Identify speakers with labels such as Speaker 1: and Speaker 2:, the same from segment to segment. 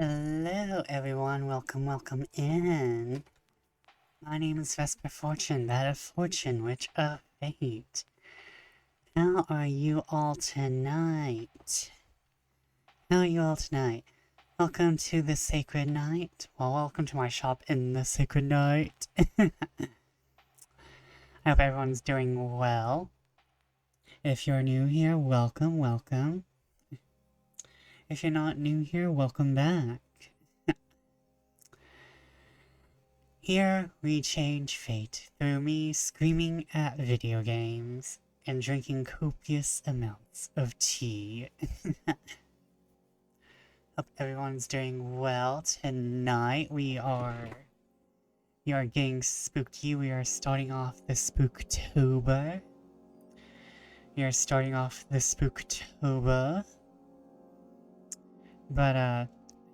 Speaker 1: Hello everyone, welcome in. My name is Vesper Fortune, that of fortune, which of fate. How are you all tonight? Welcome to the Sacred Night. Well, welcome to my shop in the Sacred Night. I hope everyone's doing well. If you're new here, welcome. If you're not new here, welcome back. Here we change fate through me screaming at video games and drinking copious amounts of tea. Hope everyone's doing well. Tonight we are getting spooky. We are starting off the Spooktober. But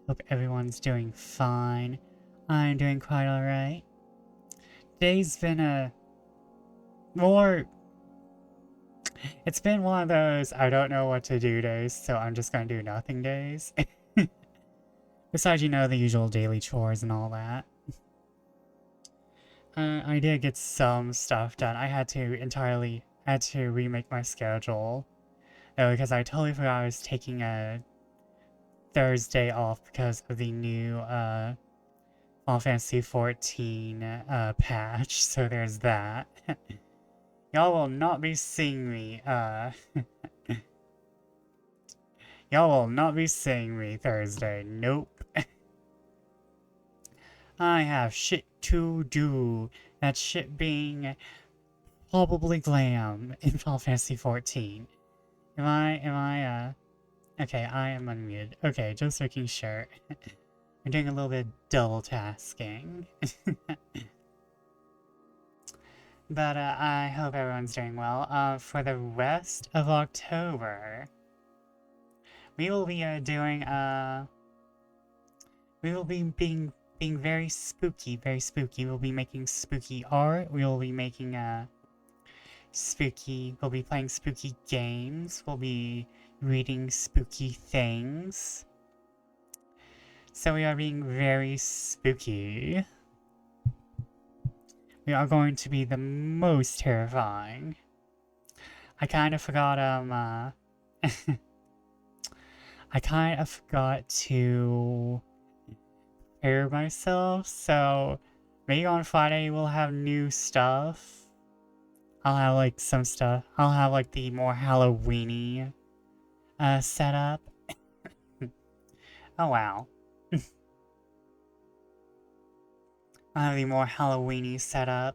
Speaker 1: hope everyone's doing fine. I'm doing quite alright. Today's been it's been one of those I don't know what to do days, so I'm just gonna do nothing days. Besides, the usual daily chores and all that. I did get some stuff done. I had to remake my schedule. Because I totally forgot I was taking a Thursday off because of the new, Final Fantasy 14 patch, so there's that. Y'all will not be seeing me, y'all will not be seeing me Thursday, nope. I have shit to do, that shit being probably glam in Final Fantasy 14. Okay, I am unmuted. Okay, just making sure. I'm doing a little bit of double tasking. But I hope everyone's doing well. For the rest of October, we will be being very spooky. We'll be making spooky art. We will be making we'll be playing spooky games. We'll be reading spooky things. So we are being very spooky. We are going to be the most terrifying. I kind of forgot, I kind of forgot to prepare myself, so maybe on Friday we'll have new stuff. I'll have, like, some stuff. I'll have, like, the more Halloween-y, setup. Oh, wow. I'll have the more Halloween-y setup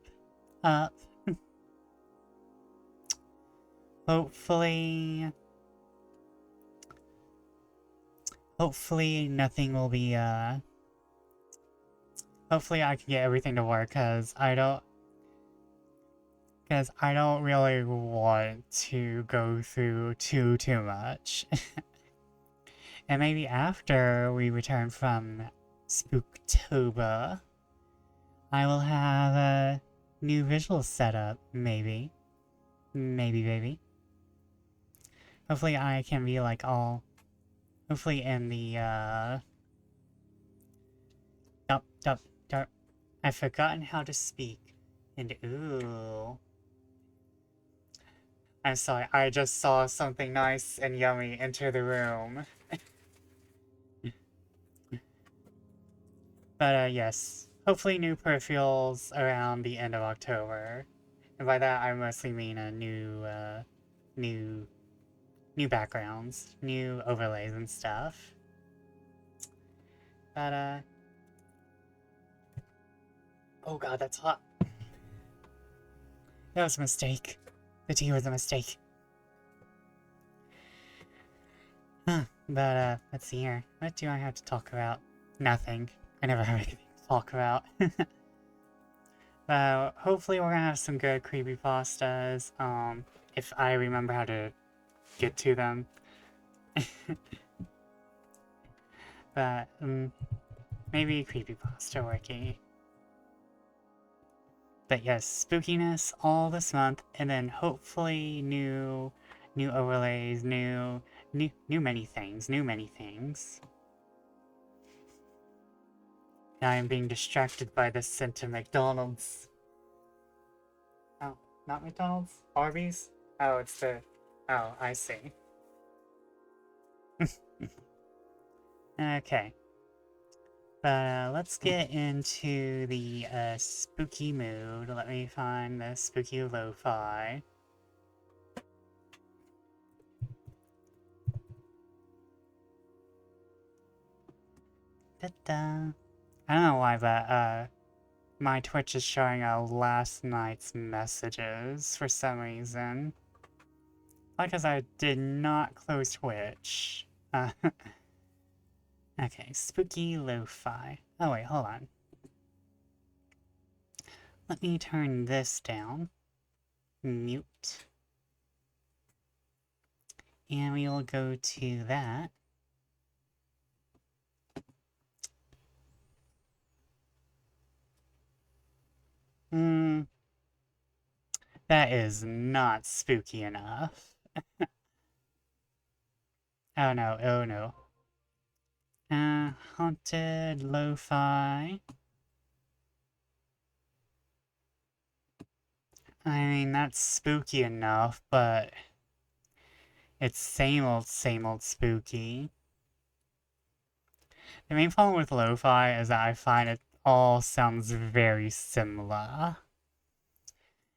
Speaker 1: up. Hopefully nothing will be, hopefully I can get everything to work, because I don't really want to go through too much. And maybe after we return from Spooktober, I will have a new visual setup, maybe. Maybe. Hopefully I can be like hopefully in the, I've forgotten how to speak. And ooh. I'm sorry, I just saw something nice and yummy enter the room. But yes, hopefully new peripherals around the end of October. And by that I mostly mean a new backgrounds, new overlays and stuff. But oh god, that's hot. That was a mistake. The tea was a mistake. But let's see here. What do I have to talk about? Nothing. I never have anything to talk about. Hopefully we're gonna have some good creepypastas, if I remember how to get to them. But, maybe creepypasta wiki. But yes, spookiness all this month, and then hopefully new overlays, new many things. Now I'm being distracted by the scent of McDonald's. Oh, not McDonald's? Arby's? Oh, it's the... Oh, I see. Okay. But let's get into the spooky mood. Let me find the spooky lo-fi. Da-da. I don't know why, but my Twitch is showing last night's messages for some reason. Because I did not close Twitch. Okay, spooky lo-fi. Oh wait, hold on. Let me turn this down. Mute. And we will go to that. That is not spooky enough. Oh no, oh no. Haunted lo-fi. I mean, that's spooky enough, but it's same old spooky. The main problem with lo-fi is that I find it all sounds very similar.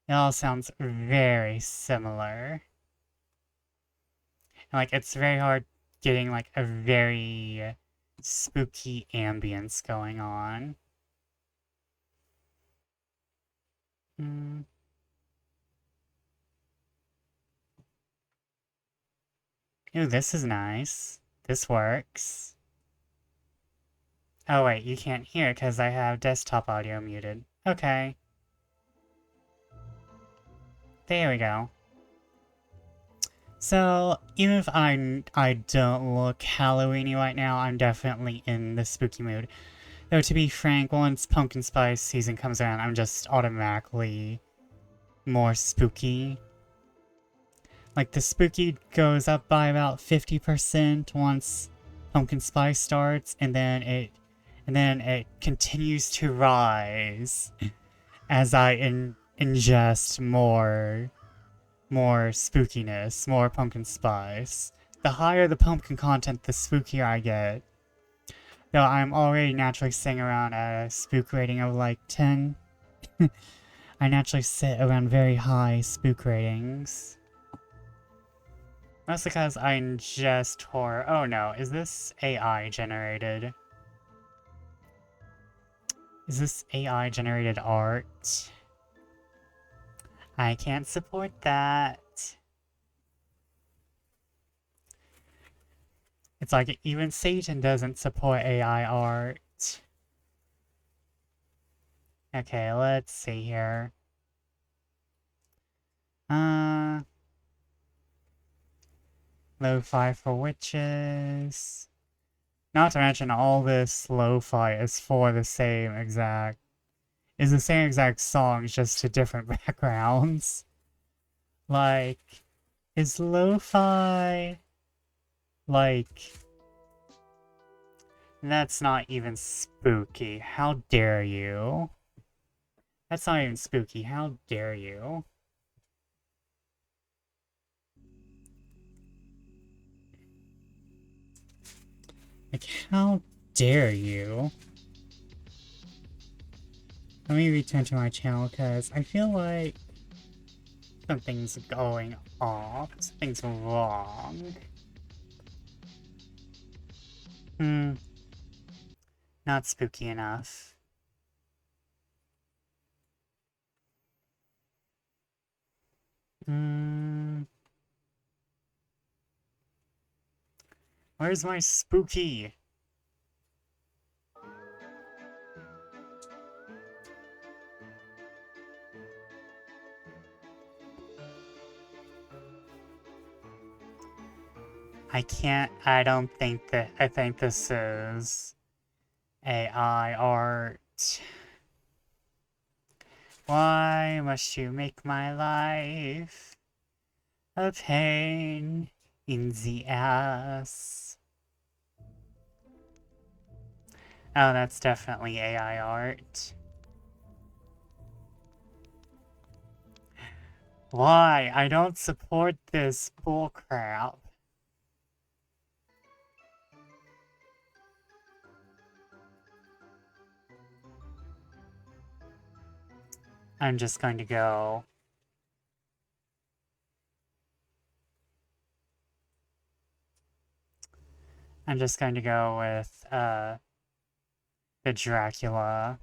Speaker 1: It all sounds very similar. And, like, it's very hard getting, like, a very spooky ambience going on. Ooh, this is nice. This works. Oh wait, you can't hear because I have desktop audio muted. Okay. There we go. So, even if I don't look Halloweeny right now, I'm definitely in the spooky mood. Though to be frank, once pumpkin spice season comes around, I'm just automatically more spooky. Like, the spooky goes up by about 50% once pumpkin spice starts, and then it continues to rise as I ingest more spookiness, more pumpkin spice. The higher the pumpkin content, the spookier I get. Though I'm already naturally sitting around at a spook rating of like 10. I naturally sit around very high spook ratings. Mostly because I ingest horror. Oh no, is this AI generated? Is this AI generated art? I can't support that. It's like even Satan doesn't support AI art. Okay, let's see here. Lo-fi for witches. Not to mention all this lo-fi is for the same exact... is the same exact songs, just to different backgrounds. Like, is lo-fi... like... That's not even spooky. How dare you? That's not even spooky. How dare you? Like, how dare you? Let me return to my channel, because I feel like something's going off. Something's wrong. Not spooky enough. Where's my spooky? I think this is AI art. Why must you make my life a pain in the ass? Oh, that's definitely AI art. Why? I don't support this bullcrap. I'm just going to go... I'm just going to go with, the Dracula.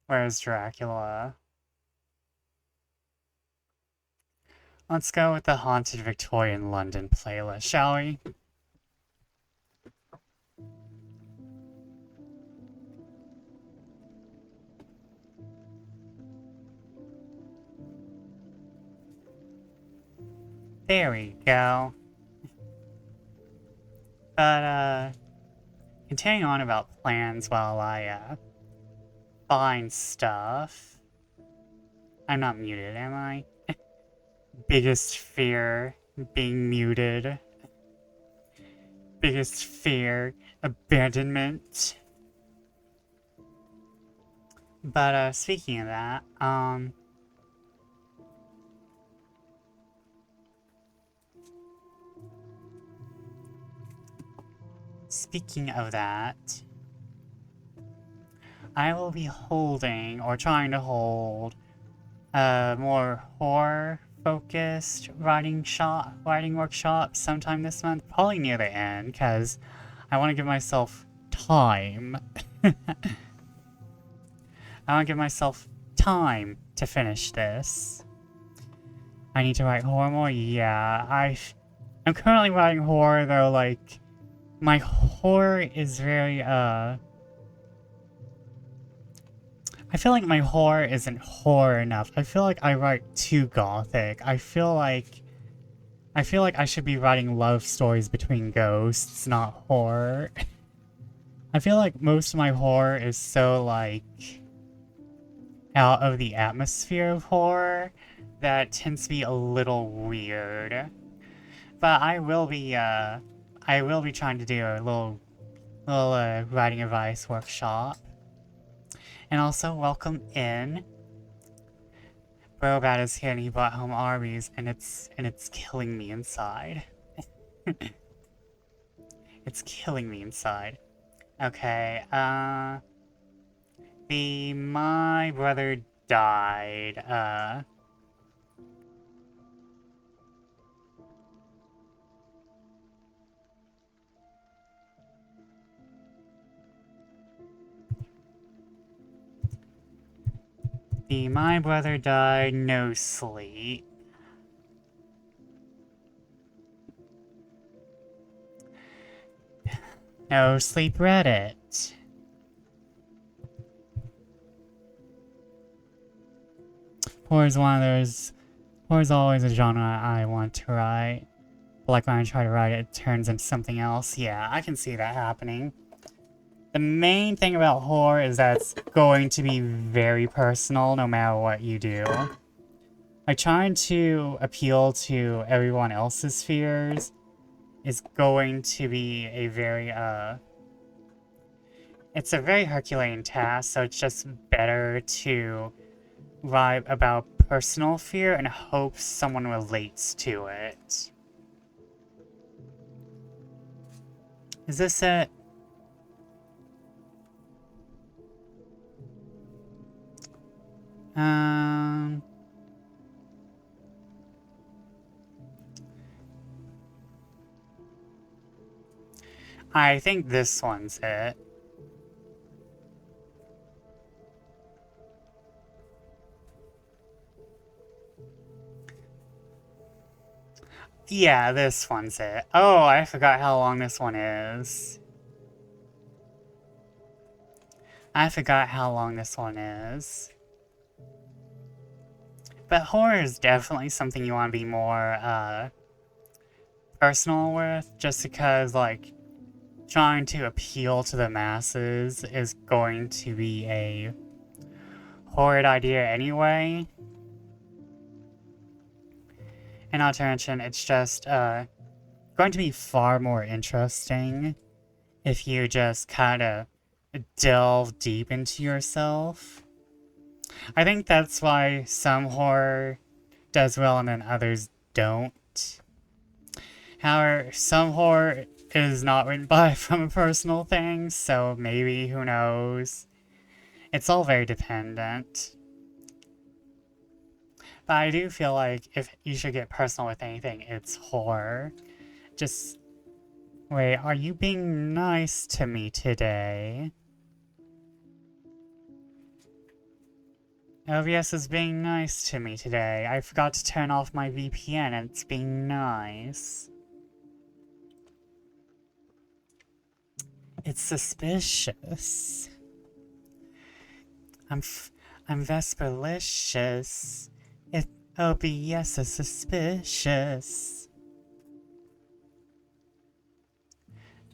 Speaker 1: Where's Dracula? Let's go with the Haunted Victorian London playlist, shall we? There we go. But, continuing on about plans while I, find stuff. I'm not muted, am I? Biggest fear, being muted. Biggest fear, abandonment. But, speaking of that, speaking of that, I will be holding, or trying to hold, a more horror-focused writing workshop sometime this month. Probably near the end, because I want to give myself time. I want to give myself time to finish this. I need to write horror more? Yeah, I'm currently writing horror, though, like, my horror is very, I feel like my horror isn't horror enough. I feel like I write too gothic. I feel like I should be writing love stories between ghosts, not horror. I feel like most of my horror is so, like, out of the atmosphere of horror that it tends to be a little weird. But I will be trying to do a little writing advice workshop. And also, welcome in. Brobat is here and he brought home Arby's, and it's killing me inside. It's killing me inside. Okay, my brother died, my brother died, no sleep. No sleep Reddit. Horror is one of those... Horror is always a genre I want to write. But like when I try to write it, it turns into something else. Yeah, I can see that happening. The main thing about horror is that it's going to be very personal no matter what you do. Like, trying to appeal to everyone else's fears is going to be a very, it's a very Herculean task, so it's just better to write about personal fear and hope someone relates to it. Is this it? I think this one's it. Yeah, this one's it. Oh, I forgot how long this one is. I forgot how long this one is. But horror is definitely something you want to be more, personal with, just because, like, trying to appeal to the masses is going to be a horrid idea anyway. And not to mention, it's just, going to be far more interesting if you just kinda delve deep into yourself. I think that's why some horror does well and then others don't. However, some horror is not written by from a personal thing, so maybe, who knows? It's all very dependent. But I do feel like if you should get personal with anything, it's horror. Just, wait, are you being nice to me today? OBS is being nice to me today. I forgot to turn off my VPN and it's being nice. It's suspicious. I'm Vesperlicious. If OBS is suspicious.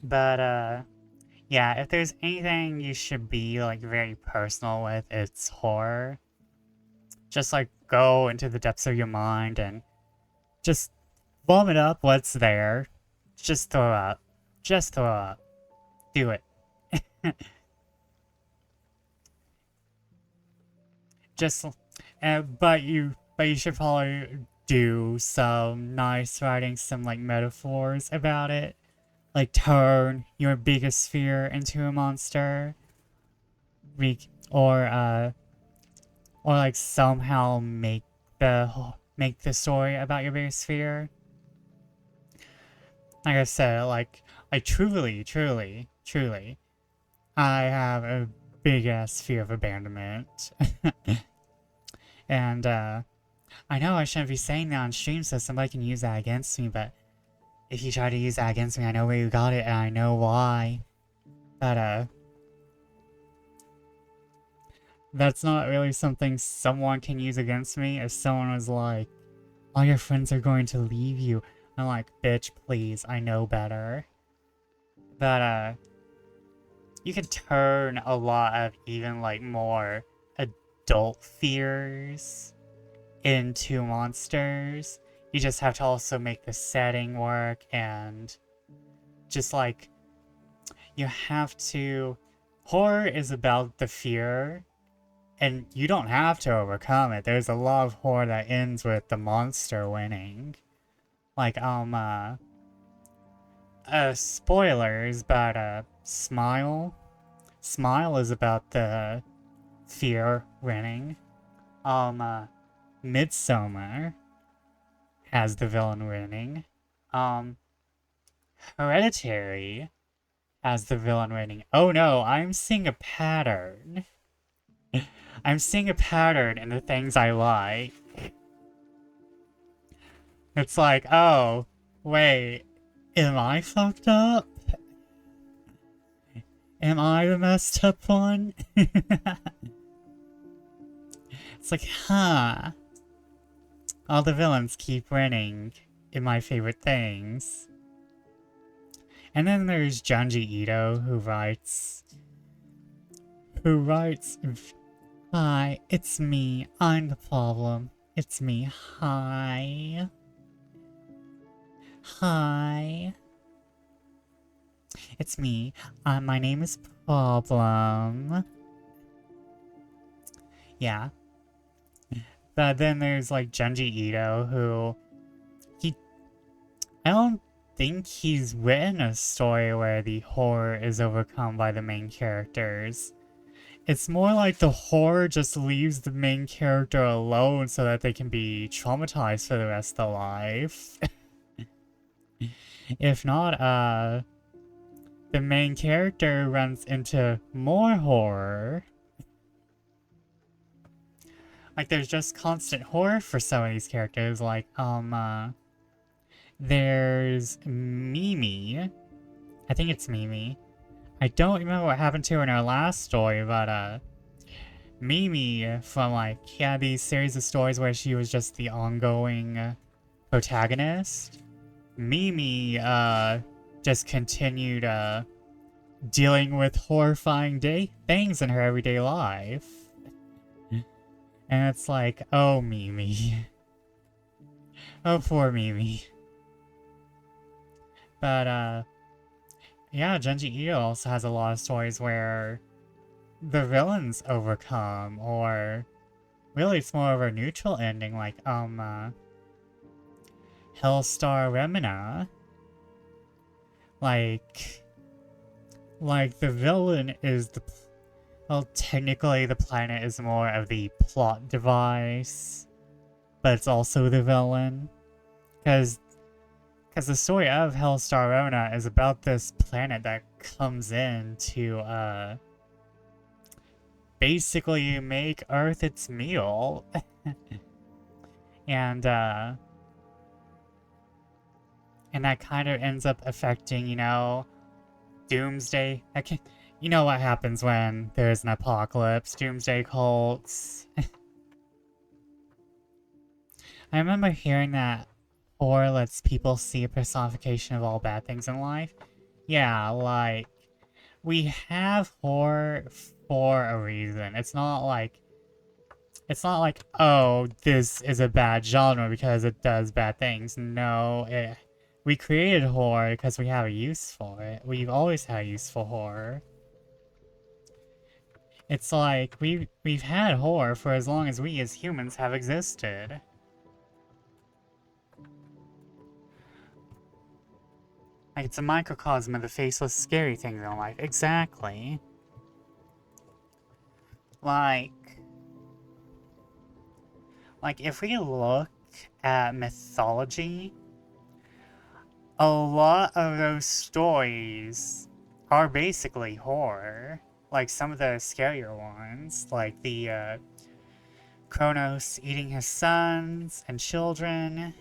Speaker 1: But, yeah, if there's anything you should be, like, very personal with, it's horror. Just, like, go into the depths of your mind and just vomit up what's there. Just throw up. Just throw up. Do it. Just, but you should probably do some nice writing, some, like, metaphors about it. Like, turn your biggest fear into a monster. Or like, somehow make the story about your biggest fear. Like I said, like truly, I have a big-ass fear of abandonment. And, I know I shouldn't be saying that on stream so somebody can use that against me, but if you try to use that against me, I know where you got it and I know why. But, that's not really something someone can use against me. If someone was like, all your friends are going to leave you, I'm like, bitch, please, I know better. But, you can turn a lot of even, like, more adult fears into monsters. You just have to also make the setting work and just, like, you have to... Horror is about the fear, and you don't have to overcome it. There's a lot of horror that ends with the monster winning. Like, spoilers, but, Smile. Smile is about the fear winning. Midsommar has the villain winning. Hereditary has the villain winning. Oh no, I'm seeing a pattern. I'm seeing a pattern in the things I like. It's like, oh, wait, am I fucked up? Am I the messed up one? It's like, huh. All the villains keep winning in my favorite things. And then there's Junji Ito, who writes, hi, it's me, I'm the problem. It's me, hi. Hi. It's me, my name is Problem. Yeah. But then there's, like, Junji Ito, who... I don't think he's written a story where the horror is overcome by the main characters. It's more like the horror just leaves the main character alone so that they can be traumatized for the rest of their life. If not, the main character runs into more horror. Like, there's just constant horror for some of these characters, like, there's Mimi. I think it's Mimi. I don't remember what happened to her in our last story, but, Mimi from, like, yeah, these series of stories where she was just the ongoing protagonist. Mimi, just continued, dealing with horrifying things in her everyday life. And it's like, oh, Mimi. Oh, poor Mimi. But, yeah, Junji Ito also has a lot of stories where the villains overcome, or really it's more of a neutral ending, like, Hellstar Remina. Like, the villain is the... Well, technically the planet is more of the plot device, but it's also the villain. Because the story of Hellstar Remina is about this planet that comes in to, basically make Earth its meal. and that kind of ends up affecting, you know, Doomsday. You know what happens when there's an apocalypse, Doomsday cults. I remember hearing that horror lets people see a personification of all bad things in life. Yeah, like, we have horror for a reason. It's not like, oh, this is a bad genre because it does bad things. No, we created horror because we have a use for it. We've always had a use for horror. It's like, we've had horror for as long as we as humans have existed. Like, it's a microcosm of the faceless, scary things in life. Exactly. Like, if we look at mythology, a lot of those stories are basically horror. Like, some of the scarier ones, like the, Kronos eating his sons and children.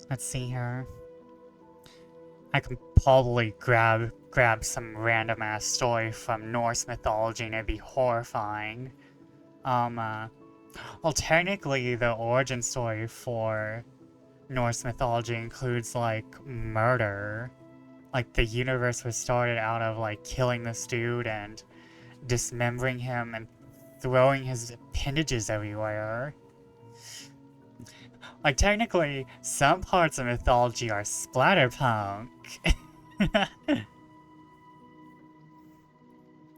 Speaker 1: Let's see here. I can probably grab some random ass story from Norse mythology and it'd be horrifying. Well, technically the origin story for Norse mythology includes, like, murder. Like, the universe was started out of, like, killing this dude and dismembering him and throwing his appendages everywhere. Like, technically, some parts of mythology are splatterpunk.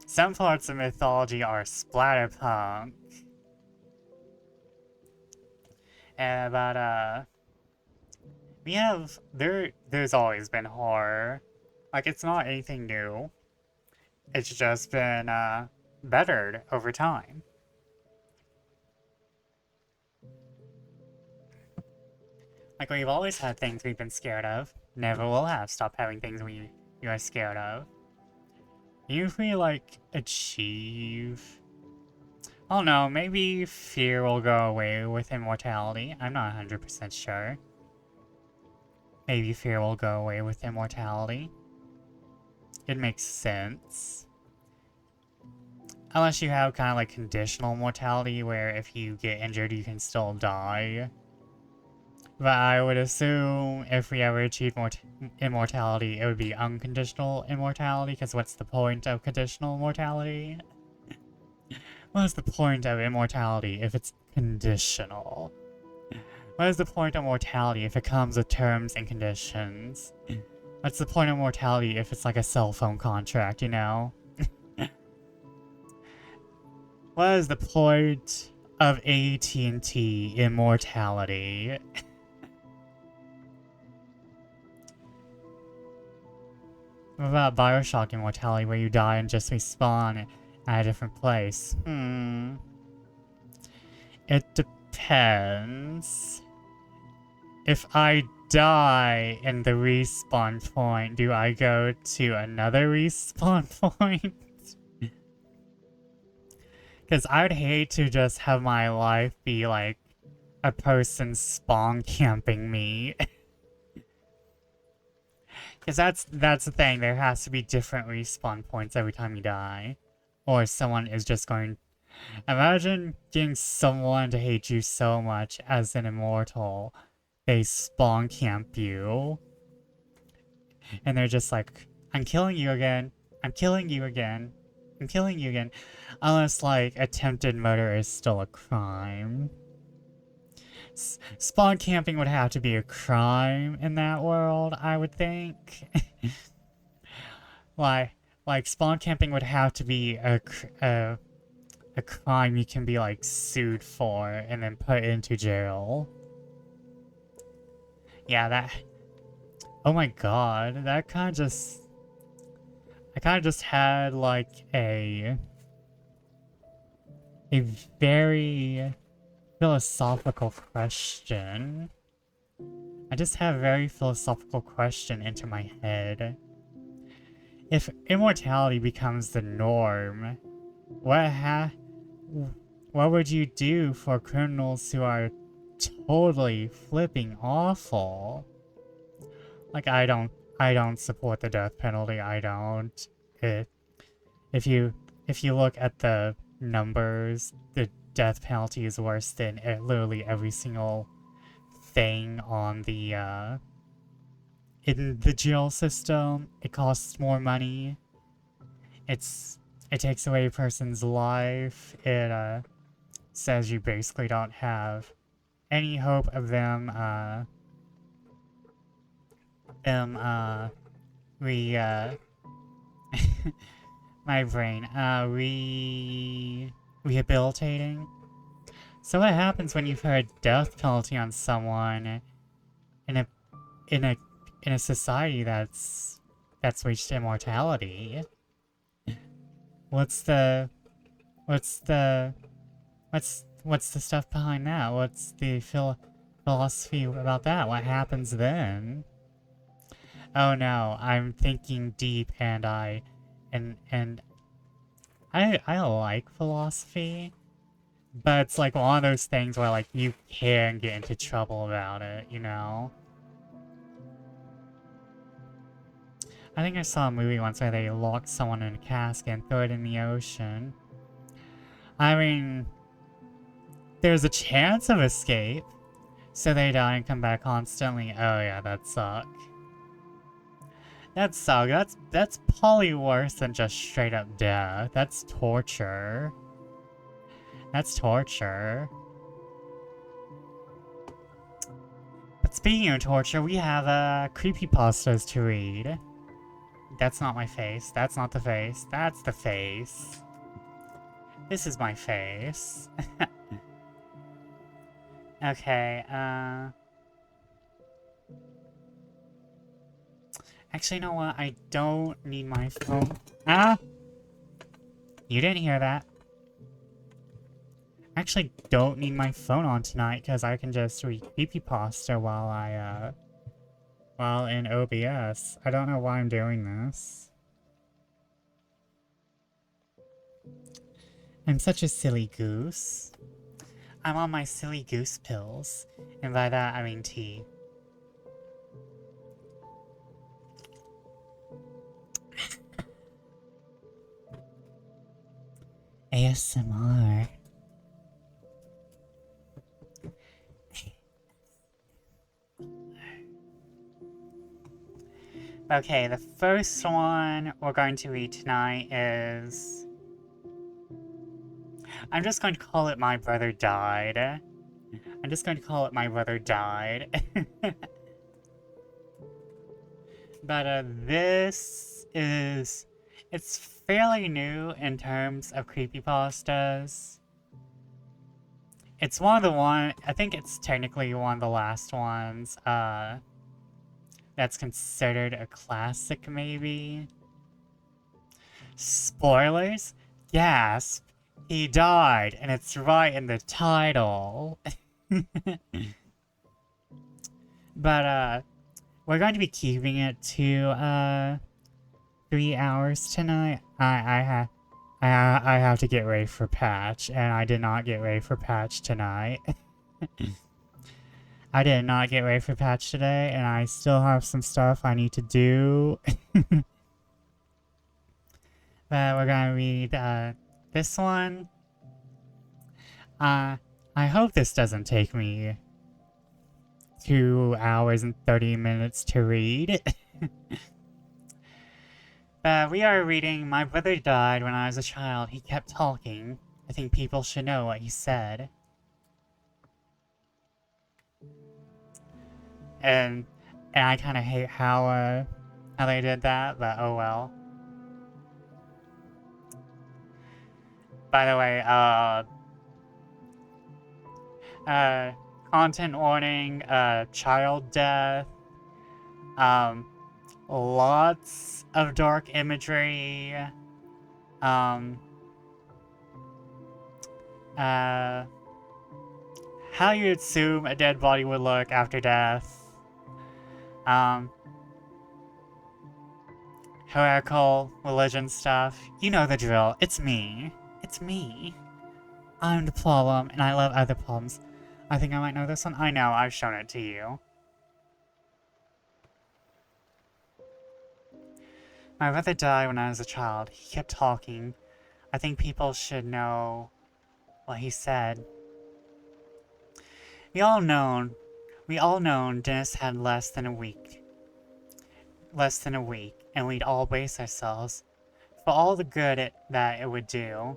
Speaker 1: Some parts of mythology are splatterpunk. But, there's always been horror. Like, it's not anything new. It's just been, bettered over time. Like, we've always had things we've been scared of. Never will have stopped having things we are scared of. If we, like, achieve... I don't know, maybe fear will go away with immortality. I'm not 100% sure. Maybe fear will go away with immortality. It makes sense. Unless you have kind of like conditional mortality, where if you get injured, you can still die. But I would assume if we ever achieve immortality, it would be unconditional immortality, because what's the point of conditional mortality? What is the point of immortality if it's conditional? What is the point of mortality if it comes with terms and conditions? What's the point of mortality if it's like a cell phone contract, you know? What is the point of AT&T immortality? What about Bioshock immortality, where you die and just respawn at a different place? It depends. If I die in the respawn point, do I go to another respawn point? Because I would hate to just have my life be like a person spawn camping me. Because that's the thing, there has to be different respawn points every time you die. Or someone is just going... Imagine getting someone to hate you so much as an immortal, they spawn camp you. And they're just like, I'm killing you again, I'm killing you again, I'm killing you again. Unless, like, attempted murder is still a crime. Spawn camping would have to be a crime in that world, I would think. like spawn camping would have to be a crime you can be like sued for and then put into jail. Yeah, that. Oh my god, that kind of just. I kind of just had like a very philosophical question. I just have a very philosophical question into my head. If immortality becomes the norm, what would you do for criminals who are totally flipping awful? Like, I don't support the death penalty. I don't. If you look at the numbers, the death penalty is worse than literally every single thing on the in the jail system. It costs more money. It takes away a person's life. It says you basically don't have any hope of them we my brain rehabilitating. So what happens when you put a death penalty on someone in a in a in a society that's reached immortality? What's the stuff behind that? What's the philosophy about that? What happens then? Oh no, I'm thinking deep, and I like philosophy, but it's like one of those things where like you can get into trouble about it, you know? I think I saw a movie once where they locked someone in a casket and threw it in the ocean. I mean, there's a chance of escape, so they die and come back constantly. Oh yeah, that suck. That suck. That's probably worse than just straight up death. That's torture. That's torture. But speaking of torture, we have creepypastas to read. That's not my face. That's not the face. That's the face. This is my face. Okay, actually, you know what? I don't need my phone. Ah! You didn't hear that. I actually don't need my phone on tonight, because I can just read creepypasta while in OBS. I don't know why I'm doing this. I'm such a silly goose. I'm on my silly goose pills. And by that, I mean tea. ASMR. Okay, the first one we're going to read tonight is... I'm just going to call it My Brother Died. I'm just going to call it My Brother Died. But this is... It's fairly new in terms of creepypastas. It's one of the I think it's technically one of the last ones, that's considered a classic, maybe? Spoilers? Gasp! He died, and it's right in the title. But, we're going to be keeping it to, 3 hours tonight. I have to get ready for patch, and I did not get ready for patch tonight. I did not get ready for patch today, and I still have some stuff I need to do. But we're gonna read, this one. I hope this doesn't take me 2 hours and 30 minutes to read. We are reading My Brother Died When I Was a Child. He kept talking. I think people should know what he said. And I kind of hate how they did that, but oh well. By the way, content warning, child death, um, lots of dark imagery, um, how you assume a dead body would look after death, heretical religion stuff. You know the drill. It's me. It's me. I'm the problem, and I love other problems. I think I might know this one. I know, I've shown it to you. My brother died when I was a child. He kept talking. I think people should know what he said. We all known Dennis had less than a week, and we'd all brace ourselves for all the good that it would do.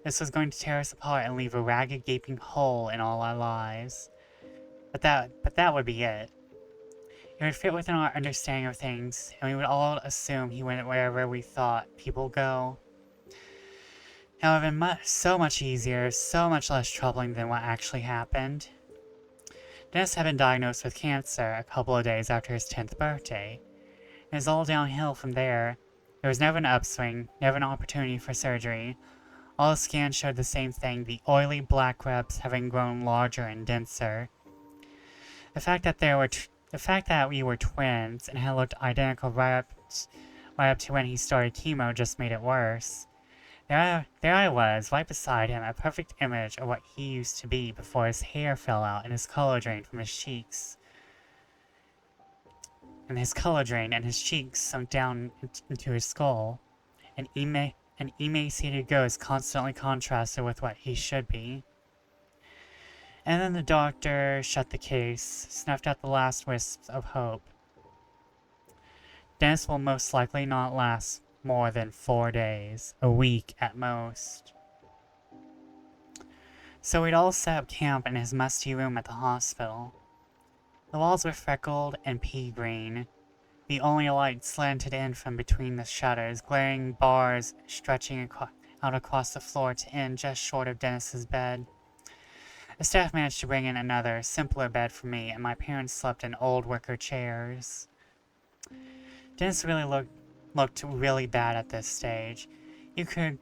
Speaker 1: This was going to tear us apart and leave a ragged, gaping hole in all our lives. But that would be it. It would fit within our understanding of things, and we would all assume he went wherever we thought people go. It would have been so much easier, so much less troubling than what actually happened. Dennis had been diagnosed with cancer a couple of days after his 10th birthday. It was all downhill from there. There was never an upswing, never an opportunity for surgery. All the scans showed the same thing, the oily black grubs having grown larger and denser. The fact that we were twins and had looked identical right up to when he started chemo just made it worse. There I was, right beside him, a perfect image of what he used to be before his hair fell out and his color drained from his cheeks. And his cheeks sunk down into his skull. An emaciated ghost constantly contrasted with what he should be. And then the doctor shut the case, snuffed out the last wisps of hope. Dennis will most likely not last more than 4 days, a week at most. So we'd all set up camp in his musty room at the hospital. The walls were freckled and pea green. The only light slanted in from between the shutters, glaring bars stretching out across the floor to end just short of Dennis's bed. The staff managed to bring in another, simpler bed for me, and my parents slept in old wicker chairs. Dennis really looked really bad at this stage. You could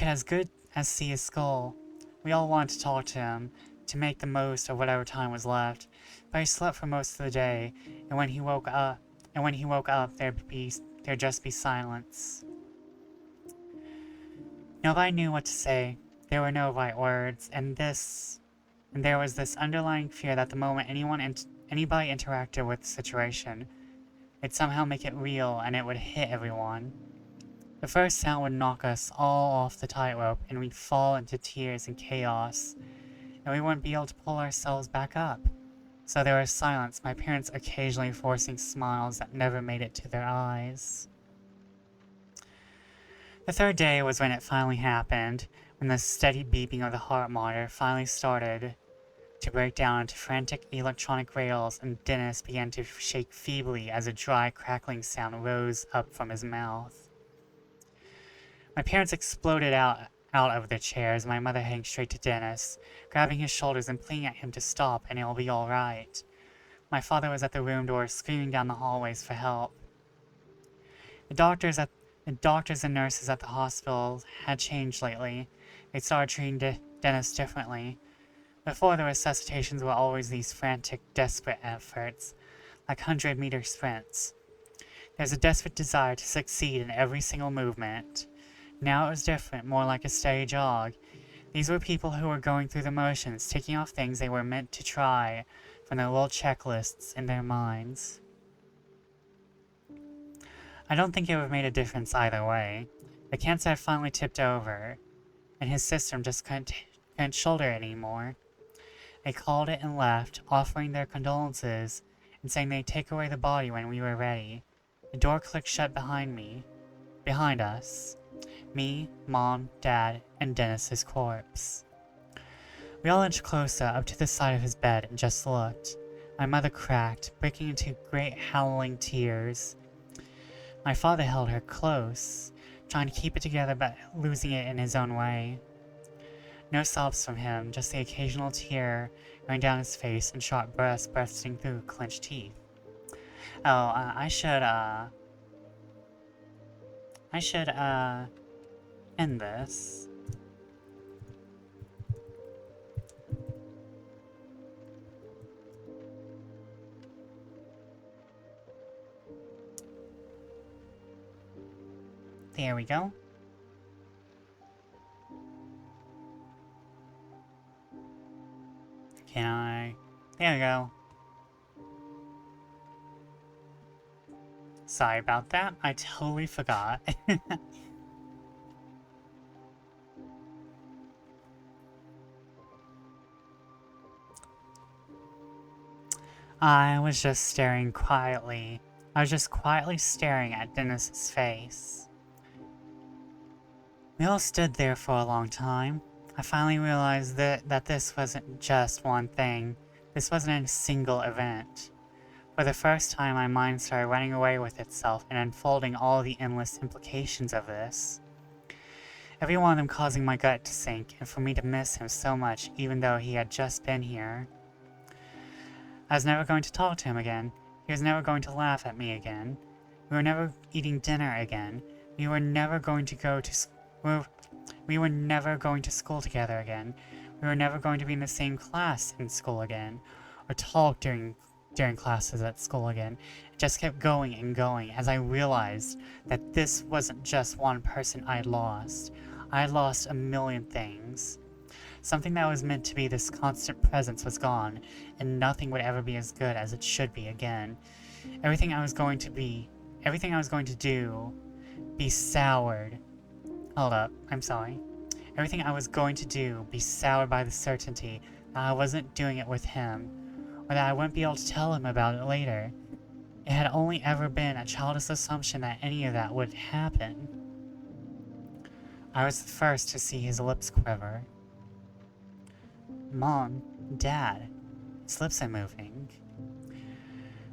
Speaker 1: as good as see his skull. We all wanted to talk to him, to make the most of whatever time was left, but he slept for most of the day, and when he woke up, there'd just be silence. Nobody knew what to say. There were no right words, and there was this underlying fear that the moment anybody interacted with the situation, it'd somehow make it real and it would hit everyone. The first sound would knock us all off the tightrope, and we'd fall into tears and chaos, and we wouldn't be able to pull ourselves back up. So there was silence, my parents occasionally forcing smiles that never made it to their eyes. The third day was when it finally happened, when the steady beeping of the heart monitor finally started to break down into frantic electronic rails, and Dennis began to shake feebly as a dry, crackling sound rose up from his mouth. My parents exploded out of their chairs, my mother heading straight to Dennis, grabbing his shoulders and pleading at him to stop and it'll be alright. My father was at the room door, screaming down the hallways for help. The doctors and nurses at the hospital had changed lately. They started treating Dennis differently. Before, the resuscitations were always these frantic, desperate efforts, like 100-meter sprints. There's a desperate desire to succeed in every single movement. Now it was different, more like a steady jog. These were people who were going through the motions, ticking off things they were meant to try from their little checklists in their minds. I don't think it would have made a difference either way. The cancer had finally tipped over, and his system just couldn't shoulder it anymore. They called it and left, offering their condolences and saying they'd take away the body when we were ready. The door clicked shut behind us. Me, Mom, Dad, and Dennis's corpse. We all inched closer up to the side of his bed and just looked. My mother cracked, breaking into great howling tears. My father held her close, trying to keep it together but losing it in his own way. No sobs from him, just the occasional tear going down his face and sharp breaths bursting through clenched teeth. Oh, I should end this. There we go. Can I? There we go. Sorry about that. I totally forgot. I was just staring quietly. I was just quietly staring at Dennis's face. We all stood there for a long time. I finally realized that this wasn't just one thing. This wasn't a single event. For the first time, my mind started running away with itself and unfolding all the endless implications of this. Every one of them causing my gut to sink, and for me to miss him so much even though he had just been here. I was never going to talk to him again. He was never going to laugh at me again. We were never eating dinner again. We were never going to go to we were never going to school together again. We were never going to be in the same class in school again, or talk during classes at school again. It just kept going and going as I realized that this wasn't just one person I had lost. I had lost a million things. Something that was meant to be this constant presence was gone, and nothing would ever be as good as it should be again. Everything I was going to do, be soured. Hold up, I'm sorry. Everything I was going to do be soured by the certainty that I wasn't doing it with him, or that I wouldn't be able to tell him about it later. It had only ever been a childish assumption that any of that would happen. I was the first to see his lips quiver. Mom, Dad, his lips are moving.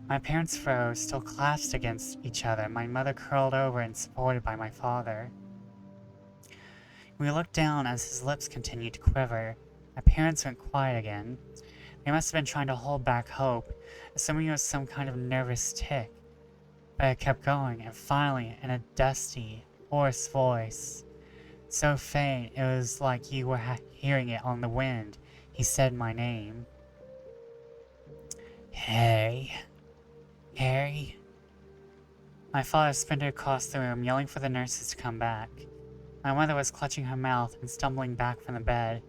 Speaker 1: My parents froze, still clasped against each other, my mother curled over and supported by my father. We looked down as his lips continued to quiver. My parents went quiet again. They must have been trying to hold back hope, assuming it was some kind of nervous tic. But it kept going, and finally, in a dusty, hoarse voice, so faint it was like you were hearing it on the wind, he said my name. Hey. Harry? My father sprinted across the room, yelling for the nurses to come back. My mother was clutching her mouth and stumbling back from the bed.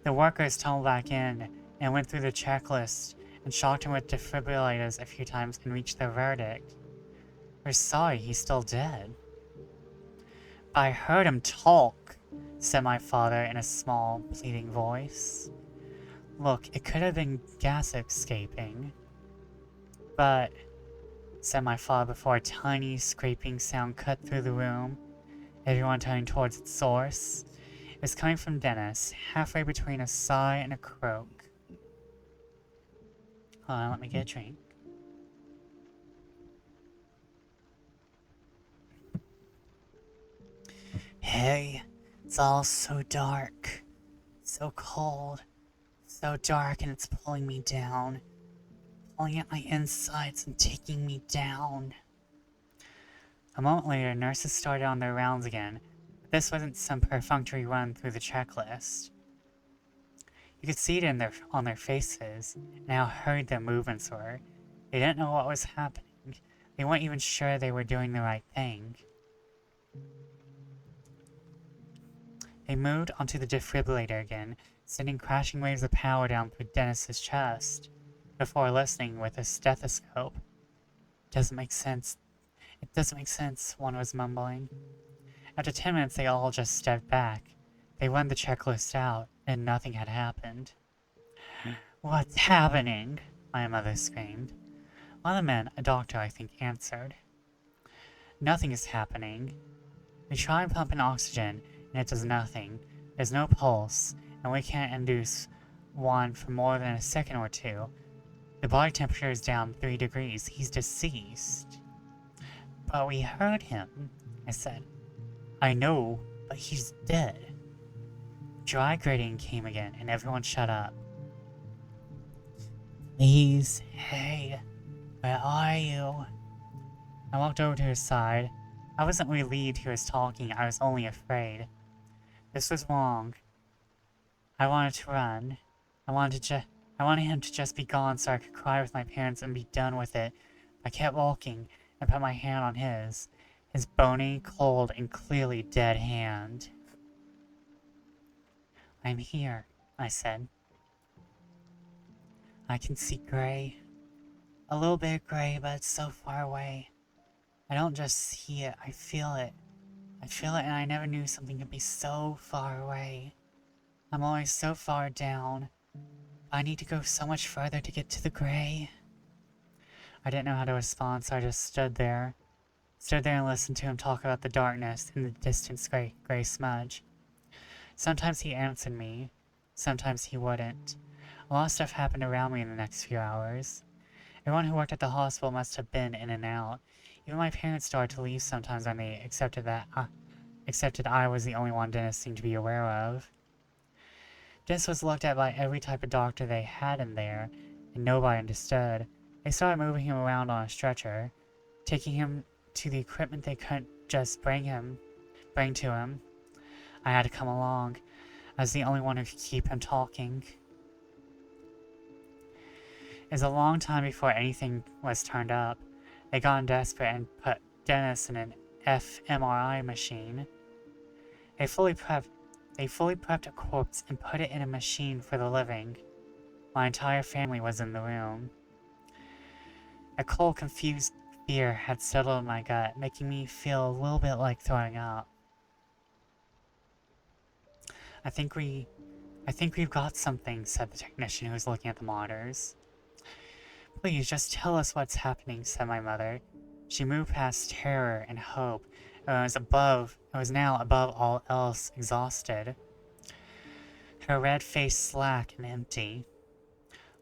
Speaker 1: The workers tumbled back in and went through the checklist and shocked him with defibrillators a few times and reached their verdict. We're sorry, he's still dead. But I heard him talk, said my father in a small, pleading voice. Look, it could have been gas escaping. But, said my father before a tiny scraping sound cut through the room, everyone turning towards its source. It was coming from Dennis, halfway between a sigh and a croak. Hold on, let me get a drink. Hey, it's all so dark, so cold, so dark, and it's pulling me down, pulling at my insides and taking me down. A moment later, nurses started on their rounds again, but this wasn't some perfunctory run through the checklist. You could see it on their faces, and how hurried their movements were. They didn't know what was happening. They weren't even sure they were doing the right thing. They moved onto the defibrillator again, sending crashing waves of power down through Dennis's chest, before listening with a stethoscope. Doesn't make sense. It doesn't make sense, one was mumbling. After 10 minutes, they all just stepped back. They run the checklist out, and nothing had happened. What's happening? My mother screamed. One of the men, a doctor I think, answered. Nothing is happening. We try pumping oxygen, and it does nothing. There's no pulse, and we can't induce one for more than a second or two. The body temperature is down 3 degrees. He's deceased. But we heard him, I said. I know, but he's dead. Dry grating came again, and everyone shut up. Please, hey, where are you? I walked over to his side. I wasn't relieved he was talking, I was only afraid. This was wrong. I wanted to run. I wanted him to just be gone so I could cry with my parents and be done with it. I kept walking and put my hand on his bony, cold, and clearly dead hand. I'm here, I said. I can see gray. A little bit gray, but it's so far away. I don't just see it, I feel it. I feel it, and I never knew something could be so far away. I'm always so far down. I need to go so much further to get to the gray. I didn't know how to respond, so I just stood there. Stood there and listened to him talk about the darkness and the distant gray smudge. Sometimes he answered me. Sometimes he wouldn't. A lot of stuff happened around me in the next few hours. Everyone who worked at the hospital must have been in and out. Even my parents started to leave sometimes when they accepted I was the only one Dennis seemed to be aware of. Dennis was looked at by every type of doctor they had in there, and nobody understood. They started moving him around on a stretcher, taking him to the equipment they couldn't just bring to him. I had to come along. I was the only one who could keep him talking. It was a long time before anything was turned up. They got desperate and put Dennis in an fMRI machine. They fully prepped a corpse and put it in a machine for the living. My entire family was in the room. A cold, confused fear had settled in my gut, making me feel a little bit like throwing up. I think we've got something, said the technician who was looking at the monitors. Please, just tell us what's happening, said my mother. She moved past terror and hope. It was now above all else exhausted. Her red face slack and empty.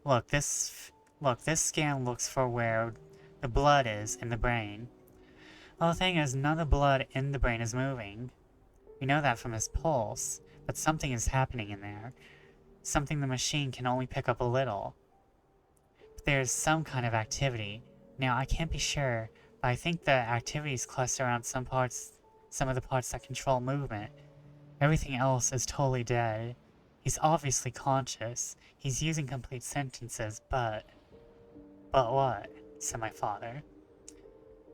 Speaker 1: Look, this scan looks for where the blood is in the brain. Well, the thing is, none of the blood in the brain is moving. We know that from his pulse, but something is happening in there. Something the machine can only pick up a little. But there's some kind of activity. Now, I can't be sure, but I think the activities cluster around some of the parts that control movement. Everything else is totally dead. He's obviously conscious. He's using complete sentences, but... But what? Said my father.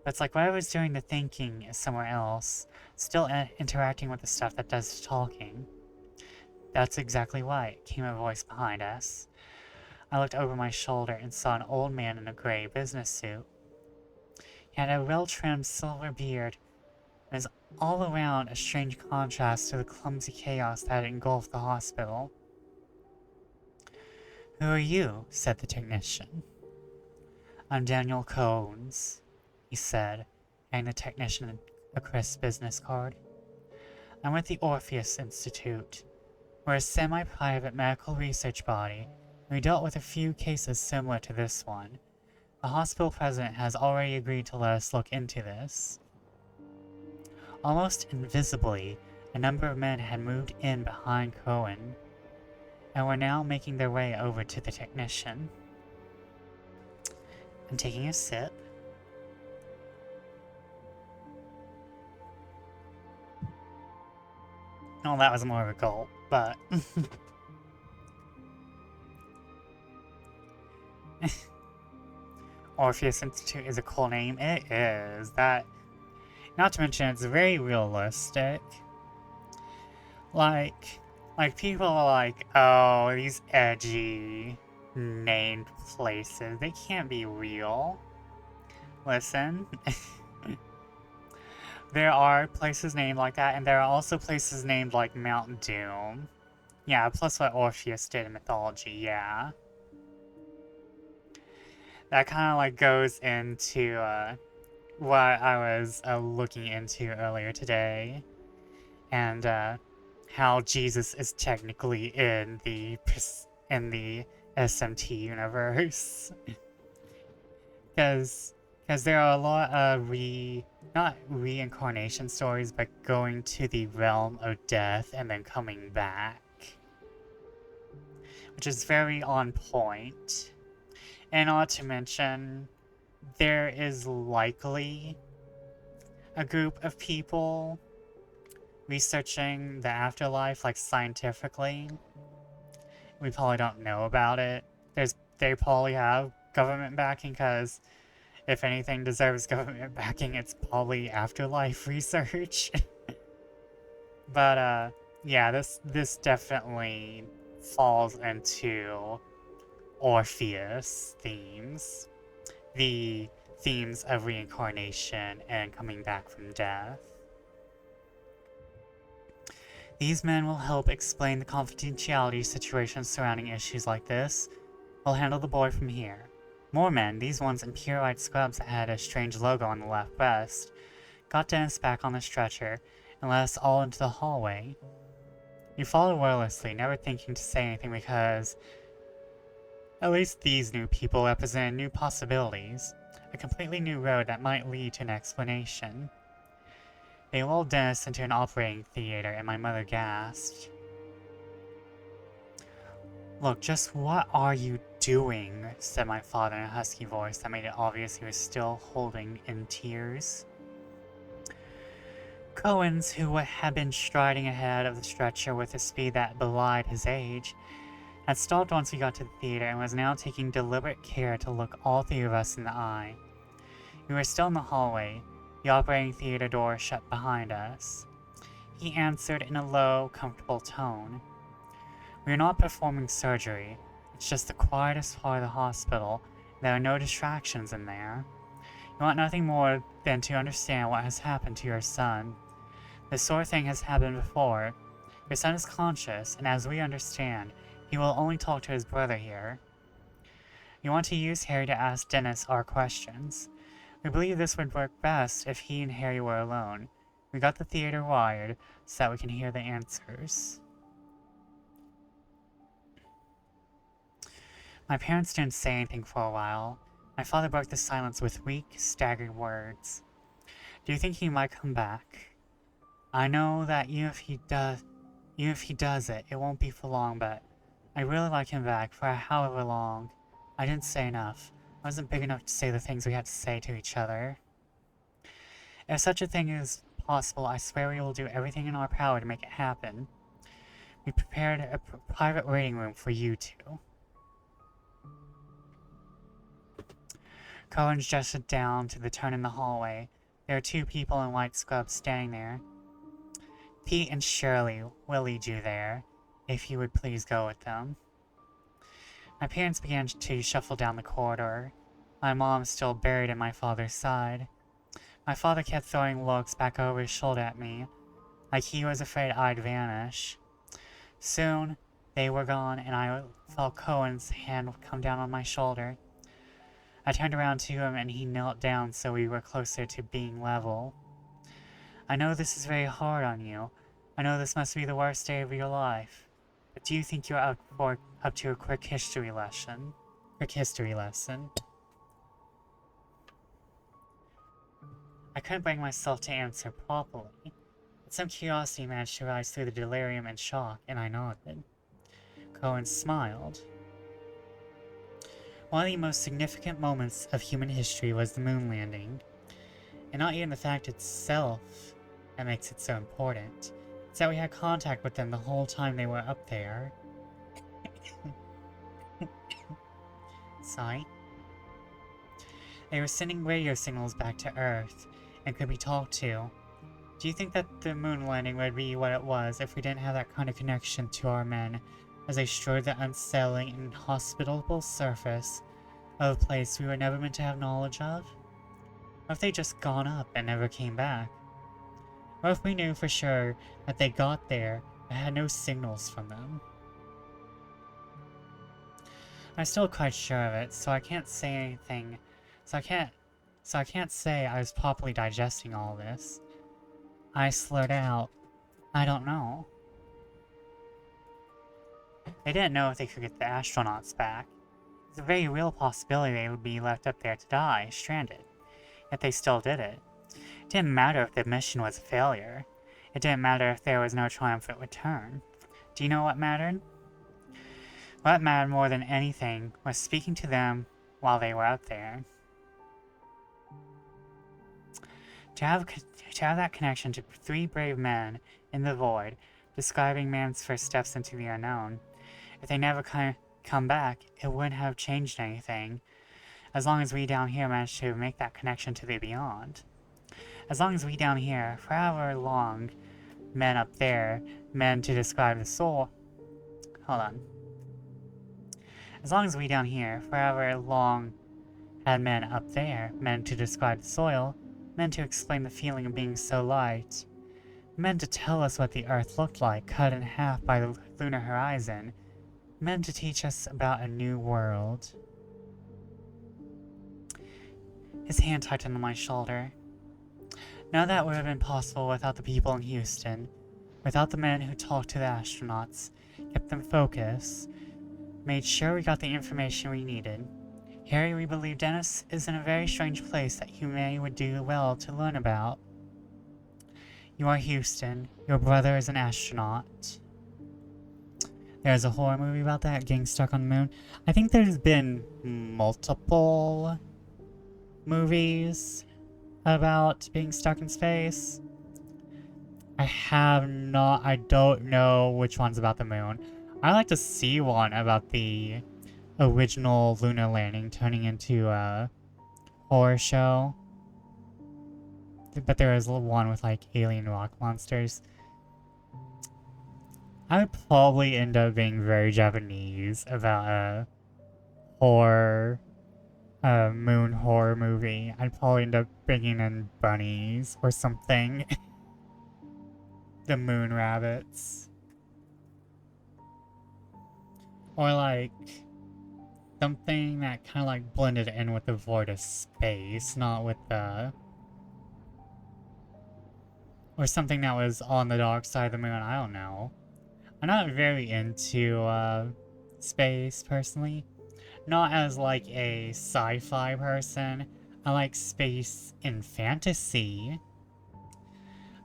Speaker 1: But it's like whatever's doing the thinking is somewhere else, still interacting with the stuff that does the talking. That's exactly right, came a voice behind us. I looked over my shoulder and saw an old man in a gray business suit. He had a well-trimmed silver beard, and was all around a strange contrast to the clumsy chaos that had engulfed the hospital. Who are you? Said the technician. I'm Daniel Cones, he said, handing the technician a crisp business card. I'm with the Orpheus Institute. We're a semi-private medical research body, and we dealt with a few cases similar to this one. The hospital president has already agreed to let us look into this. Almost invisibly, a number of men had moved in behind Cohen, and were now making their way over to the technician. I'm taking a sip. Oh, that was more of a gulp, but... Orpheus Institute is a cool name. It is. That... Not to mention, it's very realistic. Like people are like, oh, these edgy named places, they can't be real. Listen. There are places named like that, and there are also places named like Mount Doom. Yeah, plus what Orpheus did in mythology, yeah. That kind of like goes into what I was looking into earlier today, and how Jesus is technically in the SMT universe, because Because there are a lot of not reincarnation stories, but going to the realm of death and then coming back. Which is very on point. And not to mention, there is likely a group of people researching the afterlife, like scientifically. We probably don't know about it. They probably have government backing, because if anything deserves government backing, it's probably afterlife research. But yeah, this definitely falls into Orpheus themes. The themes of reincarnation and coming back from death. These men will help explain the confidentiality situations surrounding issues like this. We'll handle the boy from here. More men, these ones in pure white scrubs that had a strange logo on the left breast, got Dennis back on the stretcher and led us all into the hallway. We followed wordlessly, never thinking to say anything because at least these new people represented new possibilities, a completely new road that might lead to an explanation. They lulled Dennis into an operating theater and my mother gasped. "Look, just what are you doing?" said my father in a husky voice that made it obvious he was still holding in tears. Cohen's, who had been striding ahead of the stretcher with a speed that belied his age, had stopped once we got to the theater and was now taking deliberate care to look all three of us in the eye. We were still in the hallway, the operating theater door shut behind us. He answered in a low, comfortable tone. "We are not performing surgery. It's just the quietest part of the hospital. There are no distractions in there. You want nothing more than to understand what has happened to your son. This sort of thing has happened before. Your son is conscious, and as we understand, he will only talk to his brother here. You want to use Harry to ask Dennis our questions. We believe this would work best if he and Harry were alone. We got the theater wired so that we can hear the answers." My parents didn't say anything for a while. My father broke the silence with weak, staggered words. "Do you think he might come back? I know that even if he does it, it won't be for long, but I really like him back for however long. I didn't say enough. I wasn't big enough to say the things we had to say to each other. If such a thing is possible, I swear we will do everything in our power to make it happen. We prepared a private waiting room for you two." Cohen gestured down to the turn in the hallway. There were two people in white scrubs standing there. "Pete and Shirley will lead you there, if you would please go with them." My parents began to shuffle down the corridor, my mom still buried in my father's side. My father kept throwing looks back over his shoulder at me, like he was afraid I'd vanish. Soon, they were gone, and I felt Cohen's hand come down on my shoulder. I turned around to him, and he knelt down so we were closer to being level. "I know this is very hard on you. I know this must be the worst day of your life. But do you think you're up to a quick history lesson?" I couldn't bring myself to answer properly, but some curiosity managed to rise through the delirium and shock, and I nodded. Cohen smiled. "One of the most significant moments of human history was the moon landing, and not even the fact itself that makes it so important. It's that we had contact with them the whole time they were up there." Sorry. "They were sending radio signals back to Earth and could be talked to. Do you think that the moon landing would be what it was if we didn't have that kind of connection to our men as they strode the unsettling and inhospitable surface of a place we were never meant to have knowledge of? Or if they just gone up and never came back? Or if we knew for sure that they got there but had no signals from them?" I'm still quite sure of it, so I can't say anything. So I can't say I was properly digesting all this. I slurred out, "I don't know." They didn't know if they could get the astronauts back. It's a very real possibility they would be left up there to die, stranded. yet they still did it. It didn't matter if the mission was a failure. It didn't matter if there was no triumphant return. Do you know what mattered? What mattered more than anything was speaking to them while they were up there. To have that connection to 3 brave men in the void, describing man's first steps into the unknown. If they never come back, it wouldn't have changed anything. As long as we down here managed to make that connection to the beyond. As long as we down here, for however long, men up there, men to describe the soul. Hold on. As long as we down here, for however long, had men up there, men to describe the soil, men to explain the feeling of being so light, men to tell us what the earth looked like, cut in half by the lunar horizon, men to teach us about a new world. His hand tightened on my shoulder. None of that would have been possible without the people in Houston, without the men who talked to the astronauts, kept them focused, made sure we got the information we needed. Harry, we believe Dennis is in a very strange place that Hume would do well to learn about. You are Houston. Your brother is an astronaut. There's a horror movie about that, getting stuck on the moon. I think there's been multiple movies about being stuck in space. I don't know which one's about the moon. I'd like to see one about the original lunar landing turning into a horror show. But there is one with like alien rock monsters. I would probably end up being very Japanese about a moon horror movie. I'd probably end up bringing in bunnies or something. The moon rabbits. Or like something that kind of like blended in with the void of space, not with the... Or something that was on the dark side of the moon, I don't know. I'm not very into space, personally. Not as like a sci-fi person. I like space in fantasy.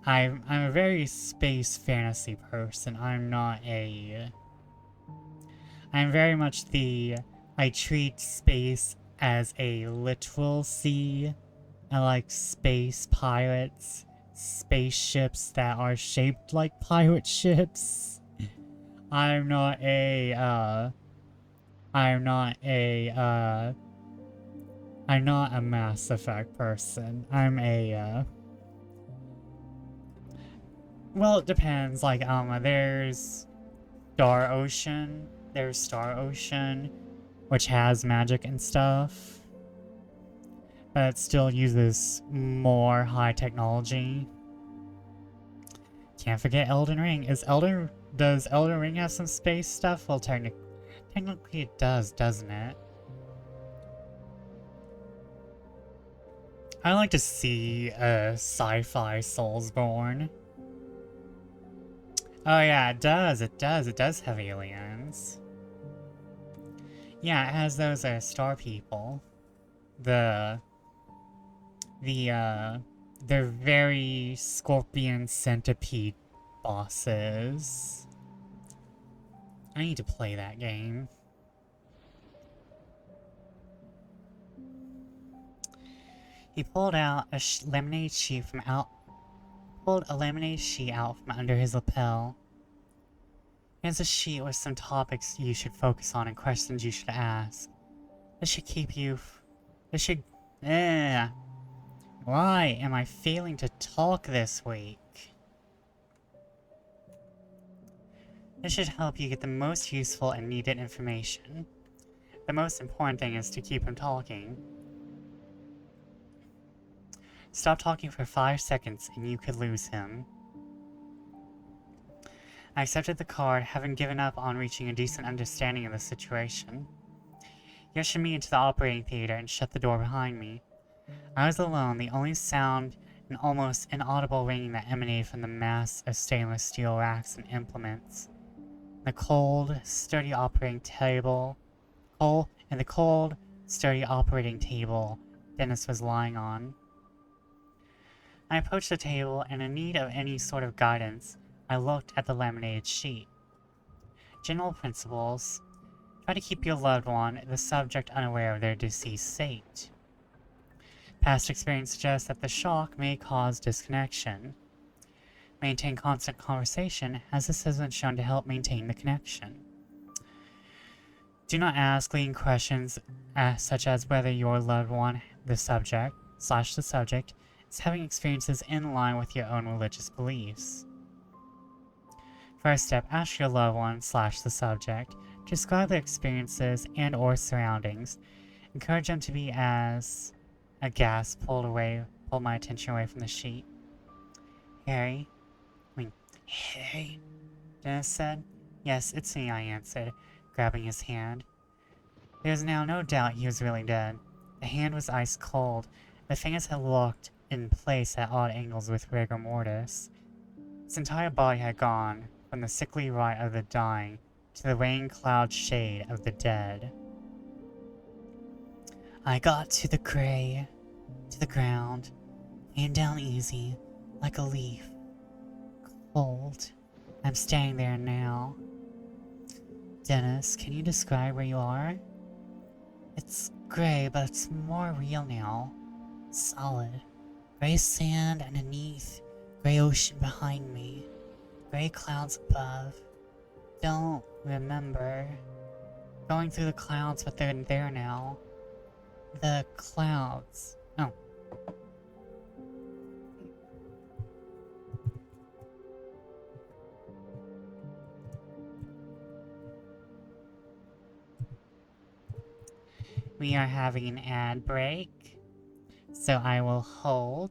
Speaker 1: I'm a very space fantasy person. I'm very much I treat space as a literal sea. I like space pirates, spaceships that are shaped like pirate ships. I'm not a Mass Effect person. Well, it depends. Like, there's Star Ocean, which has magic and stuff, but it still uses more high technology. Can't forget Elden Ring. Does Elden Ring have some space stuff? Well, technically it does, doesn't it? I like to see a sci-fi Soulsborne. Oh yeah, it does have aliens. Yeah, it has those star people. They're very scorpion centipede bosses. I need to play that game. He pulled out a lemonade sheet out from under his lapel. Here's a sheet with some topics you should focus on and questions you should ask. This should keep you... Why am I failing to talk this week? This should help you get the most useful and needed information. The most important thing is to keep him talking. Stop talking for 5 seconds and you could lose him. I accepted the card, having given up on reaching a decent understanding of the situation. He ushered me into the operating theater and shut the door behind me. I was alone, the only sound an almost inaudible ringing that emanated from the mass of stainless steel racks and implements. The cold, sturdy operating table Dennis was lying on. I approached the table, and in need of any sort of guidance, I looked at the laminated sheet. General principles. Try to keep your loved one, the subject, unaware of their deceased state. Past experience suggests that the shock may cause disconnection. Maintain constant conversation, as this has been shown to help maintain the connection. Do not ask leading questions such as whether your loved one, the subject, is having experiences in line with your own religious beliefs. First step, ask your loved one the subject to describe their experiences and or surroundings. Encourage them to be as a gasp pulled my attention away from the sheet. Harry? Harry? Dennis said. Yes, it's me, I answered, grabbing his hand. There was now no doubt he was really dead. The hand was ice cold. The fingers had locked in place at odd angles with rigor mortis. His entire body had gone, from the sickly rot of the dying to the rain cloud shade of the dead. I got to the ground, laying down easy, like a leaf. Cold. I'm standing there now. Dennis, can you describe where you are? It's gray, but it's more real now. Solid. Gray sand underneath, gray ocean behind me, gray clouds above. Don't remember. Going through the clouds, but they're there now. The clouds. Oh. We are having an ad break, so I will hold.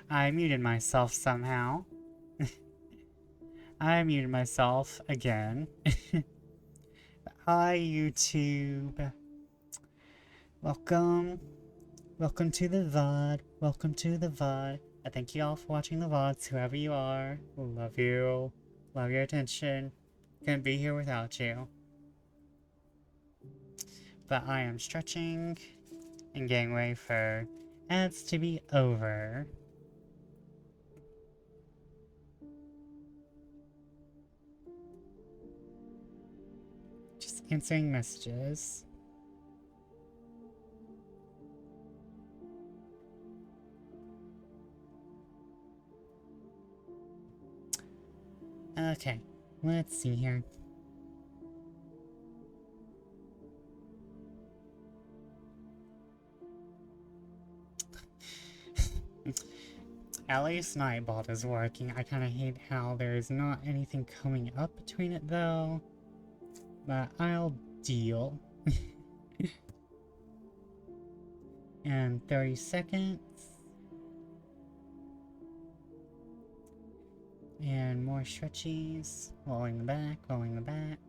Speaker 1: I muted myself somehow. I muted myself again. Hi, YouTube. Welcome. Welcome to the VOD. Welcome to the VOD. I thank you all for watching the VODs, whoever you are. Love you. Love your attention. Couldn't be here without you. But I am stretching and getting ready for ads to be over. Just answering messages. Okay, let's see here. At least Nightbot is working. I kind of hate how there's not anything coming up between it though. But I'll deal. And 30 seconds. And more stretchies. Rolling the back, rolling the back.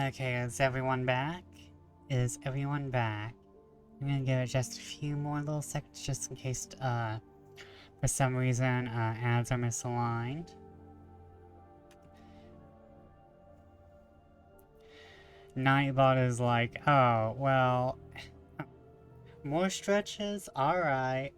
Speaker 1: Okay, is everyone back? Is everyone back? I'm gonna give it just a few more little seconds just in case, for some reason, ads are misaligned. Nightbot is like, oh, well, more stretches? Alright.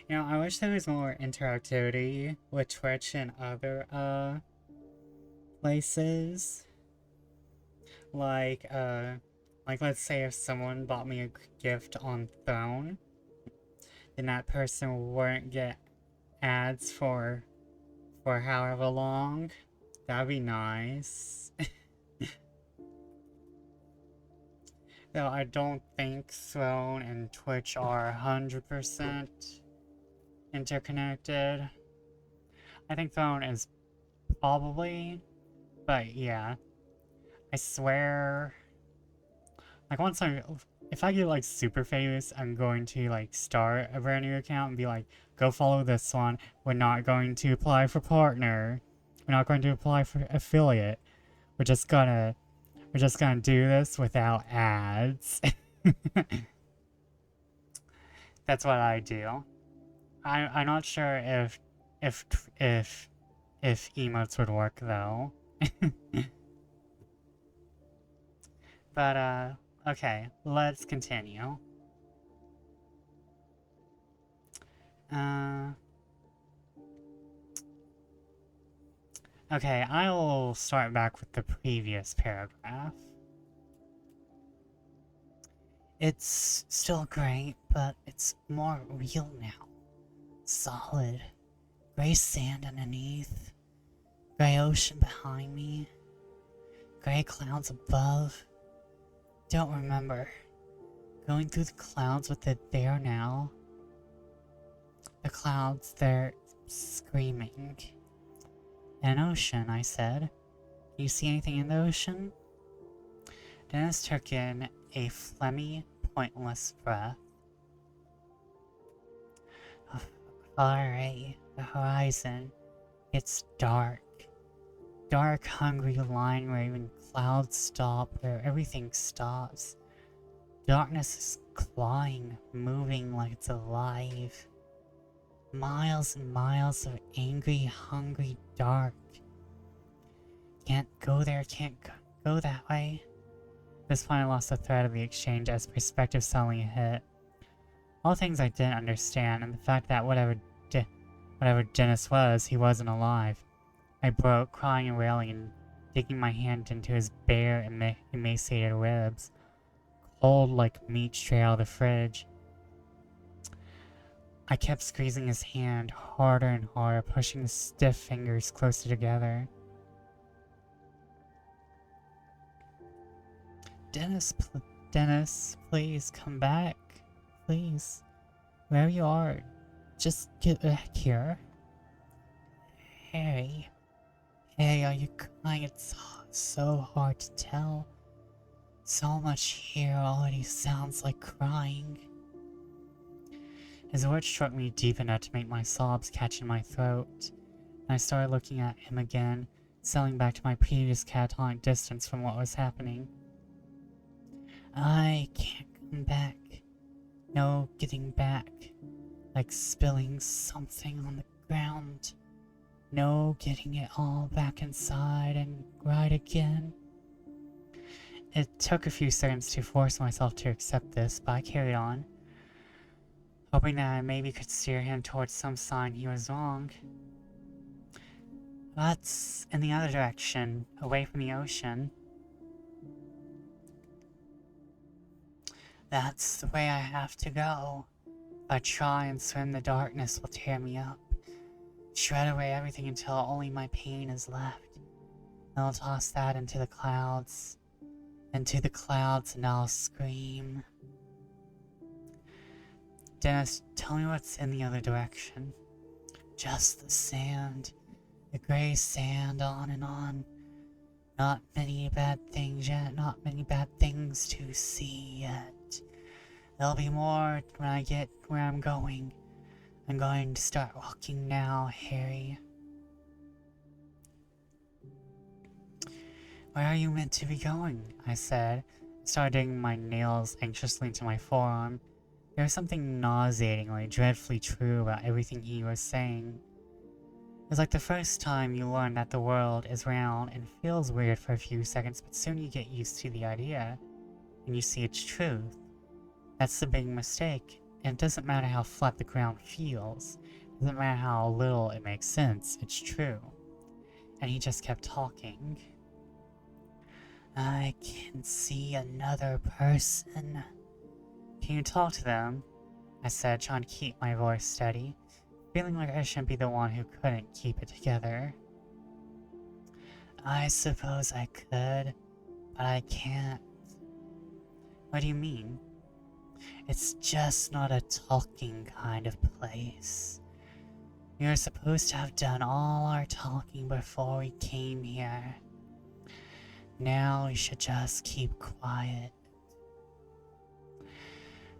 Speaker 1: You know, I wish there was more interactivity with Twitch and other, places. Like let's say if someone bought me a gift on phone, then that person wouldn't get ads for however long. That'd be nice. Though I don't think Throne and Twitch are 100% interconnected. I think Throne is probably, but yeah. I swear, like if I get like super famous, I'm going to like start a brand new account and be like, go follow this one. We're not going to apply for partner. We're not going to apply for affiliate. We're just gonna do this without ads. That's what I do. I'm not sure if if emotes would work though. But okay, let's continue. Okay, I'll start back with the previous paragraph. It's still great, but it's more real now. Solid. Gray sand underneath. Gray ocean behind me. Gray clouds above. Don't remember. Going through the clouds with it there now. The clouds, they're screaming. An ocean, I said. You see anything in the ocean? Dennis took in a phlegmy, pointless breath. Far away, the horizon, it's dark. Dark, hungry line where even clouds stop, where everything stops. Darkness is clawing, moving like it's alive. Miles and miles of angry, hungry dark. Can't go there, can't go that way. This point I lost the thread of the exchange as perspective suddenly hit. All things I didn't understand, and the fact that whatever Dennis was, he wasn't alive. I broke, crying and wailing, and digging my hand into his bare, emaciated ribs, cold like meat straight out of the fridge. I kept squeezing his hand harder and harder, pushing the stiff fingers closer together. Dennis, please come back. Please. Wherever you are, just get back here. Harry, are you crying? It's so hard to tell. So much here already sounds like crying. His words struck me deep enough to make my sobs catch in my throat, and I started looking at him again, settling back to my previous catatonic distance from what was happening. I can't come back. No getting back. Like spilling something on the ground. No getting it all back inside and right again. It took a few seconds to force myself to accept this, but I carried on, hoping that I maybe could steer him towards some sign he was wrong. That's in the other direction, away from the ocean. That's the way I have to go. If I try and swim, the darkness will tear me up. Shred away everything until only my pain is left. Then I'll toss that into the clouds. And I'll scream. Dennis, tell me what's in the other direction. Just the sand. The gray sand, on and on. Not many bad things yet, not many bad things to see yet. There'll be more when I get where I'm going. I'm going to start walking now, Harry. Where are you meant to be going? I said. I started digging my nails anxiously into my forearm. There was something nauseatingly, dreadfully true about everything he was saying. It was like the first time you learn that the world is round and feels weird for a few seconds, but soon you get used to the idea, and you see its truth. That's the big mistake, and it doesn't matter how flat the ground feels. It doesn't matter how little it makes sense, it's true. And he just kept talking. I can see another person. Can you talk to them? I said, trying to keep my voice steady, feeling like I shouldn't be the one who couldn't keep it together. I suppose I could, but I can't. What do you mean? It's just not a talking kind of place. We were supposed to have done all our talking before we came here. Now we should just keep quiet.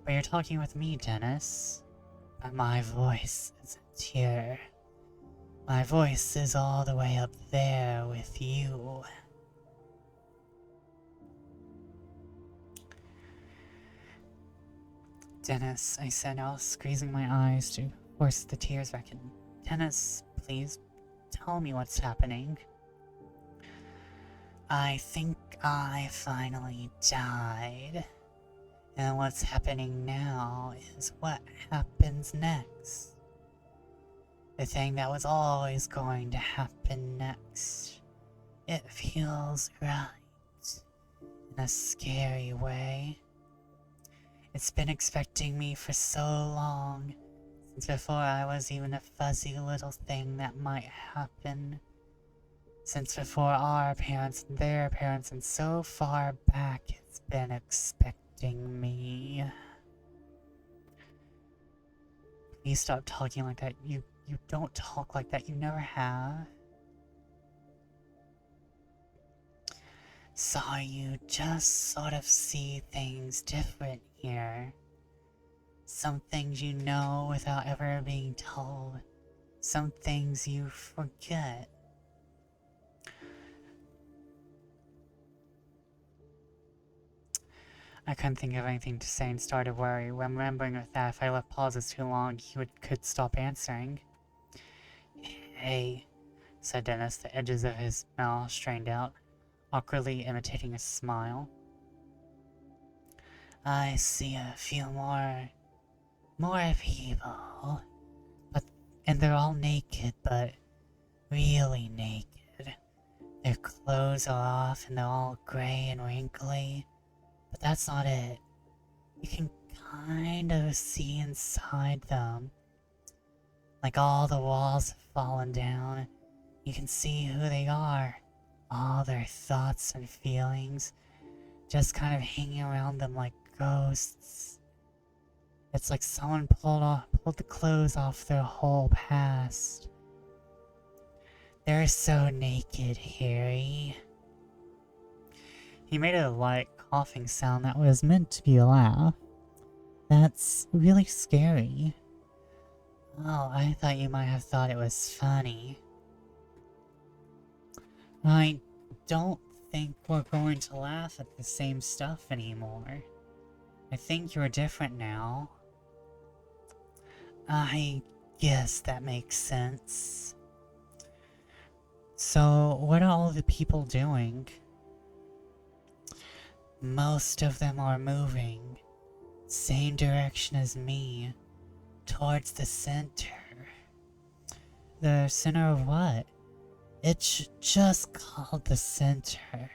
Speaker 1: But you're talking with me, Dennis. But my voice isn't here. My voice is all the way up there with you. Dennis, I said, now squeezing my eyes to force the tears back in. Dennis, please, tell me what's happening. I think I finally died. And what's happening now is what happens next. The thing that was always going to happen next. It feels right. In a scary way. It's been expecting me for so long. Since before I was even a fuzzy little thing that might happen. Since before our parents and their parents, and so far back it's been expecting me. Please stop talking like that. You don't talk like that. You never have. Sorry, you just sort of see things different here. Some things you know without ever being told. Some things you forget. I couldn't think of anything to say and started worry, remembering that if I left pauses too long, he could stop answering. Hey, said Dennis, the edges of his mouth strained out, awkwardly imitating a smile. I see a few more people, and they're all naked, but really naked. Their clothes are off and they're all gray and wrinkly. But that's not it. You can kind of see inside them. Like all the walls have fallen down. You can see who they are. All their thoughts and feelings. Just kind of hanging around them like ghosts. It's like someone pulled the clothes off their whole past. They're so naked, Harry. He made a light coughing sound that was meant to be a laugh. That's really scary. Oh, I thought you might have thought it was funny. I don't think we're going to laugh at the same stuff anymore. I think you're different now. I guess that makes sense. So, what are all the people doing? Most of them are moving, same direction as me, towards the center. The center of what? It's just called the center.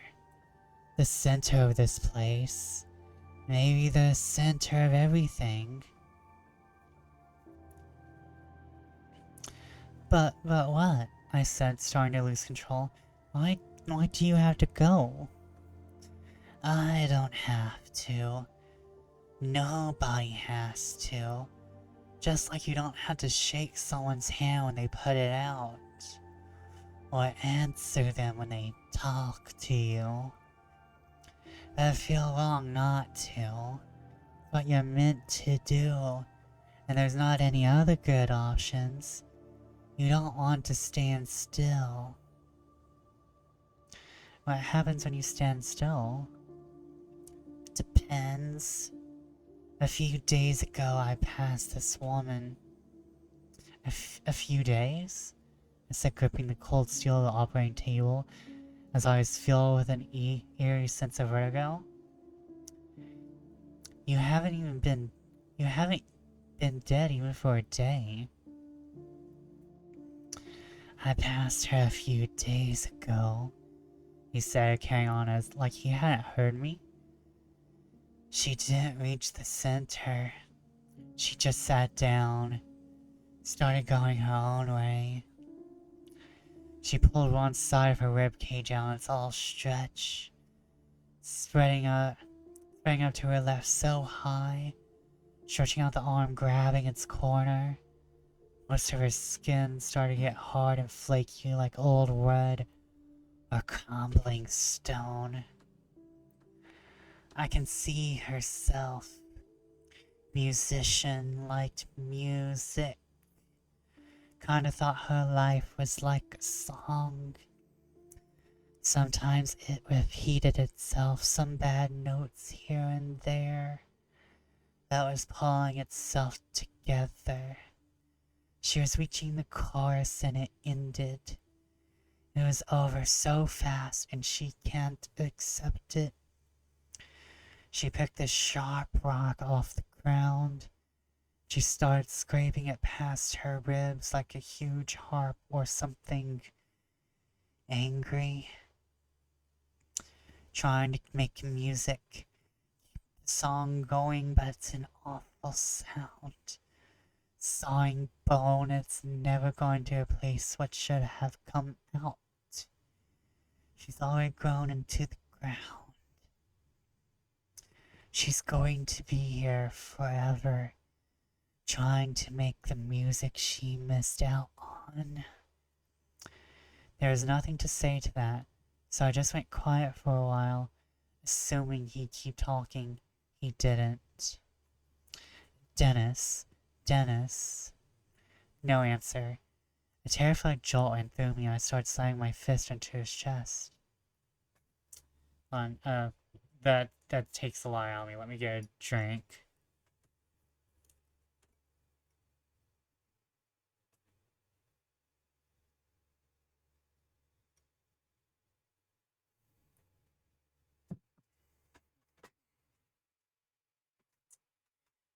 Speaker 1: The center of this place. Maybe the center of everything. But what? I said, starting to lose control. Why do you have to go? I don't have to. Nobody has to. Just like you don't have to shake someone's hand when they put it out. Or answer them when they talk to you. That'd feel wrong not to. What you're meant to do. And there's not any other good options. You don't want to stand still. What happens when you stand still? Depends. A few days ago, I passed this woman. A few days? I said, gripping the cold steel of the operating table as I was filled with an eerie sense of vertigo. You haven't been dead even for a day. I passed her a few days ago, he said, carrying on as like he hadn't heard me. She didn't reach the center. She just sat down, started going her own way. She pulled one side of her rib cage out and it's all stretched, spreading up to her left so high, stretching out the arm, grabbing its corner. Most of her skin started to get hard and flaky like old wood or crumbling stone. I can see herself. Musician, liked music. Kinda thought her life was like a song. Sometimes it repeated itself, some bad notes here and there. That was pulling itself together. She was reaching the chorus and it ended. It was over so fast and she can't accept it. She picked a sharp rock off the ground. She started scraping it past her ribs like a huge harp or something angry. Trying to make music. The song going, but it's an awful sound. Sawing bone, it's never going to replace what should have come out. She's already grown into the ground. She's going to be here forever, trying to make the music she missed out on. There was nothing to say to that, so I just went quiet for a while, assuming he'd keep talking. He didn't. Dennis. No answer. A terrified jolt went through me and I started slamming my fist into his chest. That takes a lot out of me. Let me get a drink.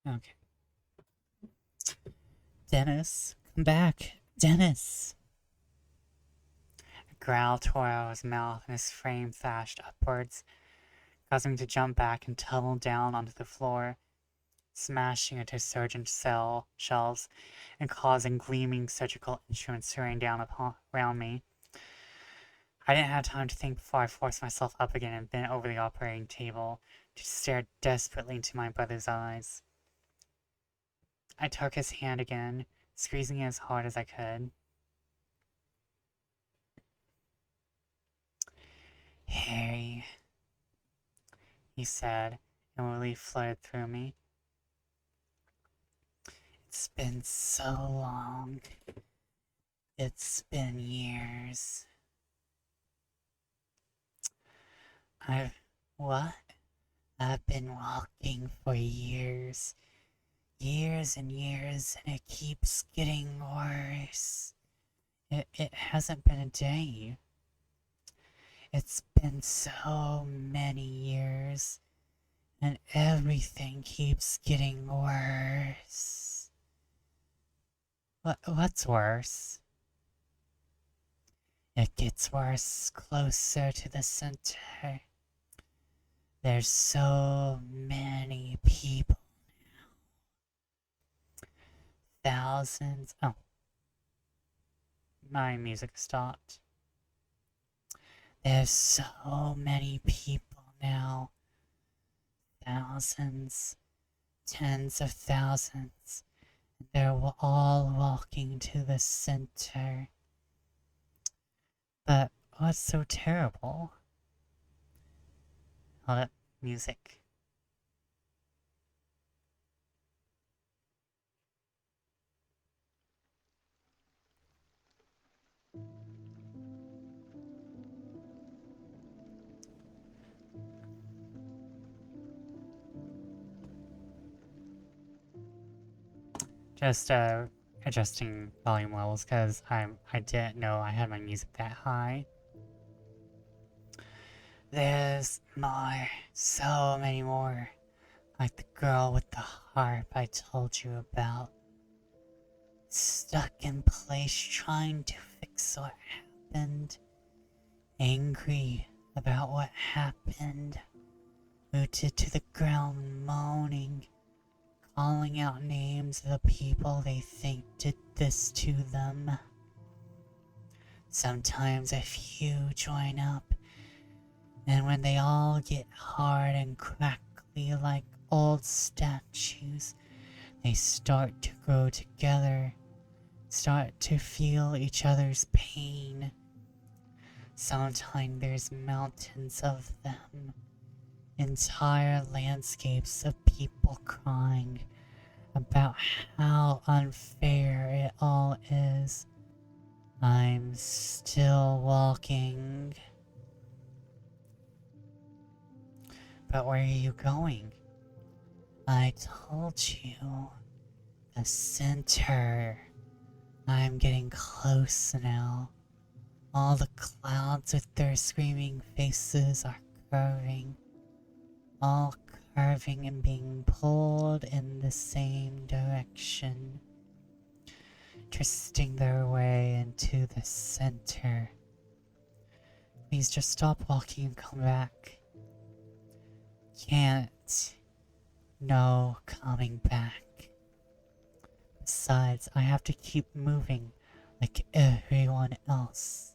Speaker 1: Okay. Dennis, come back. Dennis! A growl tore out of his mouth and his frame thrashed upwards, causing me to jump back and tumble down onto the floor, smashing into surgeon shelves and causing gleaming surgical instruments to rain down around me. I didn't have time to think before I forced myself up again and bent over the operating table to stare desperately into my brother's eyes. I took his hand again, squeezing it as hard as I could. Harry, he said, and relief flooded through me. It's been so long. It's been years. I've been walking for years. Years and years, and it keeps getting worse. It hasn't been a day. It's been so many years, and everything keeps getting worse. What's worse? It gets worse closer to the center. There's so many people now. Thousands. Oh. My music stopped. There's so many people now. Thousands. Tens of thousands. And they're all walking to the center. But what's so terrible? All that music. just adjusting volume levels because I didn't know I had my music that high. There's more, so many more, like the girl with the harp I told you about. Stuck in place trying to fix what happened. Angry about what happened. Rooted to the ground, moaning. Calling out names of the people they think did this to them. Sometimes a few join up, and when they all get hard and crackly like old statues, they start to grow together, start to feel each other's pain. Sometimes there's mountains of them, entire landscapes of people crying about how unfair it all is. I'm still walking. But where are you going? I told you. The center. I'm getting close now. All the clouds with their screaming faces are curving. All curving and being pulled in the same direction. Twisting their way into the center. Please just stop walking and come back. Can't. No coming back. Besides, I have to keep moving like everyone else.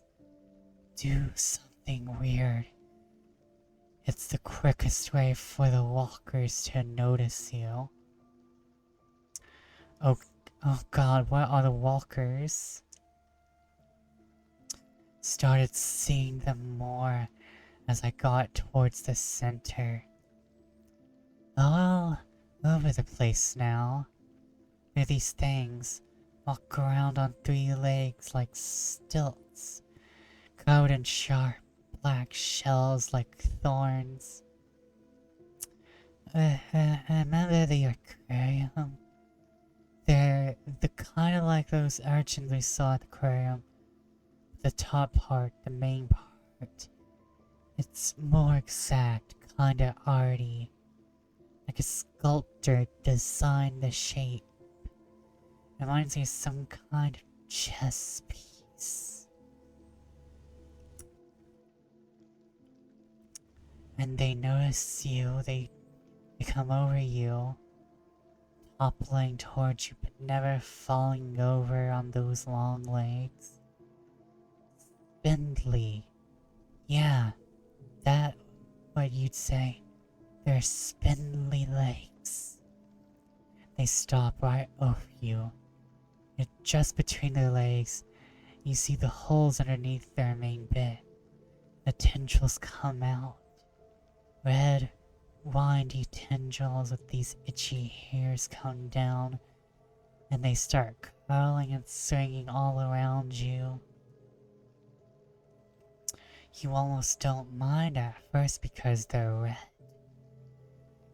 Speaker 1: Do something weird. It's the quickest way for the walkers to notice you. Oh God, what are the walkers? Started seeing them more as I got towards the center. All over the place now. They're these things, walk around on 3 legs like stilts, covered in sharp black shells like thorns. Remember the aquarium? They're kind of like those urchins we saw at the aquarium. The top part, the main part, it's more exact, kinda arty. Like a sculptor designed the shape. Reminds me of some kind of chess piece. When they notice you, they come over you, toppling towards you but never falling over on those long legs. Spindly. Yeah, that's what you'd say. They're spindly legs. They stop right over you. You're just between their legs. You see the holes underneath their main bit. The tendrils come out. Red, windy tendrils with these itchy hairs come down. And they start curling and swinging all around you. You almost don't mind at first because they're red.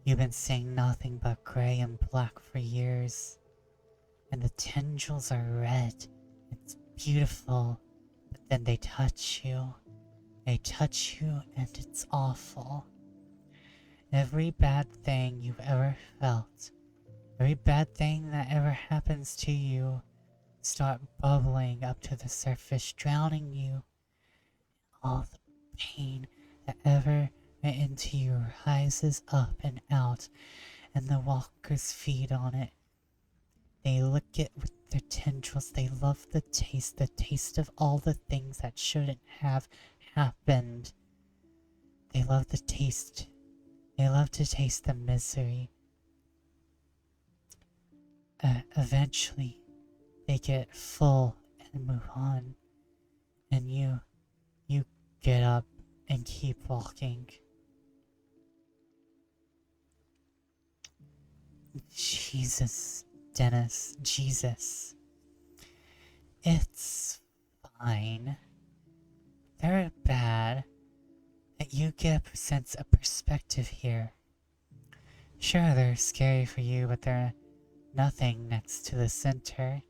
Speaker 1: You've been seeing nothing but gray and black for years. And the tendrils are red. It's beautiful. But then they touch you. They touch you and it's awful. Every bad thing you've ever felt, every bad thing that ever happens to you, start bubbling up to the surface, drowning you. All the pain that ever went into you rises up and out, and the walkers feed on it. They lick it with their tendrils. They love the taste of all the things that shouldn't have happened. They love the taste. They love to taste the misery. Eventually, they get full and move on. And you get up and keep walking. Jesus, Dennis, Jesus. It's fine. They're bad. That you get a sense of perspective here. Sure, they're scary for you, but they're nothing next to the center.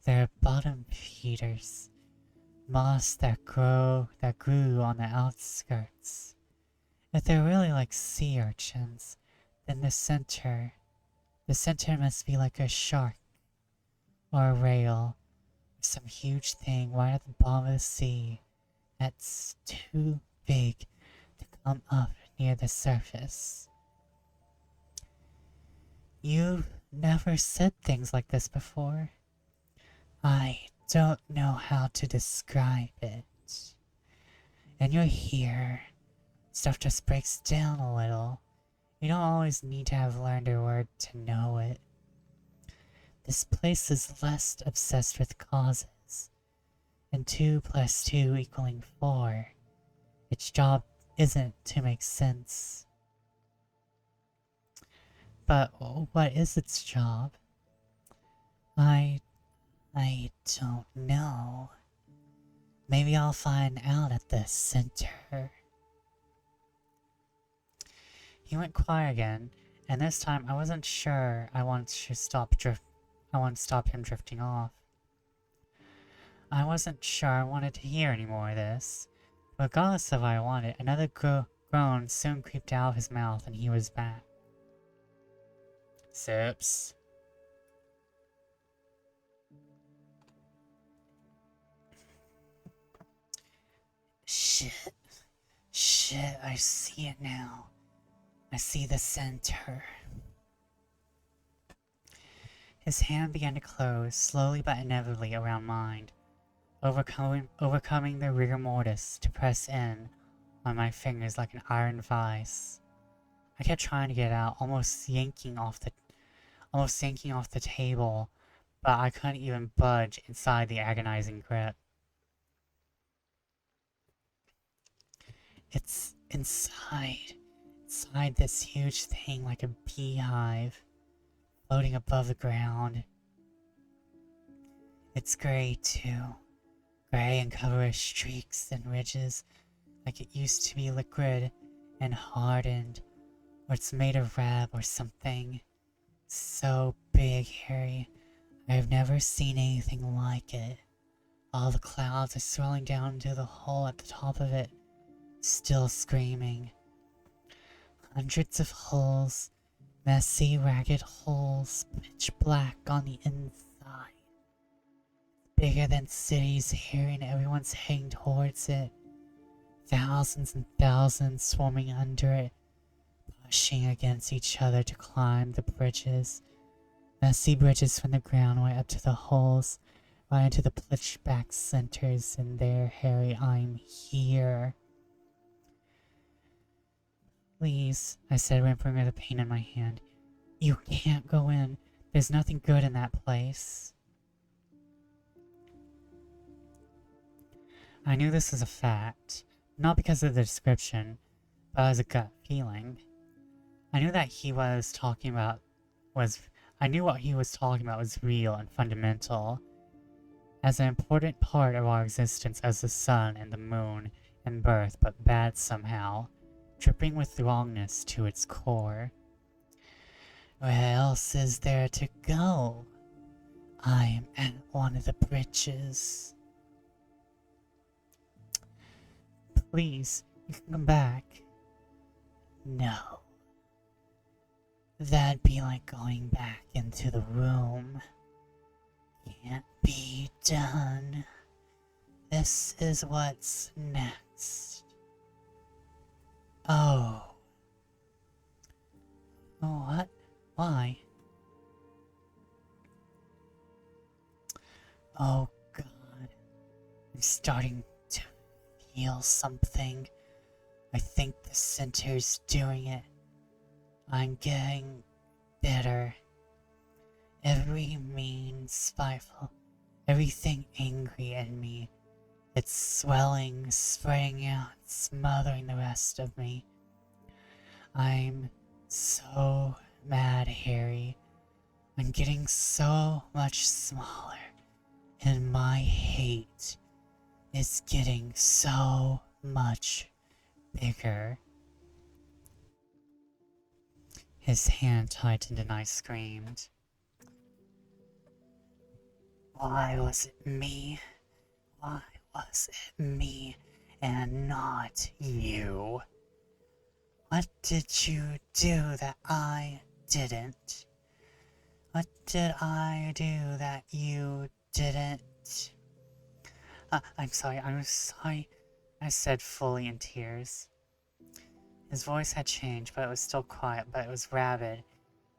Speaker 1: They're bottom feeders, moss that grew on the outskirts. If they're really like sea urchins, then the center must be like a shark or a rail or some huge thing right at the bottom of the sea that's too big to come up near the surface. You've never said things like this before. I don't know how to describe it. And you're here. Stuff just breaks down a little. You don't always need to have learned a word to know it. This place is less obsessed with causes. And 2 + 2 equaling 4. Its job isn't to make sense. But what is its job? I don't know. Maybe I'll find out at the center. He went quiet again, and this time I wasn't sure I wanted to stop him drifting off. I wasn't sure I wanted to hear any more of this. Regardless of what I wanted, another groan soon creeped out of his mouth and he was back. Sips. Shit, I see it now. I see the center. His hand began to close, slowly but inevitably, around mine, overcoming the rigor mortis to press in on my fingers like an iron vice. I kept trying to get out, almost yanking off the table, but I couldn't even budge inside the agonizing grip. It's inside this huge thing like a beehive, floating above the ground. It's gray too, gray and covered with streaks and ridges, like it used to be liquid and hardened, or it's made of rab or something. So big, Harry, I've never seen anything like it. All the clouds are swirling down into the hole at the top of it, still screaming. Hundreds of holes, messy, ragged holes, pitch black on the inside. Bigger than cities here, and everyone's heading towards it. Thousands and thousands swarming under it, pushing against each other to climb the bridges. Messy bridges from the ground right up to the holes, right into the pitch-black centers. And there, Harry, I'm here. Please, I said, whimpering with the pain in my hand. You can't go in. There's nothing good in that place. I knew this was a fact, not because of the description, but as a gut feeling. I knew that I knew what he was talking about was real and fundamental, as an important part of our existence as the sun and the moon and birth, but bad somehow, dripping with wrongness to its core. Where else is there to go? I am at one of the bridges. Please, you can come back. No. That'd be like going back into the room. Can't be done. This is what's next. Oh. What? Why? Oh God. I'm starting to feel something. I think the center's doing it. I'm getting bitter. Every mean, spiteful, everything angry in me. It's swelling, spreading out, smothering the rest of me. I'm so mad, Harry. I'm getting so much smaller, and my hate is getting so much bigger. His hand tightened and I screamed. Why was it me? Why was it me and not you? What did you do that I didn't? What did I do that you didn't? I'm sorry, I said, fully in tears. His voice had changed, but it was still quiet, but it was rabid.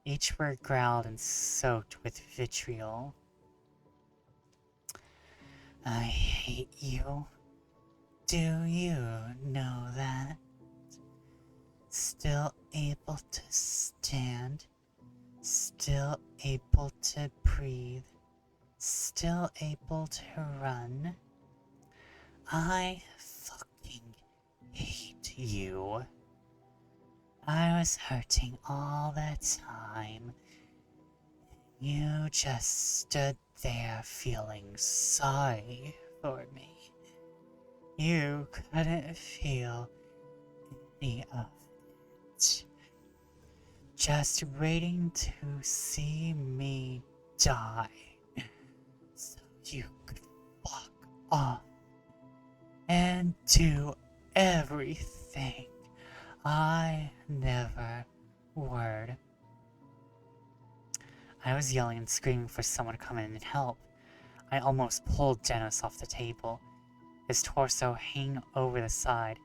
Speaker 1: Each word growled and soaked with vitriol. I hate you. Do you know that? Still able to stand, still able to breathe, still able to run. I fucking hate you. I was hurting all the time. You just stood there feeling sorry for me. You couldn't feel any of it. Just waiting to see me die so you could fuck off and do everything I never would. I was yelling and screaming for someone to come in and help. I almost pulled Dennis off the table, his torso hanging over the side,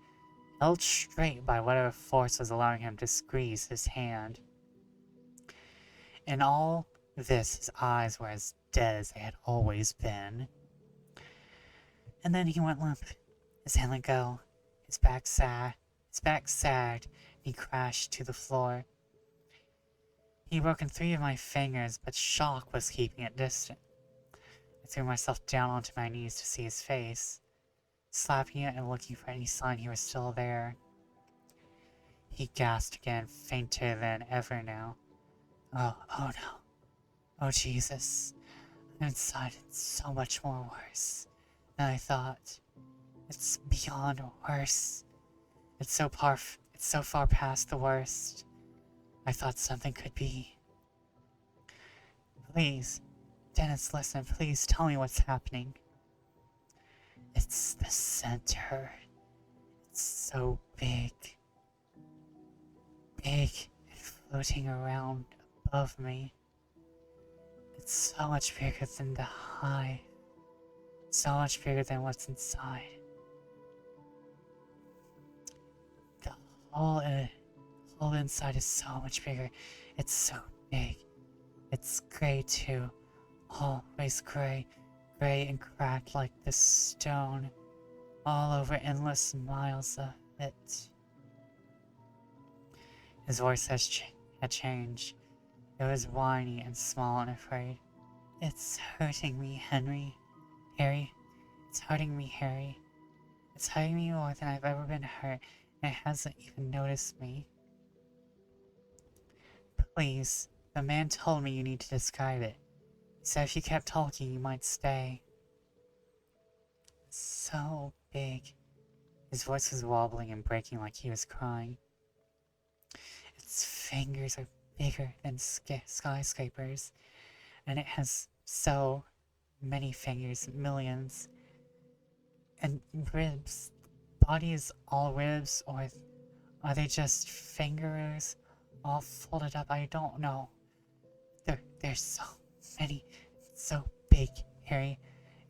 Speaker 1: held straight by whatever force was allowing him to squeeze his hand. In all this, his eyes were as dead as they had always been. And then he went limp. His hand let go. His back sagged, and he crashed to the floor. He'd broken 3 of my fingers, but shock was keeping it distant. I threw myself down onto my knees to see his face, slapping it and looking for any sign he was still there. He gasped again, fainter than ever now. Oh no. Oh Jesus. I'm inside. It's so much more worse than I thought. It's beyond worse. It's so far past the worst. I thought something could be. Please, Dennis, listen. Please tell me what's happening. It's the center. It's so big. Big and floating around above me. It's so much bigger than the hive. So much bigger than what's inside. The whole inside is so much bigger. It's so big. It's gray too. Always gray. Gray and cracked like the stone. All over endless miles of it. His voice had changed. It was whiny and small and afraid. It's hurting me, Harry. It's hurting me, Harry. It's hurting me more than I've ever been hurt, and it hasn't even noticed me. Please, the man told me you need to describe it. He said if you kept talking, you might stay. So big. His voice was wobbling and breaking like he was crying. Its fingers are bigger than skyscrapers, and it has so many fingers, millions. And ribs. Body is all ribs, or are they just fingers all folded up? I don't know. There's so many, so big, Harry.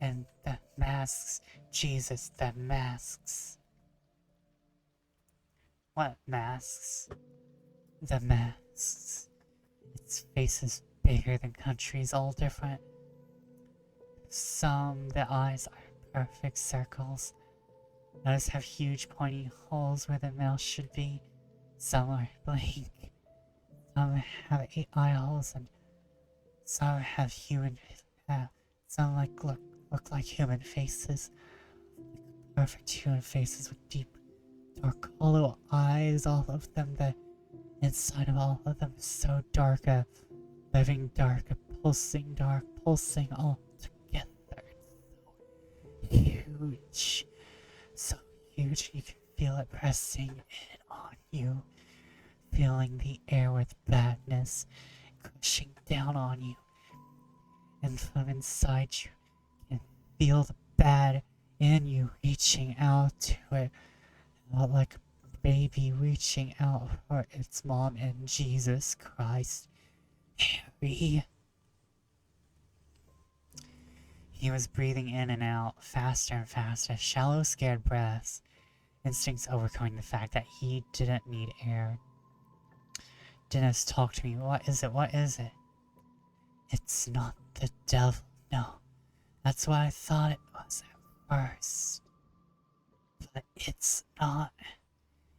Speaker 1: And the masks. Jesus, the masks. What masks? The masks. Its face is bigger than countries, all different. Some, the eyes are perfect circles. Others have huge pointy holes where the mouth should be. Some are blank. Some have 8 eye holes, and some have some look like human faces. Perfect human faces with deep, dark, hollow eyes. All of them. The inside of all of them is so dark, a living dark, a pulsing dark, pulsing all together. It's so huge. So huge you can feel it pressing in on you. filling the air with badness, crushing down on you, and from inside you can feel the bad in you reaching out to it, like a baby reaching out for its mom and Jesus Christ. Harry. He was breathing in and out, faster and faster, shallow, scared breaths, instincts overcoming the fact that he didn't need air. Dennis, talk to me. What is it? What is it? It's not the devil. No. That's what I thought it was at first. But it's not.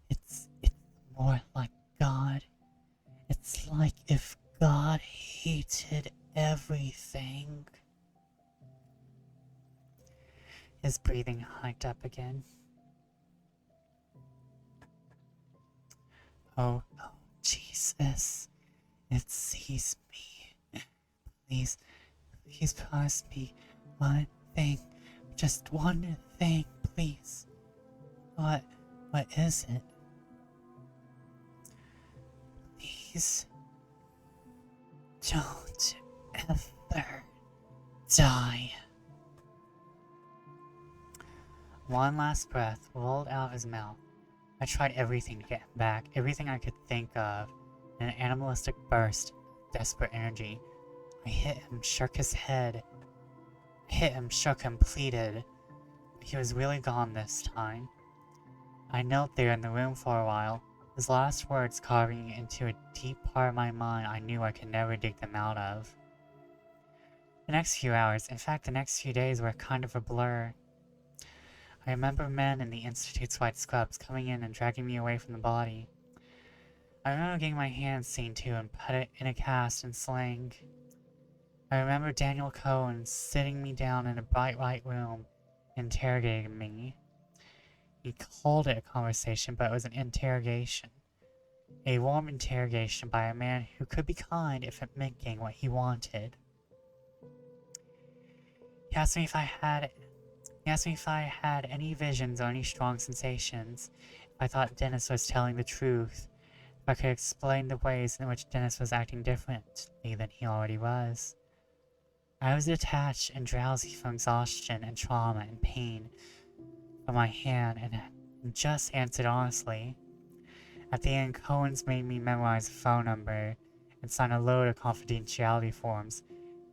Speaker 1: It's more like God. It's like if God hated everything. His breathing hiked up again. Oh, Jesus. It sees me. Please promise me one thing. Just one thing, please. What is it? Please don't ever die. One last breath rolled out of his mouth. I tried everything to get him back, everything I could think of. In an animalistic burst of desperate energy, I hit him, shook his head. Shook him, pleaded. But he was really gone this time. I knelt there in the room for a while, his last words carving into a deep part of my mind I knew I could never dig them out of. The next few hours, in fact the next few days, were kind of a blur. I remember men in the Institute's white scrubs coming in and dragging me away from the body. I remember getting my hands seen to and put it in a cast and sling. I remember Daniel Cohen sitting me down in a bright white room, interrogating me. He called it a conversation, but it was an interrogation. A warm interrogation by a man who could be kind if it meant getting what he wanted. He asked me if I had any visions or any strong sensations, if I thought Dennis was telling the truth, if I could explain the ways in which Dennis was acting differently than he already was. I was detached and drowsy from exhaustion and trauma and pain from my hand and just answered honestly. At the end, Cohen's made me memorize a phone number and sign a load of confidentiality forms,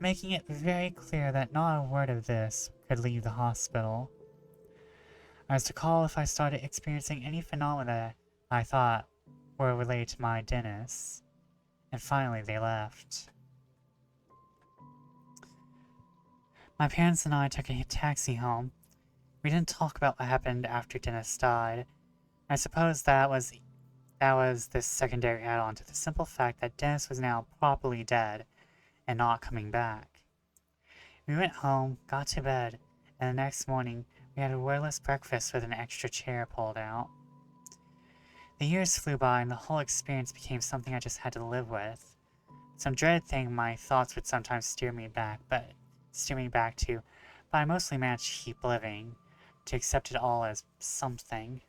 Speaker 1: making it very clear that not a word of this could leave the hospital. I was to call if I started experiencing any phenomena I thought were related to my Dennis. And finally they left. My parents and I took a taxi home. We didn't talk about what happened after Dennis died. I suppose that was the secondary add-on to the simple fact that Dennis was now properly dead and not coming back. We went home, got to bed, and the next morning we had a wordless breakfast with an extra chair pulled out. The years flew by and the whole experience became something I just had to live with. Some dreaded thing my thoughts would sometimes steer me back to, but I mostly managed to keep living, to accept it all as something.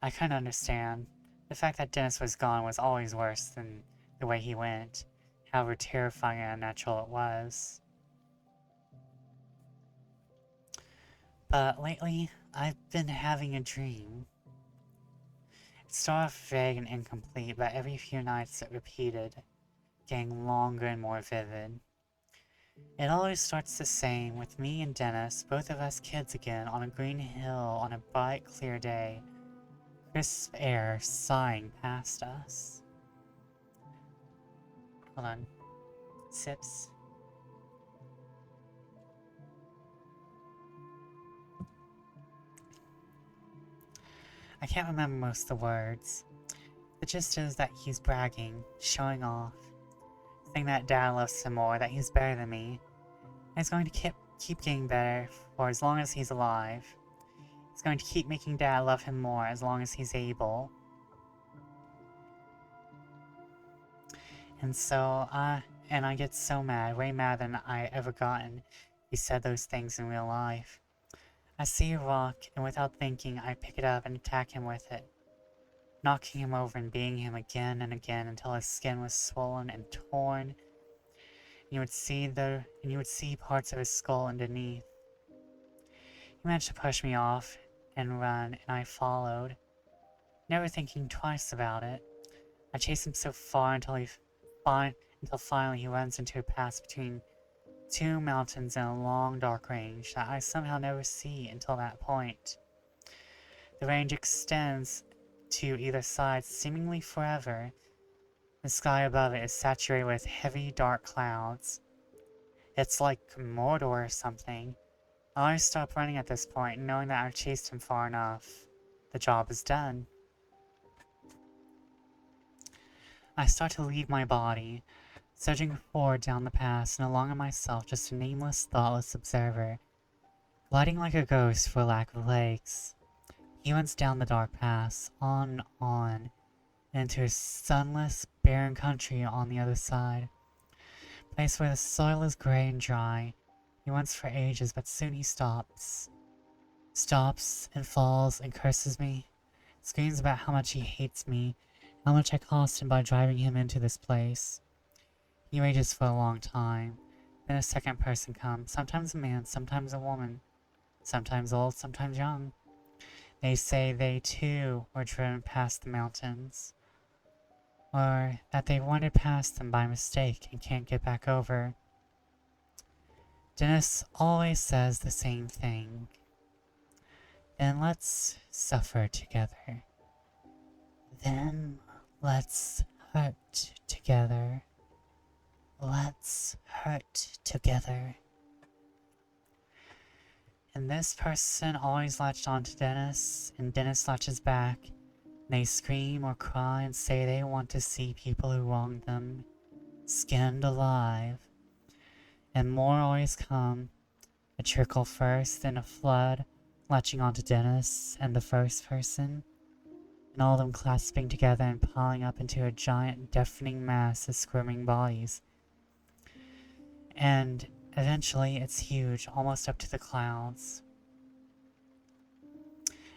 Speaker 1: I couldn't understand. The fact that Dennis was gone was always worse than the way he went, however terrifying and unnatural it was. But lately, I've been having a dream. It started off vague and incomplete, but every few nights it repeated, getting longer and more vivid. It always starts the same, with me and Dennis, both of us kids again, on a green hill on a bright, clear day, crisp air sighing past us. Hold on. Sips. I can't remember most of the words. The gist is that he's bragging, showing off, saying that Dad loves him more, that he's better than me, and he's going to keep getting better for as long as he's alive. He's going to keep making Dad love him more as long as he's able. And so, I get so mad, way madder than I ever gotten. He said those things in real life. I see a rock, and without thinking, I pick it up and attack him with it. knocking him over and beating him again and again until his skin was swollen and torn. And you would see parts of his skull underneath. He managed to push me off and run, and I followed, never thinking twice about it. I chased him so far until finally he runs into a pass between two mountains in a long dark range that I somehow never see until that point. The range extends to either side seemingly forever. The sky above it is saturated with heavy dark clouds. It's like Mordor or something. I always stop running at this point, knowing that I've chased him far enough. The job is done. I start to leave my body, surging forward down the pass and along myself, just a nameless, thoughtless observer, gliding like a ghost for lack of legs. He runs down the dark pass, on, into a sunless, barren country on the other side. A place where the soil is gray and dry. He runs for ages, but soon he stops. Stops and falls and curses me. Screams about how much he hates me, how much I cost him by driving him into this place. He rages for a long time. Then a second person comes, sometimes a man, sometimes a woman, sometimes old, sometimes young. They say they too were driven past the mountains, or that they wandered past them by mistake and can't get back over. Dennis always says the same thing. Then let's suffer together. Then let's hurt together. Let's hurt together. And this person always latched onto Dennis, and Dennis latches back. And they scream or cry and say they want to see people who wronged them skinned alive. And more always come. A trickle first, then a flood, latching onto Dennis and the first person, and all of them clasping together and piling up into a giant, deafening mass of squirming bodies. And eventually it's huge, almost up to the clouds.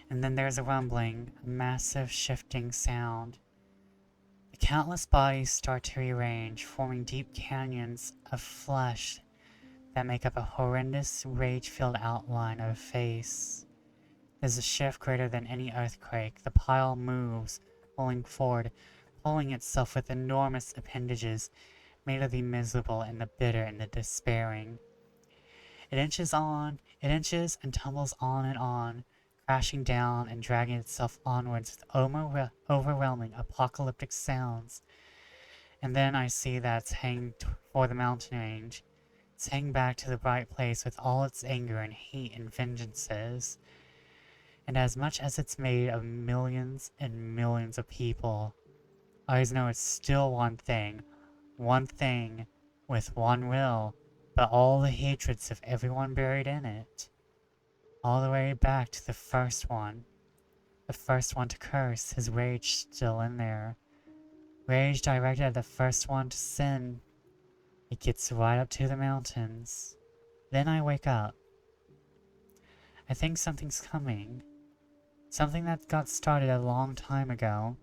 Speaker 1: And then there's a rumbling, a massive shifting sound. The countless bodies start to rearrange, forming deep canyons of flesh that make up a horrendous, rage-filled outline of a face. There's a shift greater than any earthquake. The pile moves, rolling forward, pulling itself with enormous appendages made of the miserable and the bitter and the despairing. It inches and tumbles on, crashing down and dragging itself onwards with overwhelming apocalyptic sounds. And then I see that it's heading for the mountain range. It's heading back to the bright place with all its anger and hate and vengeances. And as much as it's made of millions and millions of people, I always know it's still one thing with one will, but all the hatreds of everyone buried in it. All the way back to the first one to curse, his rage still in there. Rage directed at the first one to sin. It gets right up to the mountains. Then I wake up. I think something's coming. Something that got started a long time ago.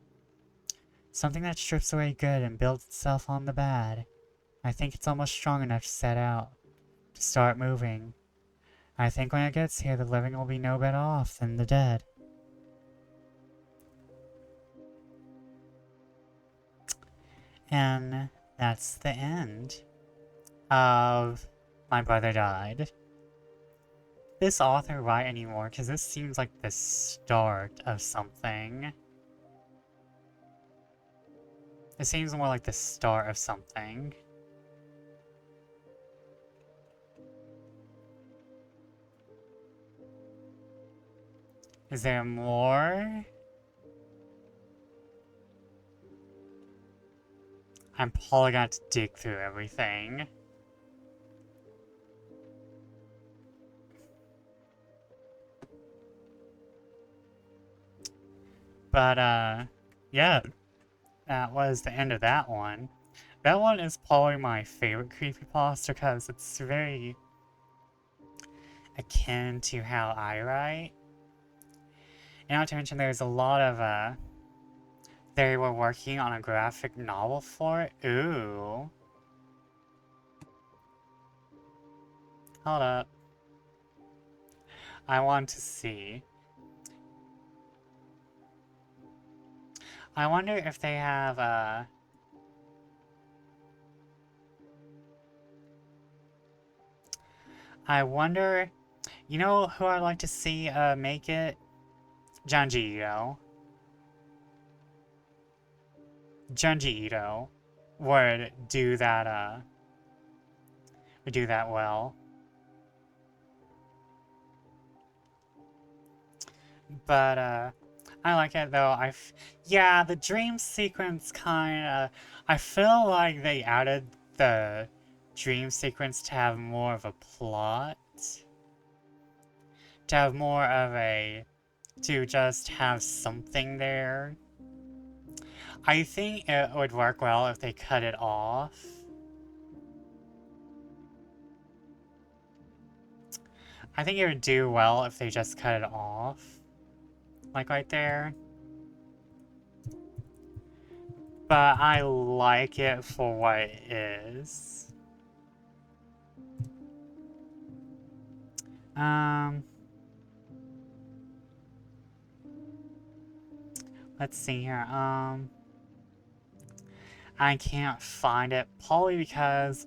Speaker 1: Something that strips away good and builds itself on the bad. I think it's almost strong enough to set out, to start moving. I think when it gets here, the living will be no better off than the dead. And that's the end of My Brother Died. This author write anymore, because this seems like the start of something. It seems more like the start of something. Is there more? I'm probably gonna have to dig through everything. But, yeah. That was the end of that one. That one is probably my favorite creepypasta because it's very akin to how I write. And not to mention there's a lot of They were working on a graphic novel for it? Ooh. Hold up. I want to see. I wonder if they have, I wonder... You know who I'd like to see, make it? Junji Ito. Junji Ito would do that, well. But, I like it though. Yeah, the dream sequence kinda... I feel like they added the dream sequence to have more of a plot. To have more of a... To just have something there. I think it would work well if they cut it off. I think it would do well if they just cut it off. Like right there. But I like it for what it is. Let's see here. I can't find it. Probably because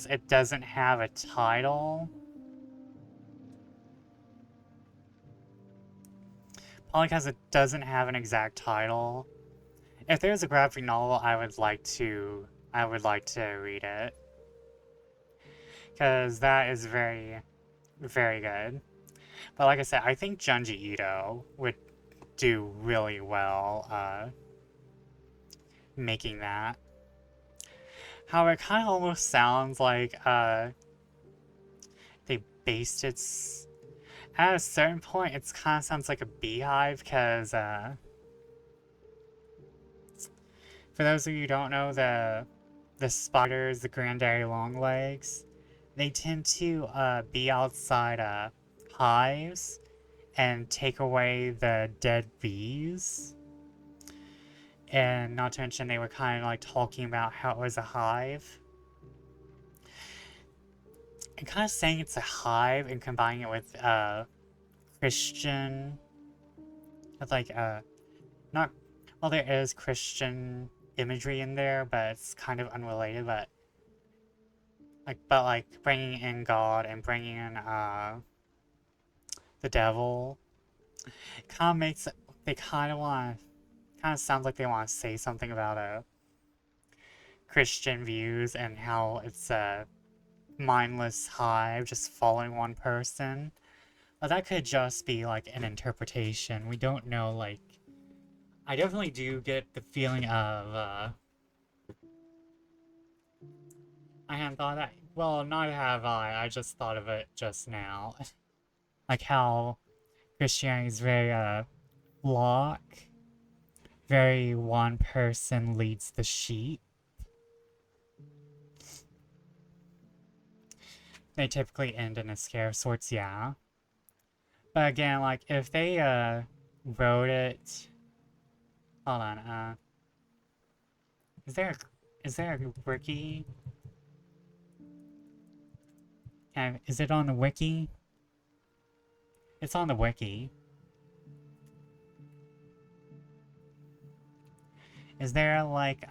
Speaker 1: it doesn't have a title. Probably because it doesn't have an exact title. If there's a graphic novel, I would like to read it. Because that is very, very good. But like I said, I think Junji Ito would do really well, making that. How it kind of almost sounds like, they based it... At a certain point, it kind of sounds like a beehive, because, for those of you who don't know, the spiders, the granddaddy longlegs, they tend to, be outside, hives and take away the dead bees. And not to mention, they were kind of like talking about how it was a hive. And kind of saying it's a hive and combining it with Christian, with like not, well, there is Christian imagery in there, but it's kind of unrelated. But bringing in God and bringing in the devil, it kind of makes it, they kind of sounds like they want to say something about Christian views and how it's a mindless hive just following one person. But that could just be like an interpretation. We don't know. Like, I definitely do get the feeling of I hadn't thought that. Well, not have I just thought of it just now. Like how Christianity is very flock, very one person leads the sheep. They typically end in a scare of sorts, yeah. But again, like, if they, wrote it... Hold on, is there a wiki? Is it on the wiki? It's on the wiki. Is there, like,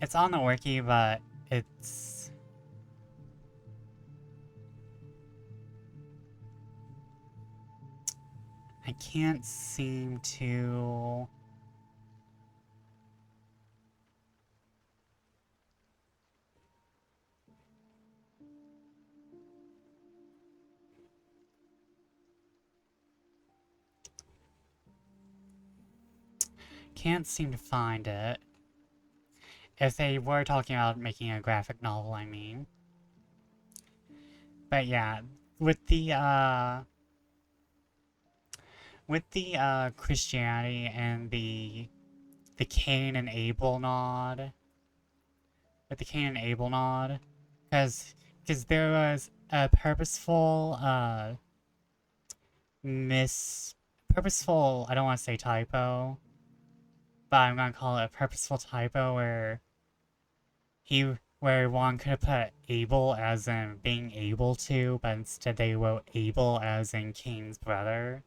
Speaker 1: it's on the wiki, but it's... I can't seem to... Can't seem to find it. If they were talking about making a graphic novel, I mean. But yeah, with the Christianity and the the Cain and Abel nod. With the Cain and Abel nod. Because there was a purposeful, purposeful, I don't want to say typo, but I'm gonna call it a purposeful typo where one could have put Abel as in being able to, but instead they wrote Abel as in Cain's brother.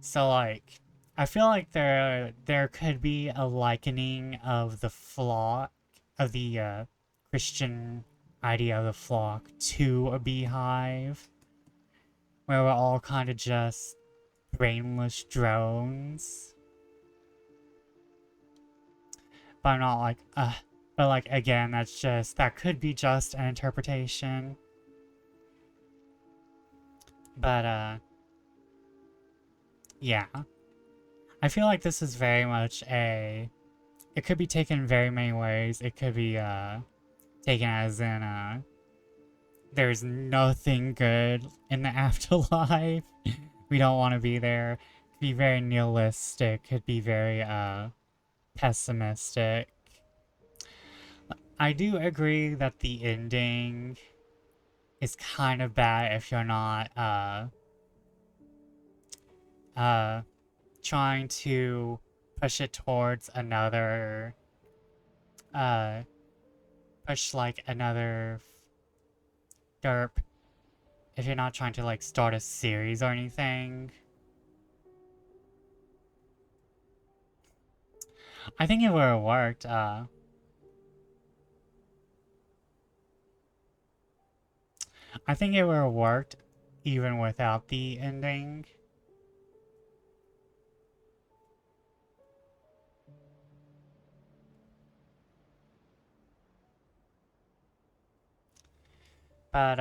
Speaker 1: So like, I feel like there could be a likening of the flock, of the Christian idea of the flock to a beehive, where we're all kind of just brainless drones. But I'm not like, but like, again, that could be just an interpretation. But, yeah. I feel like this is very much it could be taken very many ways. It could be, taken as in, there's nothing good in the afterlife. We don't want to be there. It could be very nihilistic. Could be very, pessimistic. I do agree that the ending is kind of bad if you're not, trying to push it towards another, push like another derp. If you're not trying to like start a series or anything. I think it would have worked, I think it would have worked even without the ending. But,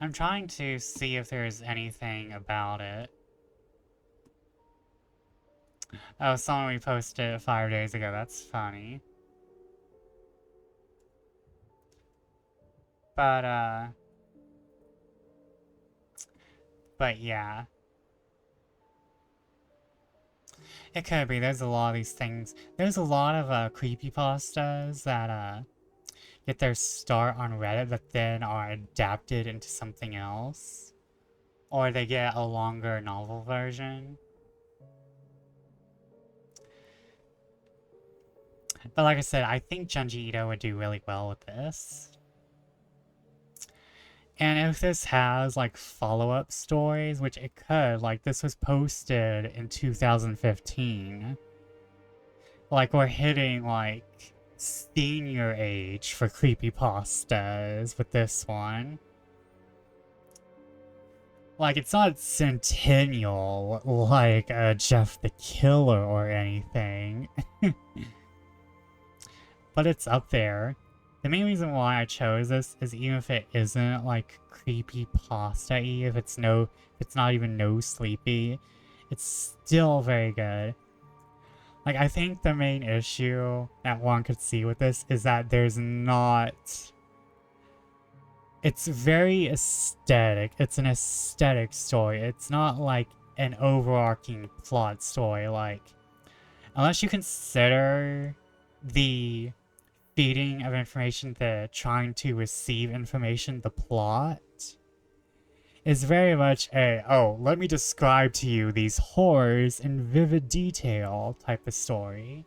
Speaker 1: I'm trying to see if there's anything about it. Oh, someone reposted it 5 days ago. That's funny. But yeah. It could be. There's a lot of these things. There's a lot of, creepypastas that, get their start on Reddit but then are adapted into something else. Or they get a longer novel version. But like I said, I think Junji Ito would do really well with this. And if this has, like, follow-up stories, which it could, like, this was posted in 2015. Like, we're hitting, like, senior age for creepypastas with this one. Like, it's not centennial like Jeff the Killer or anything. But it's up there. The main reason why I chose this is even if it isn't like creepypasta-y, if it's not even no sleepy, it's still very good. Like, I think the main issue that one could see with this is that there's not... It's very aesthetic. It's an aesthetic story. It's not like an overarching plot story. Like, unless you consider the feeding of information, the trying to receive information, the plot is very much a, oh, let me describe to you these horrors in vivid detail type of story.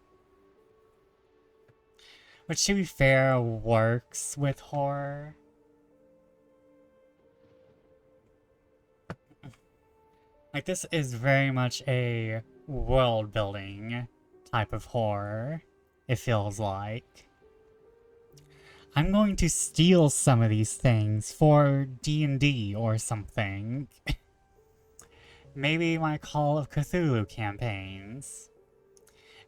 Speaker 1: Which, to be fair, works with horror. Like, this is very much a world-building type of horror, it feels like. I'm going to steal some of these things for D&D or something. Maybe my Call of Cthulhu campaigns.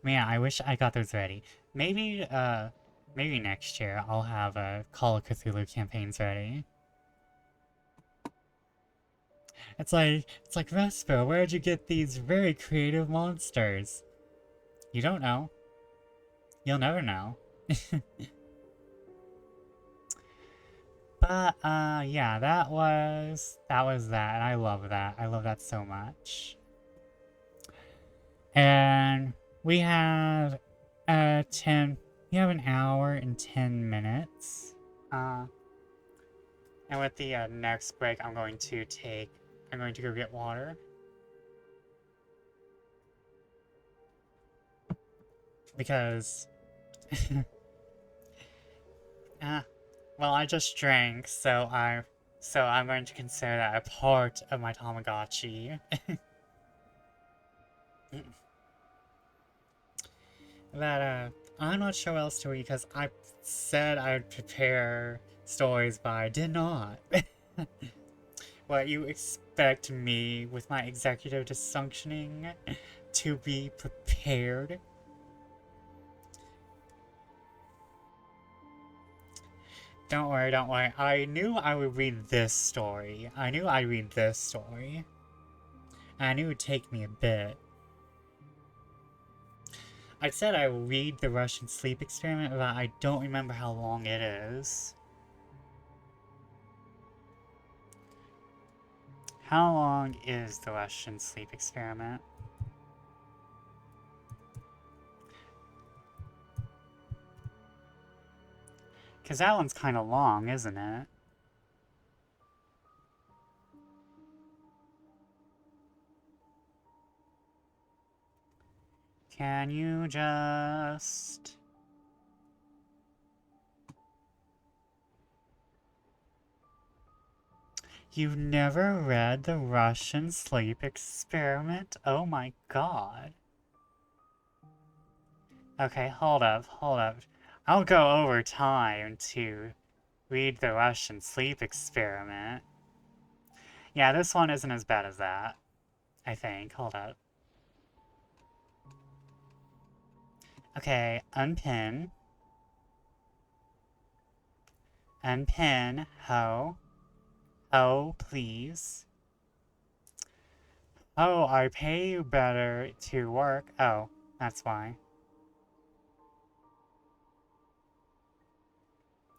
Speaker 1: Man, I wish I got those ready. Maybe next year I'll have a Call of Cthulhu campaigns ready. It's like, Vesper, where'd you get these very creative monsters? You don't know. You'll never know. But, yeah, that was that. I love that. I love that so much. And We have we have an hour and 10 minutes. And with the next break, I'm going to go get water. Because, well, I just drank, so I'm going to consider that a part of my Tamagotchi. That, I'm not sure what else to read because I said I would prepare stories, but I did not. What you expect me, with my executive dysfunctioning, to be prepared? Don't worry, don't worry. I knew I would read this story. I knew I'd read this story. I knew it would take me a bit. I said I would read the Russian sleep experiment, but I don't remember how long it is. How long is the Russian sleep experiment? Because that one's kind of long, isn't it? Can you just... You've never read the Russian sleep experiment? Oh my god. Okay, hold up, hold up. I'll go over time to read the Russian sleep experiment. Yeah, this one isn't as bad as that, I think. Hold up. Okay, unpin. Unpin, ho. Oh, please. Oh, I pay you better to work. Oh, that's why.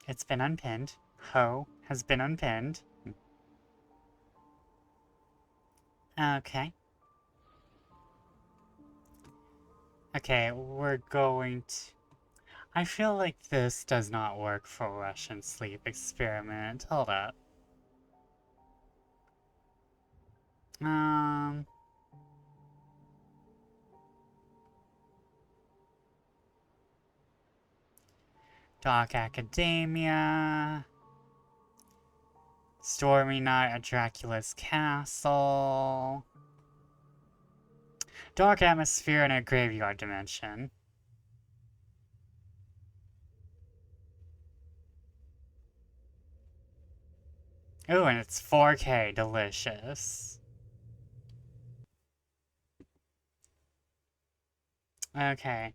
Speaker 1: It's been unpinned. Ho has been unpinned. Okay. Okay, we're going to... I feel like this does not work for Russian sleep experiment. Hold up. Dark Academia. Stormy Night at Dracula's Castle. Dark Atmosphere in a Graveyard Dimension. Ooh, and it's 4K. Delicious. Okay.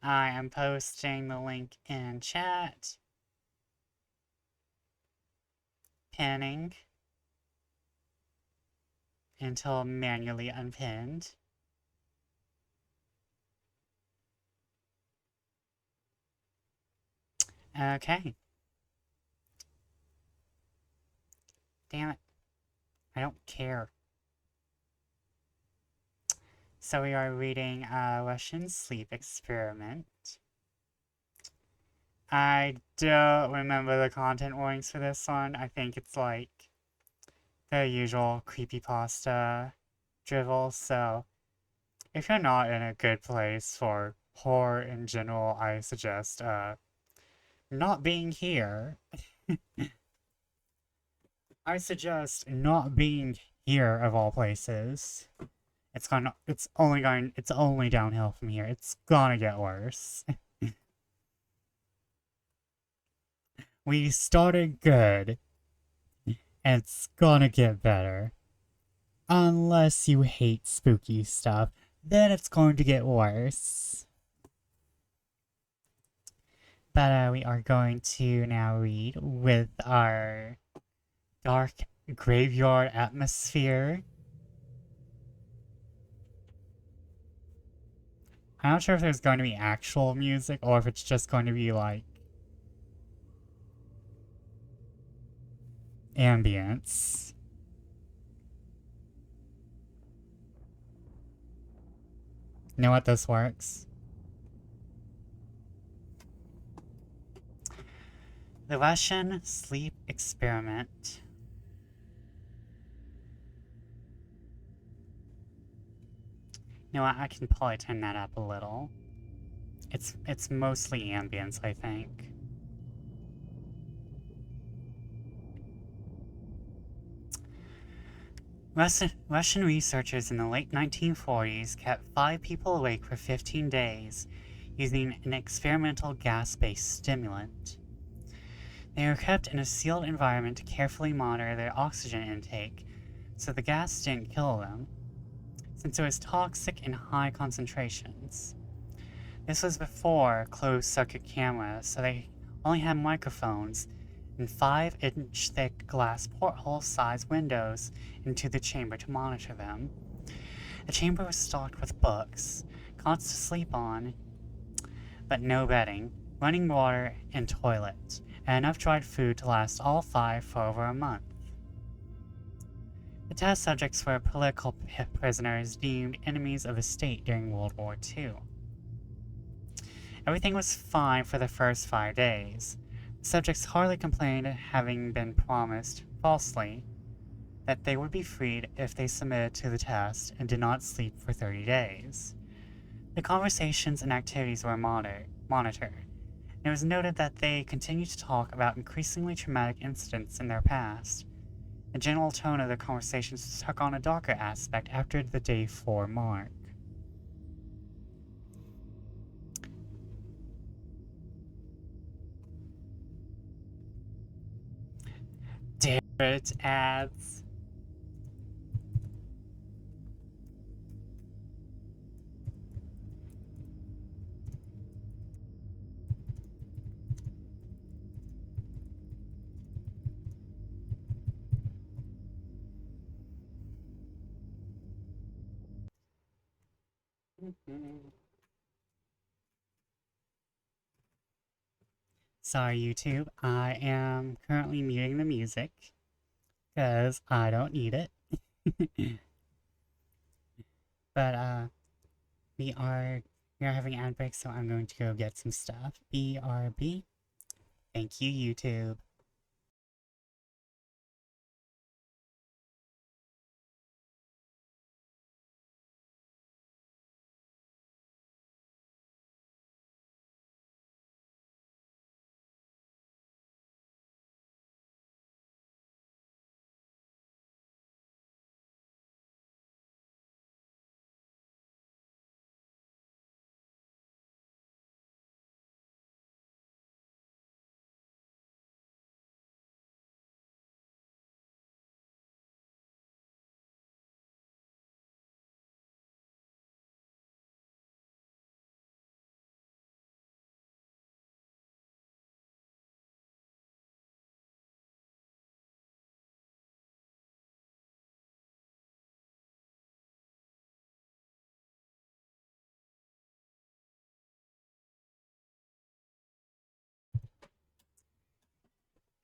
Speaker 1: I am posting the link in chat. Pinning. Until manually unpinned. Okay. Damn it. I don't care. So we are reading a Russian sleep experiment. I don't remember the content warnings for this one. I think it's like the usual creepypasta drivel, so if you're not in a good place for horror in general, I suggest not being here. I suggest not being here of all places. It's only downhill from here. It's gonna get worse. We started good, and it's gonna get better. Unless you hate spooky stuff, then it's going to get worse. But we are going to now read with our dark graveyard atmosphere. I'm not sure if there's going to be actual music or if it's just going to be like ambience. Know what this works? The Russian sleep experiment. You know what, I can probably turn that up a little. It's mostly ambience, I think. Russian researchers in the late 1940s kept 5 people awake for 15 days using an experimental gas-based stimulant. They were kept in a sealed environment to carefully monitor their oxygen intake, so the gas didn't kill them, since it was toxic in high concentrations. This was before closed-circuit cameras, so they only had microphones and 5-inch thick glass porthole-sized windows into the chamber to monitor them. The chamber was stocked with books, cots to sleep on, but no bedding, running water, and toilet, and enough dried food to last all 5 for over a month. The test subjects were political prisoners deemed enemies of the state during World War II. Everything was fine for the first 5 days. The subjects hardly complained, having been promised, falsely, that they would be freed if they submitted to the test and did not sleep for 30 days. The conversations and activities were monitored, and it was noted that they continued to talk about increasingly traumatic incidents in their past. The general tone of their conversations took on a darker aspect after the day 4 mark. Damn it, ads. Sorry, YouTube. I am currently muting the music because I don't need it. But we are having ad breaks, so I'm going to go get some stuff. BRB. Thank you, YouTube.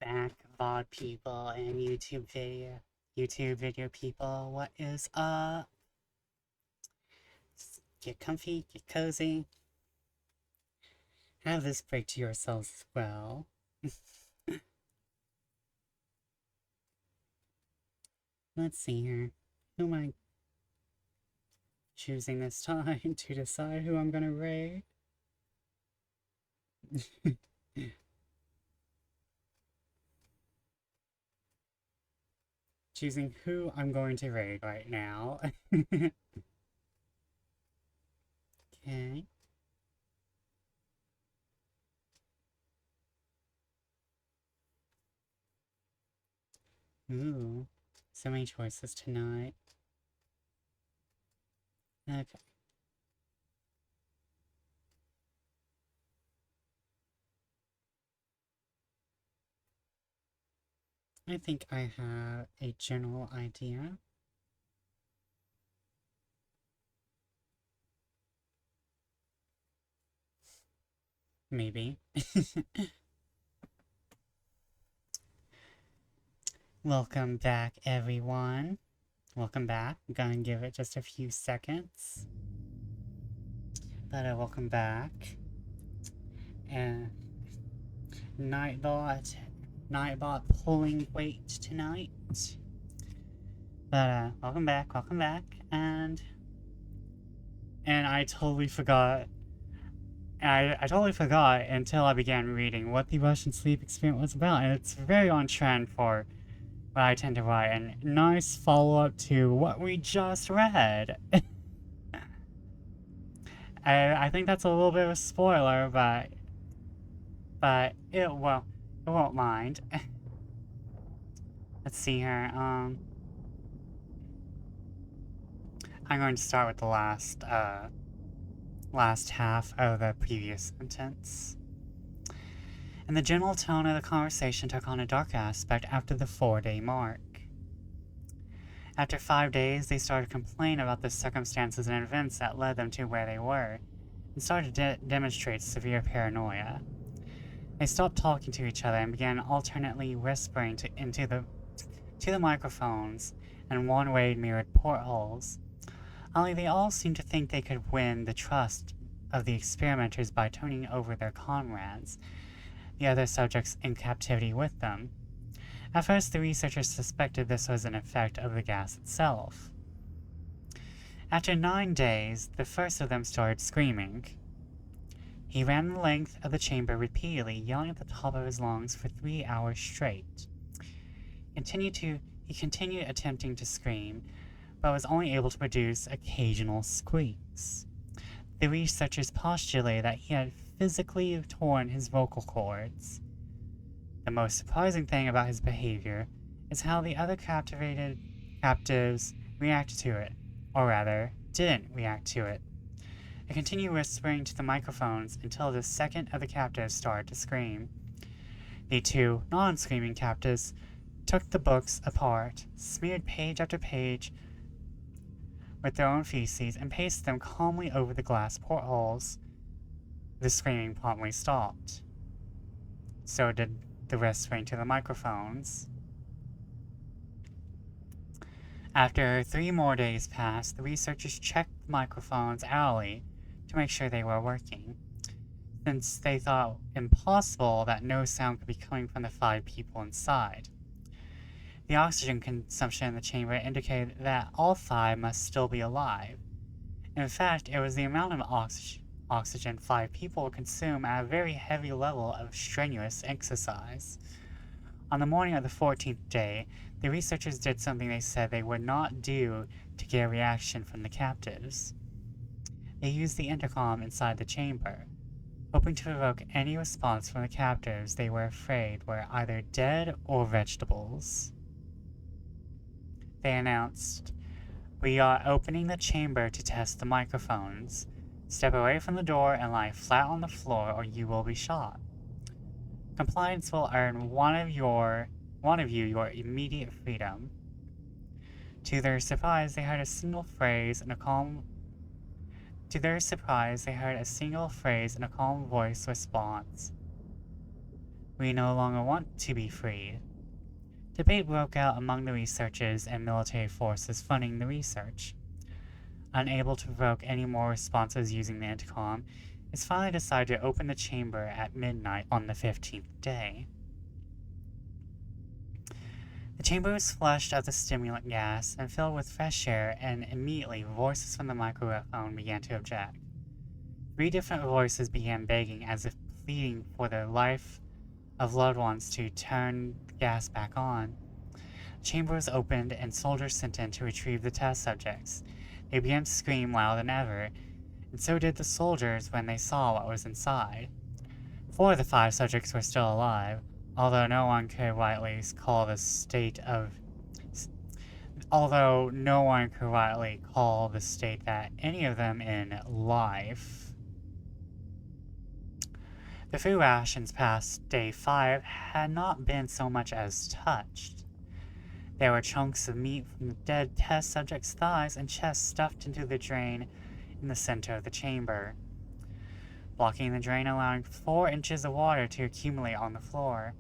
Speaker 1: Back, VOD people and YouTube video people, what is up? Get comfy, get cozy. Have this break to yourselves as well. Let's see here. Who am I choosing this time to decide who I'm gonna raid? Choosing who I'm going to raid right now. Okay. Ooh, so many choices tonight. Okay. I think I have a general idea. Maybe. Welcome back, everyone. Welcome back. I'm gonna give it just a few seconds. But welcome back. And Nightbot pulling weight tonight. But welcome back, and I totally forgot. I totally forgot until I began reading what the Russian sleep experiment was about, and it's very on trend for what I tend to write, and nice follow-up to what we just read. I think that's a little bit of a spoiler, but it won't mind. Let's see here. I'm going to start with the last half of the previous sentence. And the general tone of the conversation took on a dark aspect after the 4-day mark. After 5 days, they started to complain about the circumstances and events that led them to where they were, and started to demonstrate severe paranoia. They stopped talking to each other and began alternately whispering to the microphones and one-way mirrored portholes. Only they all seemed to think they could win the trust of the experimenters by turning over their comrades, the other subjects in captivity with them. At first, the researchers suspected this was an effect of the gas itself. After 9 days, the first of them started screaming. He ran the length of the chamber repeatedly, yelling at the top of his lungs for 3 hours straight. He continued attempting to scream, but was only able to produce occasional squeaks. The researchers postulated that he had physically torn his vocal cords. The most surprising thing about his behavior is how the other captives reacted to it, or rather, didn't react to it. They continued whispering to the microphones until the second of the captives started to scream. The 2 non-screaming captives took the books apart, smeared page after page with their own feces, and pasted them calmly over the glass portholes. The screaming promptly stopped. So did the whispering to the microphones. After 3 more days passed, the researchers checked the microphones hourly to make sure they were working, since they thought impossible that no sound could be coming from the 5 people inside. The oxygen consumption in the chamber indicated that all 5 must still be alive. In fact, it was the amount of oxygen 5 people would consume at a very heavy level of strenuous exercise. On the morning of the 14th day, the researchers did something they said they would not do to get a reaction from the captives. They used the intercom inside the chamber, hoping to provoke any response from the captives they were afraid were either dead or vegetables. They announced, "We are opening the chamber to test the microphones. Step away from the door and lie flat on the floor or you will be shot. Compliance will earn one of you your immediate freedom." To their surprise, they heard a single phrase in a calm voice response. "We no longer want to be freed." Debate broke out among the researchers and military forces funding the research. Unable to provoke any more responses using the intercom, it's finally decided to open the chamber at midnight on the 15th day. The chamber was flushed of the stimulant gas and filled with fresh air, and immediately voices from the microphone began to object. 3 different voices began begging, as if pleading for the life of loved ones, to turn the gas back on. The chamber was opened and soldiers sent in to retrieve the test subjects. They began to scream louder than ever, and so did the soldiers when they saw what was inside. 4 of the 5 subjects were still alive, although no one could rightly call the state that any of them in life. The food rations past day 5 had not been so much as touched. There were chunks of meat from the dead test subjects' thighs and chests stuffed into the drain in the center of the chamber, blocking the drain, allowing 4 inches of water to accumulate on the floor.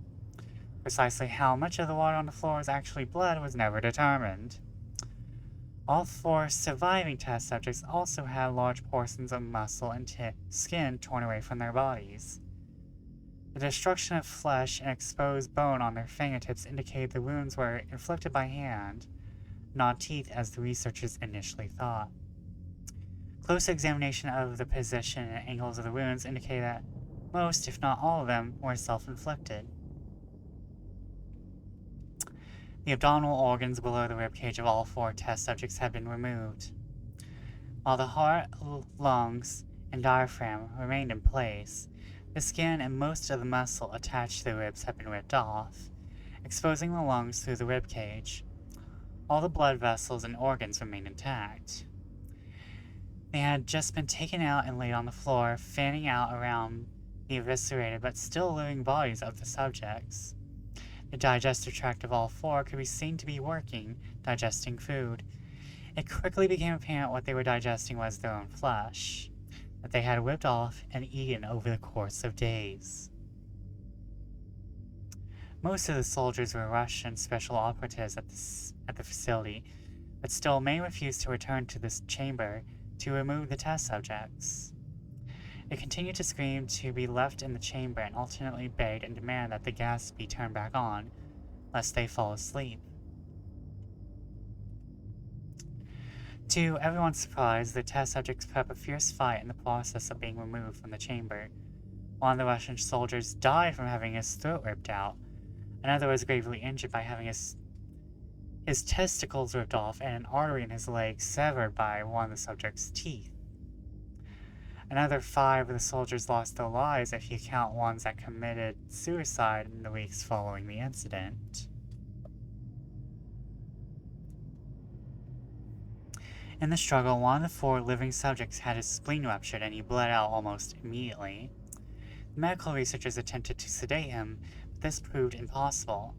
Speaker 1: Precisely how much of the water on the floor was actually blood was never determined. All 4 surviving test subjects also had large portions of muscle and skin torn away from their bodies. The destruction of flesh and exposed bone on their fingertips indicated the wounds were inflicted by hand, not teeth as the researchers initially thought. Close examination of the position and angles of the wounds indicated that most, if not all of them, were self-inflicted. The abdominal organs below the ribcage of all 4 test subjects had been removed, while the heart, lungs, and diaphragm remained in place. The skin and most of the muscle attached to the ribs had been ripped off, exposing the lungs through the ribcage. All the blood vessels and organs remained intact. They had just been taken out and laid on the floor, fanning out around the eviscerated but still living bodies of the subjects. The digestive tract of all 4 could be seen to be working, digesting food. It quickly became apparent what they were digesting was their own flesh, that they had whipped off and eaten over the course of days. Most of the soldiers were Russian special operatives at the facility, but still many refused to return to this chamber to remove the test subjects. They continued to scream to be left in the chamber and alternately begged and demanded that the gas be turned back on, lest they fall asleep. To everyone's surprise, the test subjects put up a fierce fight in the process of being removed from the chamber. One of the Russian soldiers died from having his throat ripped out. Another was gravely injured by having his testicles ripped off and an artery in his leg severed by one of the subject's teeth. Another 5 of the soldiers lost their lives if you count ones that committed suicide in the weeks following the incident. In the struggle, one of the 4 living subjects had his spleen ruptured and he bled out almost immediately. The medical researchers attempted to sedate him, but this proved impossible.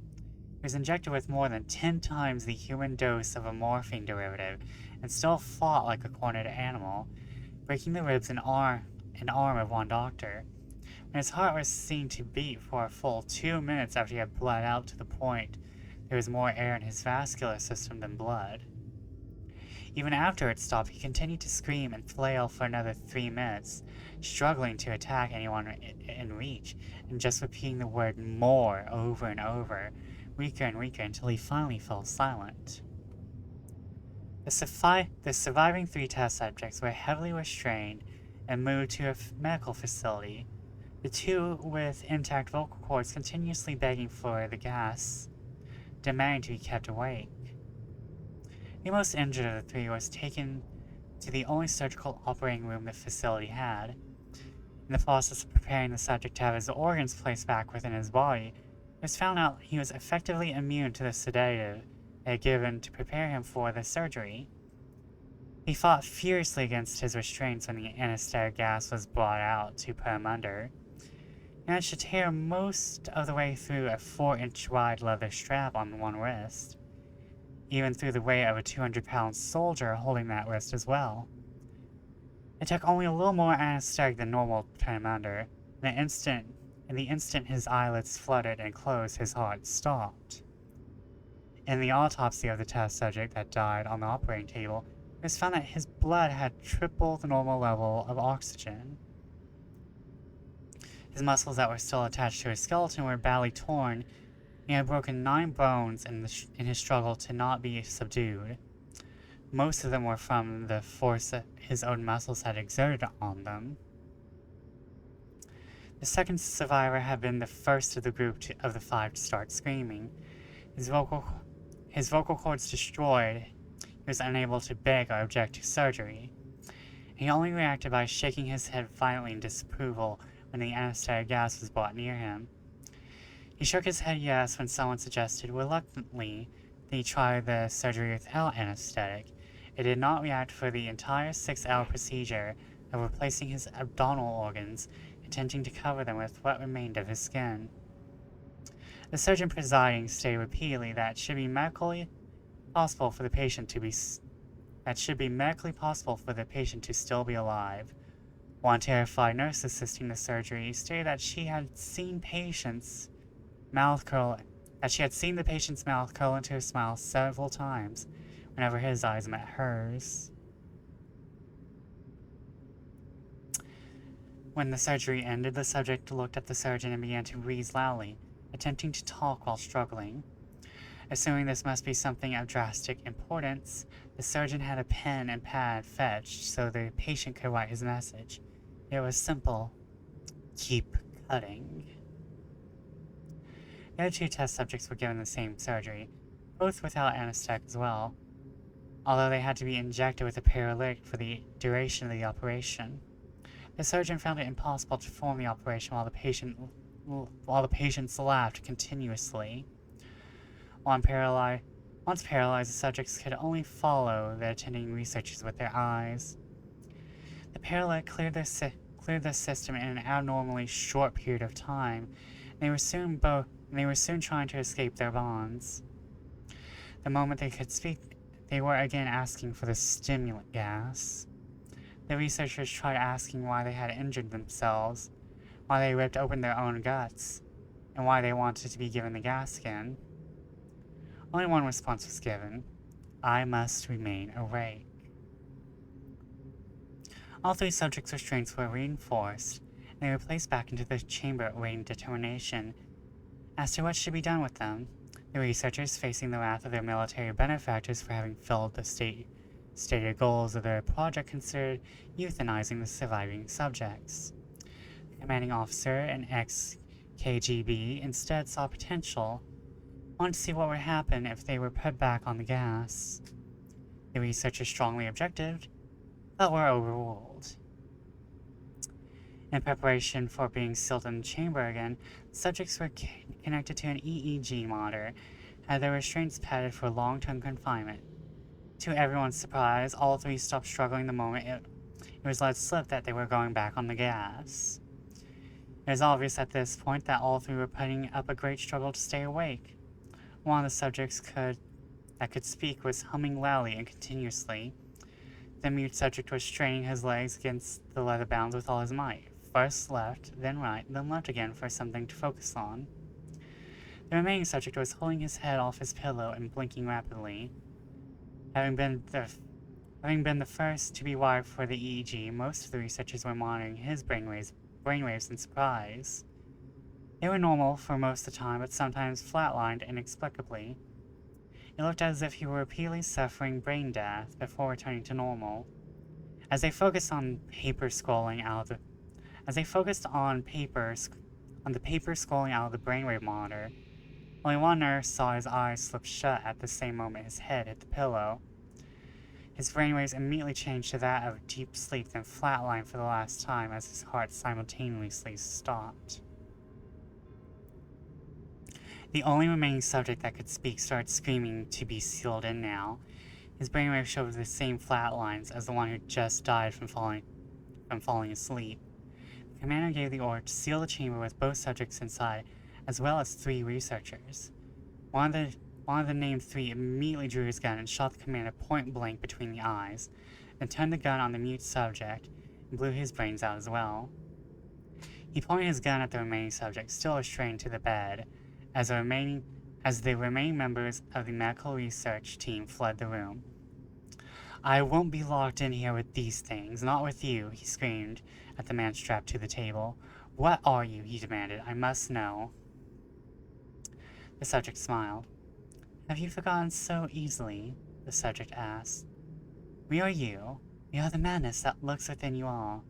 Speaker 1: He was injected with more than 10 times the human dose of a morphine derivative and still fought like a cornered animal, breaking the ribs and arm of one doctor. When his heart was seen to beat for a full 2 minutes after he had bled out to the point there was more air in his vascular system than blood. Even after it stopped, he continued to scream and flail for another 3 minutes, struggling to attack anyone in reach, and just repeating the word "more" over and over, weaker and weaker until he finally fell silent. The surviving 3 test subjects were heavily restrained and moved to a medical facility, the 2 with intact vocal cords continuously begging for the gas, demanding to be kept awake. The most injured of the 3 was taken to the only surgical operating room the facility had. In the process of preparing the subject to have his organs placed back within his body, it was found out he was effectively immune to the sedative they had given to prepare him for the surgery. He fought furiously against his restraints when the anesthetic gas was brought out to put him under. He managed to tear most of the way through a 4-inch wide leather strap on one wrist, even through the weight of a 200-pound soldier holding that wrist as well. It took only a little more anesthetic than normal to put him under. In the instant his eyelids fluttered and closed, his heart stopped. In the autopsy of the test subject that died on the operating table, it was found that his blood had triple the normal level of oxygen. His muscles that were still attached to his skeleton were badly torn. He had broken 9 bones in his struggle to not be subdued. Most of them were from the force that his own muscles had exerted on them. The second survivor had been the first of the group of the 5 to start screaming. His vocal cords destroyed, he was unable to beg or object to surgery. He only reacted by shaking his head violently in disapproval when the anesthetic gas was brought near him. He shook his head yes when someone suggested reluctantly that he try the surgery without anesthetic. It did not react for the entire 6-hour procedure of replacing his abdominal organs, attempting to cover them with what remained of his skin. The surgeon presiding stated repeatedly that it should be medically possible for the patient to still be alive. One terrified nurse assisting the surgery stated that she had seen the patient's mouth curl into a smile several times, whenever his eyes met hers. When the surgery ended, the subject looked at the surgeon and began to wheeze loudly, attempting to talk while struggling. Assuming this must be something of drastic importance, the surgeon had a pen and pad fetched so the patient could write his message. It was simple. Keep cutting. The other two test subjects were given the same surgery, both without anesthetic as well, although they had to be injected with a paralytic for the duration of the operation. The surgeon found it impossible to perform the operation while the patients laughed continuously. Once paralyzed, the subjects could only follow the attending researchers with their eyes. The paralytic cleared the system in an abnormally short period of time, and they were soon trying to escape their bonds. The moment they could speak, they were again asking for the stimulant gas. The researchers tried asking why they had injured themselves, why they ripped open their own guts, and why they wanted to be given the gas again. Only one response was given: I must remain awake. All three subjects' restraints were reinforced, and they were placed back into the chamber awaiting determination as to what should be done with them. The researchers, facing the wrath of their military benefactors for having failed the stated goals of their project, considered euthanizing the surviving subjects. The commanding officer, an ex-KGB, instead saw potential, wanted to see what would happen if they were put back on the gas. The researchers strongly objected, but were overruled. In preparation for being sealed in the chamber again, the subjects were connected to an EEG monitor, and their restraints padded for long-term confinement. To everyone's surprise, all three stopped struggling the moment it was let slip that they were going back on the gas. It was obvious at this point that all three were putting up a great struggle to stay awake. One of the subjects that could speak was humming loudly and continuously. The mute subject was straining his legs against the leather bounds with all his might. First left, then right, then left again for something to focus on. The remaining subject was holding his head off his pillow and blinking rapidly. Having been the first to be wired for the EEG, most of the researchers were monitoring his brainwaves in surprise. They were normal for most of the time, but sometimes flatlined inexplicably. It looked as if he were repeatedly suffering brain death before returning to normal. As they focused on the paper scrolling out of the brainwave monitor, only one nurse saw his eyes slip shut at the same moment his head hit the pillow. His brainwaves immediately changed to that of deep sleep, then flatlined for the last time as his heart simultaneously stopped. The only remaining subject that could speak started screaming to be sealed in now. His brainwaves showed the same flat lines as the one who just died from falling asleep. The commander gave the order to seal the chamber with both subjects inside, as well as 3 researchers. One of the named 3 immediately drew his gun and shot the commander point blank between the eyes, then turned the gun on the mute subject and blew his brains out as well. He pointed his gun at the remaining subject, still restrained to the bed, as the remaining members of the medical research team fled the room. I won't be locked in here with these things, not with you, he screamed at the man strapped to the table. What are you? He demanded. I must know. The subject smiled. Have you forgotten so easily? The subject asked. We are you. We are the madness that lurks within you all,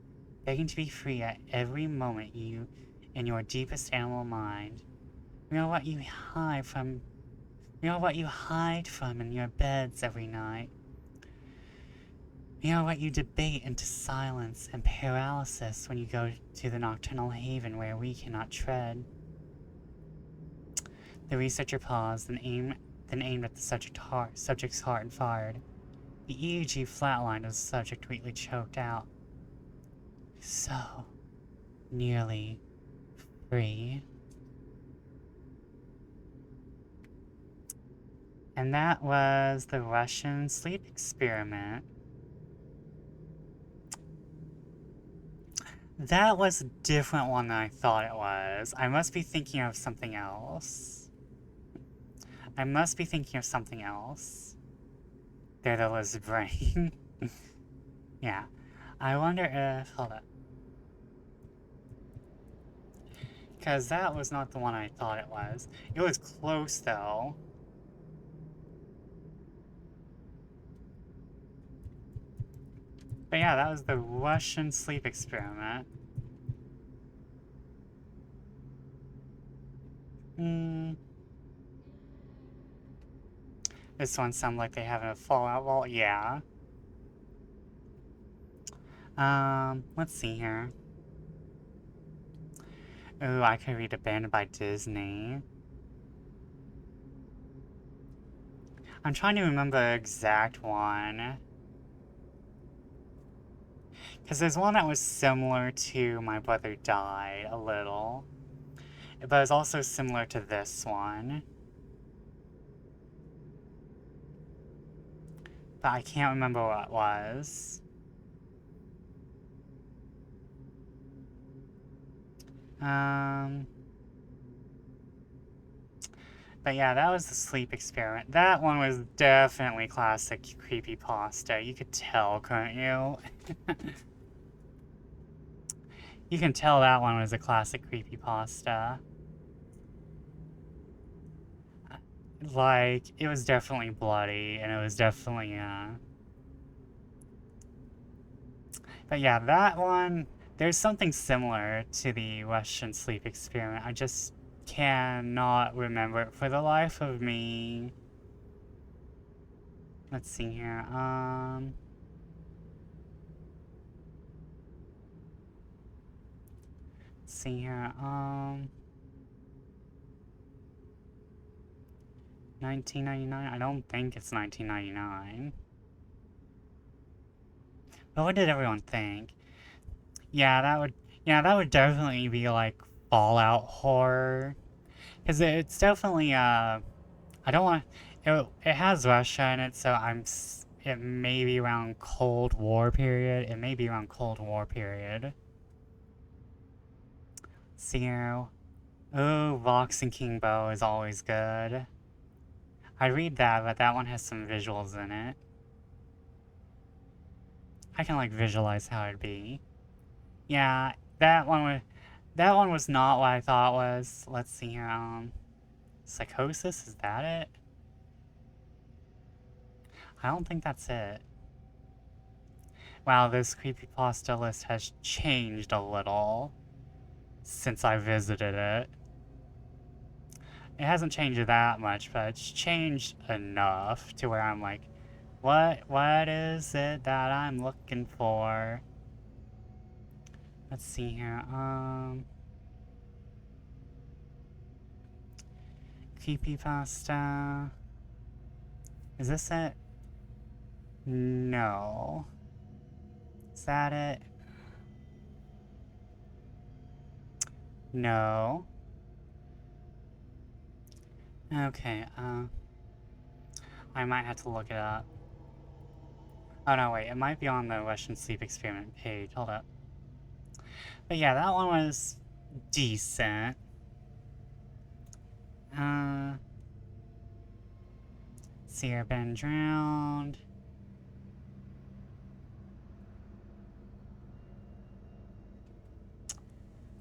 Speaker 1: begging to be free at every moment in your deepest animal mind. We are what you hide from in your beds every night. We are what you debate into silence and paralysis when you go to the nocturnal haven where we cannot tread. The researcher paused, then aimed at the subject's heart and fired. The EEG flatlined as the subject weakly choked out. So, nearly free. And that was the Russian sleep experiment. That was a different one than I thought it was. I must be thinking of something else. They're the lizard brain. Yeah. I wonder if... Hold up. Because that was not the one I thought it was. It was close, though. But yeah, that was the Russian sleep experiment. This one sounds like they have a fallout vault. Yeah. Let's see here. Ooh, I could read Abandoned by Disney. I'm trying to remember the exact one. Because there's one that was similar to My Brother Died, a little. But it's also similar to this one. But I can't remember what it was. But yeah, that was the sleep experiment. That one was definitely classic creepypasta. You could tell, couldn't you? You can tell that one was a classic creepypasta. Like, it was definitely bloody, and it was definitely, But yeah, that one, there's something similar to the Russian sleep experiment. I just cannot remember it for the life of me. Let's see here, Let's see here, 1999? I don't think it's 1999. But what did everyone think? Yeah, that would definitely be like Fallout horror. Because it's definitely, I don't want, it has Russia in it, so it may be around Cold War period. It may be around Cold War period. See here. Oh, Vox and King Bow is always good. I read that, but that one has some visuals in it. I can like visualize how it'd be. Yeah, that one was not what I thought was. Let's see here. Psychosis, is that it? I don't think that's it. Wow, this creepypasta list has changed a little since I visited it. It hasn't changed that much, but it's changed enough to where I'm like, what is it that I'm looking for? Let's see here, Creepypasta. Is this it? No. Is that it? No. Okay, I might have to look it up. Oh no, wait, it might be on the Russian sleep experiment page. Hold up. But yeah, that one was decent. See her been drowned.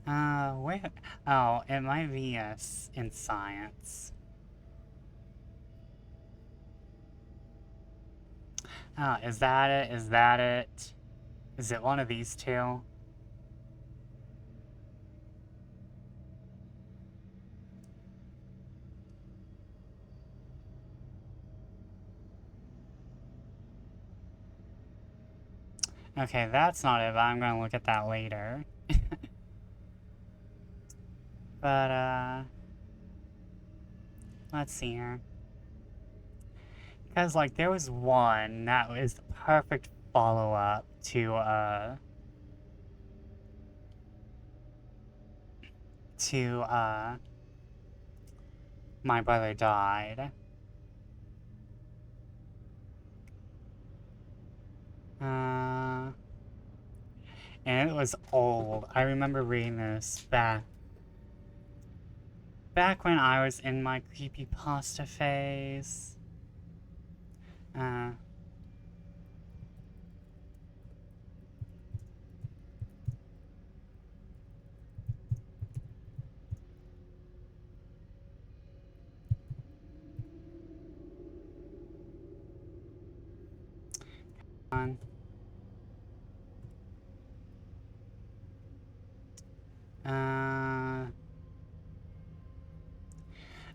Speaker 1: Where? Oh, it might be in science. Oh, is that it? Is that it? Is it one of these two? Okay, that's not it, but I'm gonna look at that later. But, let's see here. Because, like, there was one that was the perfect follow-up to My Brother Died. And it was old. I remember reading this back when I was in my creepypasta phase. on.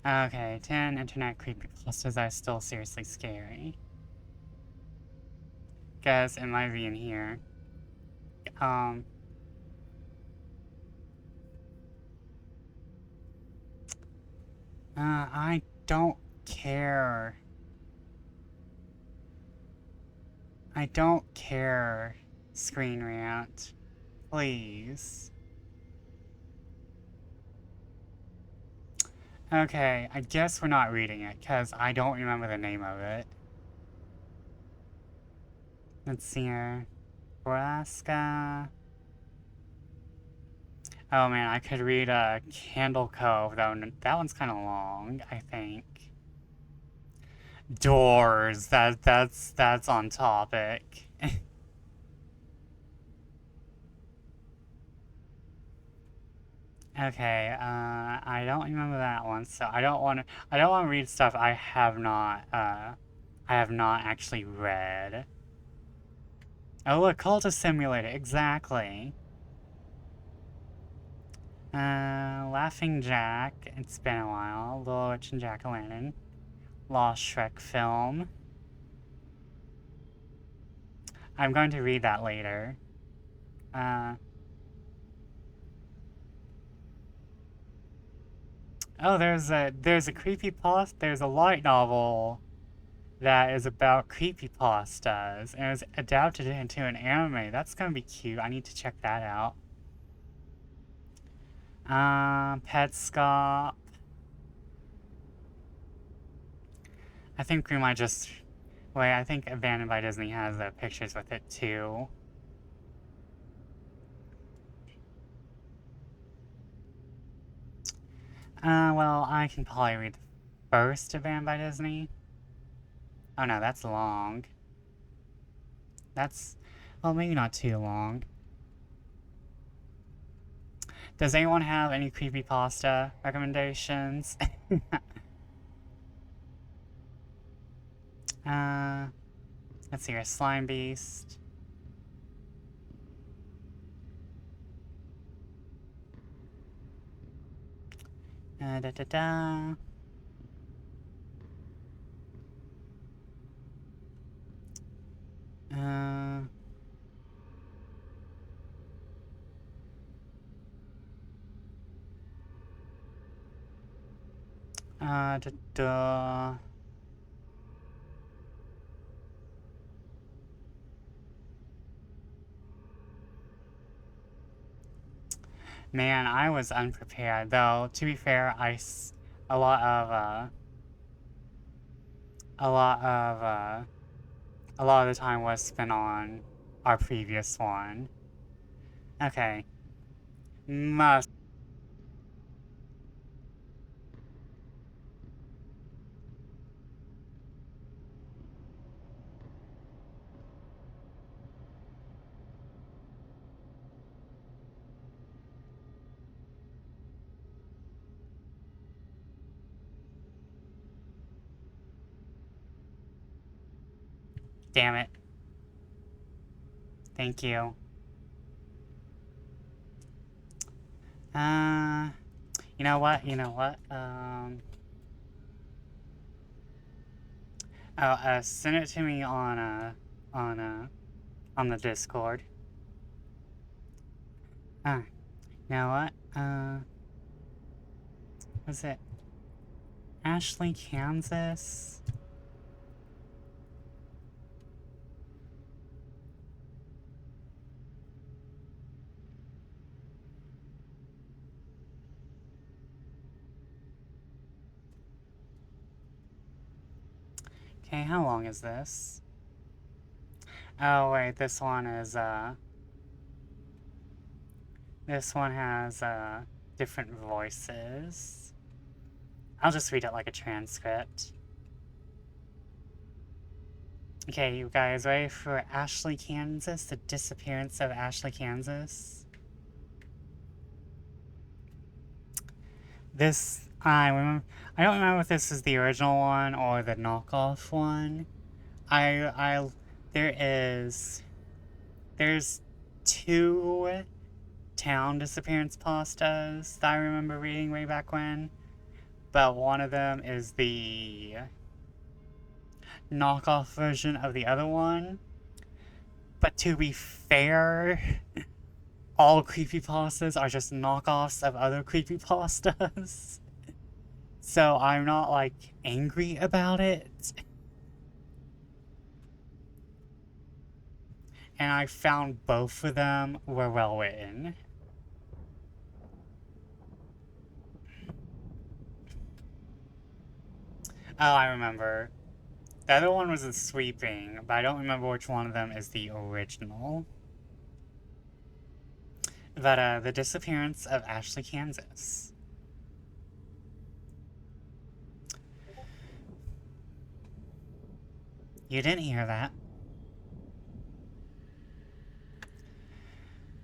Speaker 1: Okay, 10 internet creepypastas are still seriously scary. Guess it might be in here. I don't care. I don't care, Screen Rant. Please. Okay, I guess we're not reading it, because I don't remember the name of it. Let's see here. Alaska. Oh man, I could read Candle Cove, though. That one's kind of long, I think. Doors. That's on topic. Okay, I don't remember that one, so I don't want to read stuff I have not actually read. Oh, look, Cultist Simulator, exactly. Laughing Jack, it's been a while. Little Witch and Jack-o'-lantern. Lost Shrek film. I'm going to read that later. Oh, there's a creepypasta. There's a light novel that is about creepypastas, and it was adapted into an anime. That's gonna be cute. I need to check that out. Petscop. I think we might just wait. I think Abandoned by Disney has pictures with it too. Well, I can probably read the first Abandoned by Disney. Oh no, that's long. That's, well, maybe not too long. Does anyone have any creepypasta recommendations? Let's see here. Slime Beast. Da da da. Da da. Man, I was unprepared, though. To be fair, a lot of the time was spent on our previous one. Okay. Must. Damn it. Thank you. You know what? Send it to me on the Discord. You know what? Was it Ashley, Kansas? Okay, how long is this? Oh wait, this one is this one has different voices. I'll just read it like a transcript. Okay, you guys ready for Ashley, Kansas? The Disappearance of Ashley, Kansas? This, I don't remember if this is the original one or the knockoff one. I there's 2 town disappearance pastas that I remember reading way back when, but one of them is the knockoff version of the other one. But to be fair, all creepypastas are just knockoffs of other creepypastas. So I'm not, like, angry about it. And I found both of them were well written. Oh, I remember. The other one was a sweeping, but I don't remember which one of them is the original. But, the Disappearance of Ashley, Kansas. You didn't hear that.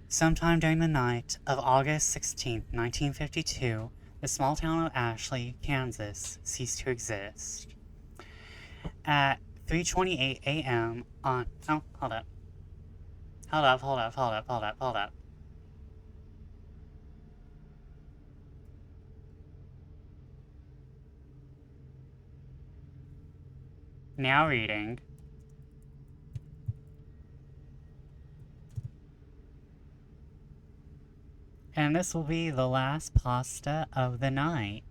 Speaker 1: Sometime during the night of August 16, 1952, the small town of Ashley, Kansas, ceased to exist. At 3:28 a.m. on... Oh, hold up. Hold up. Now reading. And this will be the last pasta of the night.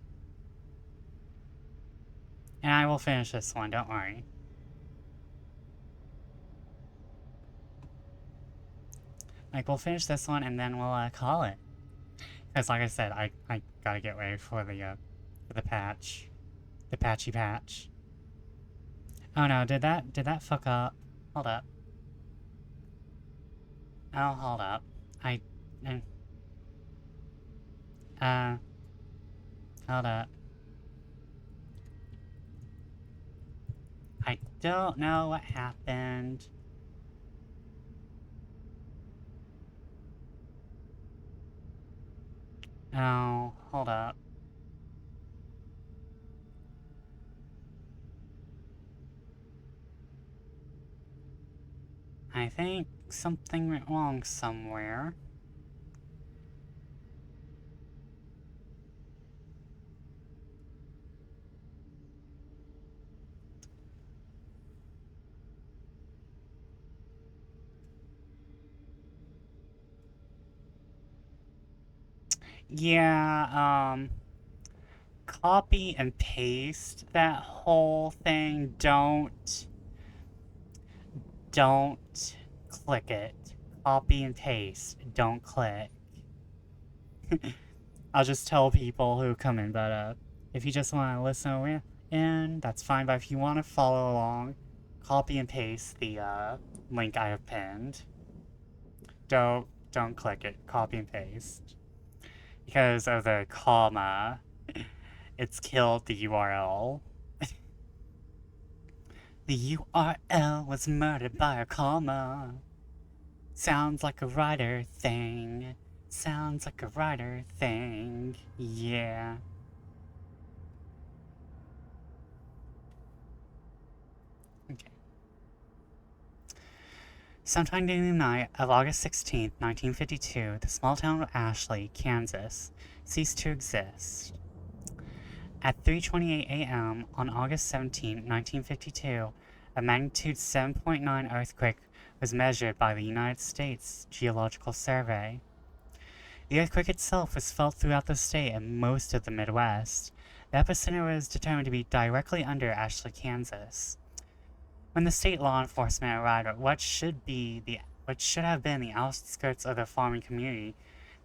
Speaker 1: And I will finish this one, don't worry. Like, we'll finish this one and then we'll call it. Because like I said, I gotta get ready for the patch. The patchy patch. Oh no, did that fuck up? Hold up. Oh, hold up. Hold up. I don't know what happened. Oh, hold up. I think something went wrong somewhere. Yeah, copy and paste that whole thing. Don't click it. Copy and paste. Don't click. I'll just tell people who come in, but if you just want to listen in, that's fine. But if you want to follow along, copy and paste the link I have pinned. Don't click it. Copy and paste. Because of the comma, it's killed the URL. The URL was murdered by a comma. Sounds like a writer thing. Sounds like a writer thing. Yeah. Okay. Sometime during the night of August 16th, 1952, the small town of Ashley, Kansas, ceased to exist. At 3:28 a.m. on August 17, 1952, a magnitude 7.9 earthquake was measured by the United States Geological Survey. The earthquake itself was felt throughout the state and most of the Midwest. The epicenter was determined to be directly under Ashley, Kansas. When the state law enforcement arrived at what should have been the outskirts of the farming community,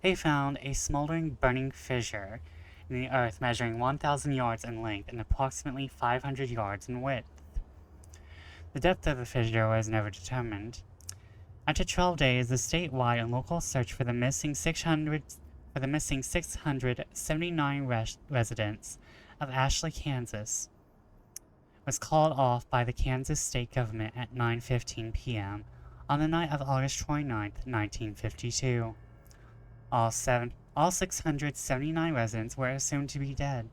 Speaker 1: they found a smoldering, burning fissure in the earth measuring 1,000 yards in length and approximately 500 yards in width. The depth of the fissure was never determined. After 12 days, the statewide and local search for the missing 679 residents of Ashley, Kansas, was called off by the Kansas state government at 9:15 p.m. on the night of August 29, 1952. All 679 residents were assumed to be dead.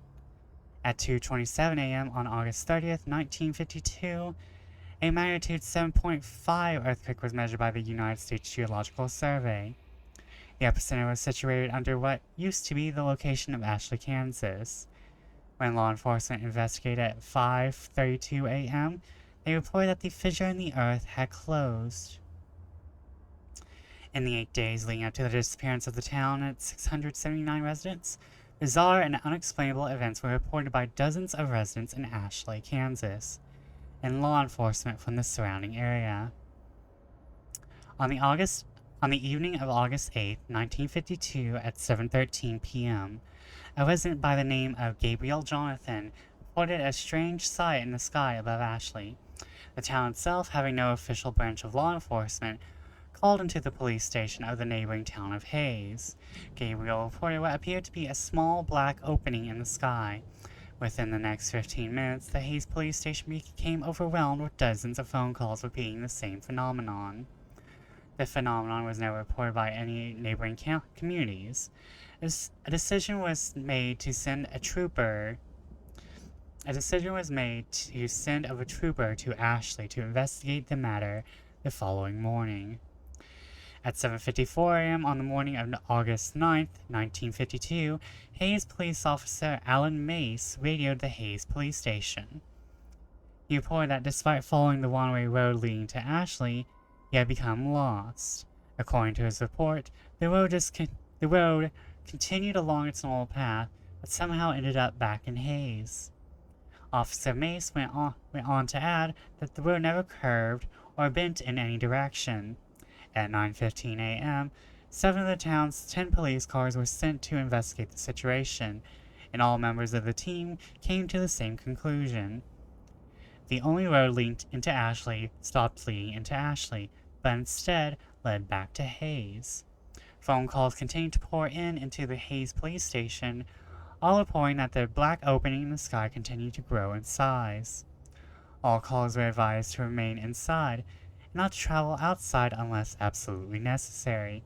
Speaker 1: At 2:27 a.m. on August 30th, 1952, A magnitude 7.5 earthquake was measured by the United States Geological Survey. The epicenter was situated under what used to be the location of Ashley, Kansas. When law enforcement investigated at 5:32 a.m., they reported that the fissure in the earth had closed. In the 8 days leading up to the disappearance of the town and its 679 residents, bizarre and unexplainable events were reported by dozens of residents in Ashley, Kansas, and law enforcement from the surrounding area. On the evening of August 8, 1952 at 7:13 p.m., a resident by the name of Gabriel Jonathan reported a strange sight in the sky above Ashley. The town itself, having no official branch of law enforcement, called into the police station of the neighboring town of Hayes. Gabriel reported what appeared to be a small black opening in the sky. Within the next 15 minutes, the Hayes police station became overwhelmed with dozens of phone calls repeating the same phenomenon. The phenomenon was never reported by any neighboring communities. A decision was made to send of a trooper to Ashley to investigate the matter the following morning. At 7:54 a.m. on the morning of August 9, 1952, Hayes police officer Alan Mace radioed the Hayes police station. He reported that despite following the one-way road leading to Ashley, he had become lost. According to his report, the road continued along its normal path, but somehow ended up back in Hayes. Officer Mace went on to add that the road never curved or bent in any direction. At 9:15 a.m., 7 of the town's 10 police cars were sent to investigate the situation, and all members of the team came to the same conclusion. The only road linked into Ashley stopped leading into Ashley, but instead led back to Hayes. Phone calls continued to pour into the Hayes police station, all reporting that the black opening in the sky continued to grow in size. All callers were advised to remain inside and not to travel outside unless absolutely necessary.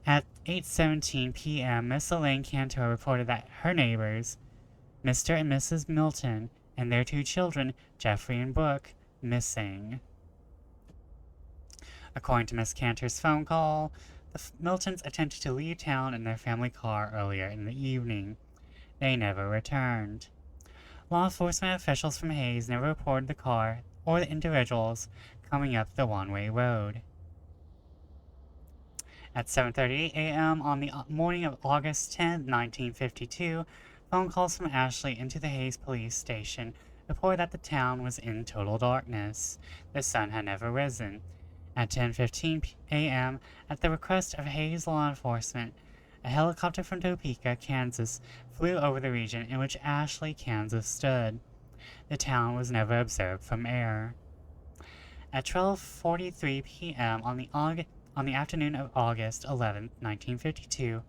Speaker 1: At 8:17 p.m., Miss Elaine Cantor reported that her neighbors, Mr. and Mrs. Milton, and their 2 children, Jeffrey and Brooke, missing. According to Miss Cantor's phone call, the Miltons attempted to leave town in their family car earlier in the evening. They never returned. Law enforcement officials from Hayes never reported the car or the individuals coming up the one-way road. At 7:38 a.m. on the morning of August 10, 1952, phone calls from Ashley into the Hayes police station reported that the town was in total darkness. The sun had never risen. At 10:15 a.m., at the request of Hayes law enforcement, a helicopter from Topeka, Kansas, flew over the region in which Ashley, Kansas stood. The town was never observed from air. At 12:43 p.m. on the afternoon of August 11, 1952,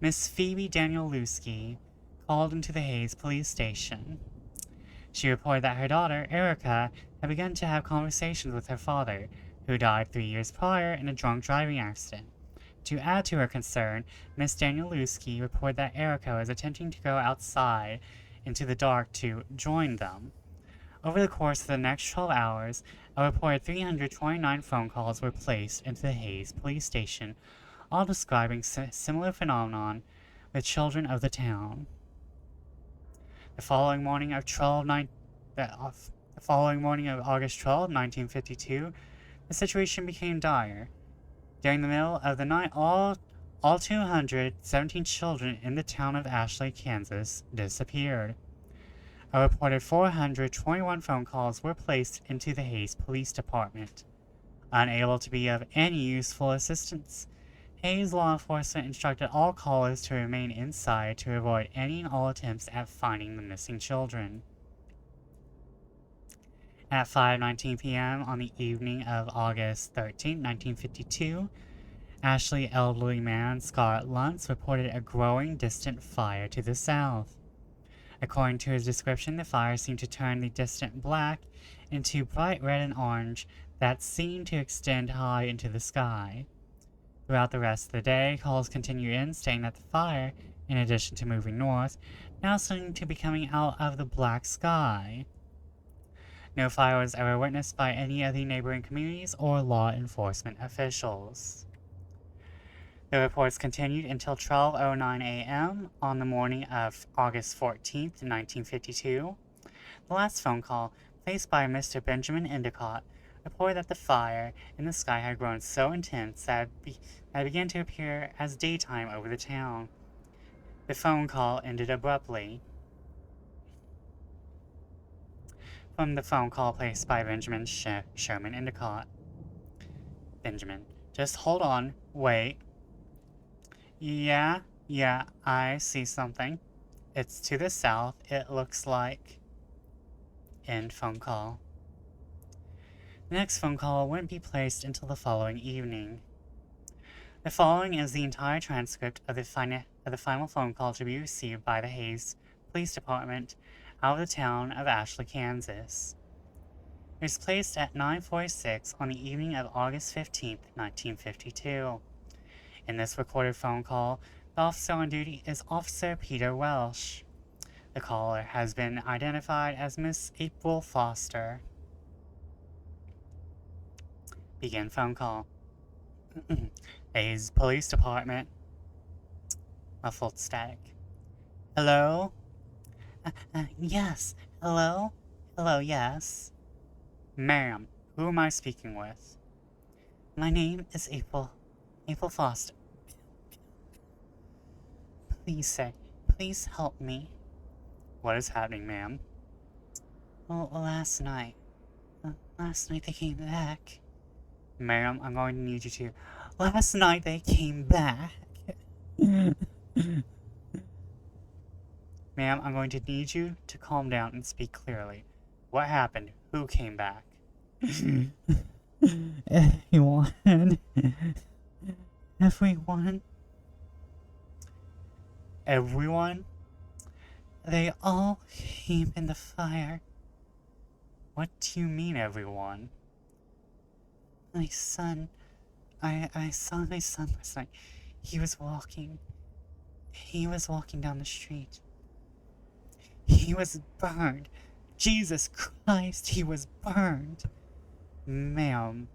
Speaker 1: Miss Phoebe Danielewski called into the Hayes police station. She reported that her daughter, Erica, had begun to have conversations with her father, who died 3 years prior in a drunk driving accident. To add to her concern, Miss Danielewski reported that Erica was attempting to go outside into the dark to join them. Over the course of the next 12 hours, a reported 329 phone calls were placed into the Hayes police station, all describing similar phenomenon with children of the town. The following morning of August 12, 1952, the situation became dire. During the middle of the night, all 217 children in the town of Ashley, Kansas, disappeared. A reported 421 phone calls were placed into the Hayes Police Department. Unable to be of any useful assistance, Hayes law enforcement instructed all callers to remain inside to avoid any and all attempts at finding the missing children. At 5:19 p.m. on the evening of August 13, 1952, Ashley elderly man Scott Luntz reported a growing distant fire to the south. According to his description, the fire seemed to turn the distant black into bright red and orange that seemed to extend high into the sky. Throughout the rest of the day, calls continued in stating that the fire, in addition to moving north, now seemed to be coming out of the black sky. No fire was ever witnessed by any of the neighboring communities or law enforcement officials. The reports continued until 12:09 a.m. on the morning of August 14th, 1952. The last phone call, placed by Mr. Benjamin Endicott, reported that the fire in the sky had grown so intense that it began to appear as daytime over the town. The phone call ended abruptly. From the phone call placed by Benjamin Sherman Endicott. Benjamin, just hold on, wait. Yeah, I see something. It's to the south, it looks like. End phone call. The next phone call wouldn't be placed until the following evening. The following is the entire transcript of the final phone call to be received by the Hays Police Department out of the town of Ashley, Kansas. It was placed at 9:46 on the evening of August 15th, 1952. In this recorded phone call, the officer on duty is Officer Peter Welsh. The caller has been identified as Miss April Foster. Begin phone call. Hayes Police Department. Muffled static. Hello? Yes. Hello? Hello, yes. Ma'am, who am I speaking with? My name is April Foster. Please, sir, please help me. What is happening, ma'am? Well, last night they came back. Ma'am, I'm going to need you to... Last night they came back. Ma'am, I'm going to need you to calm down and speak clearly. What happened? Who came back? Everyone. Everyone? They all came in the fire. What do you mean, everyone? My son. I saw my son last night. He was walking down the street. He was burned. Jesus Christ, he was burned. Ma'am,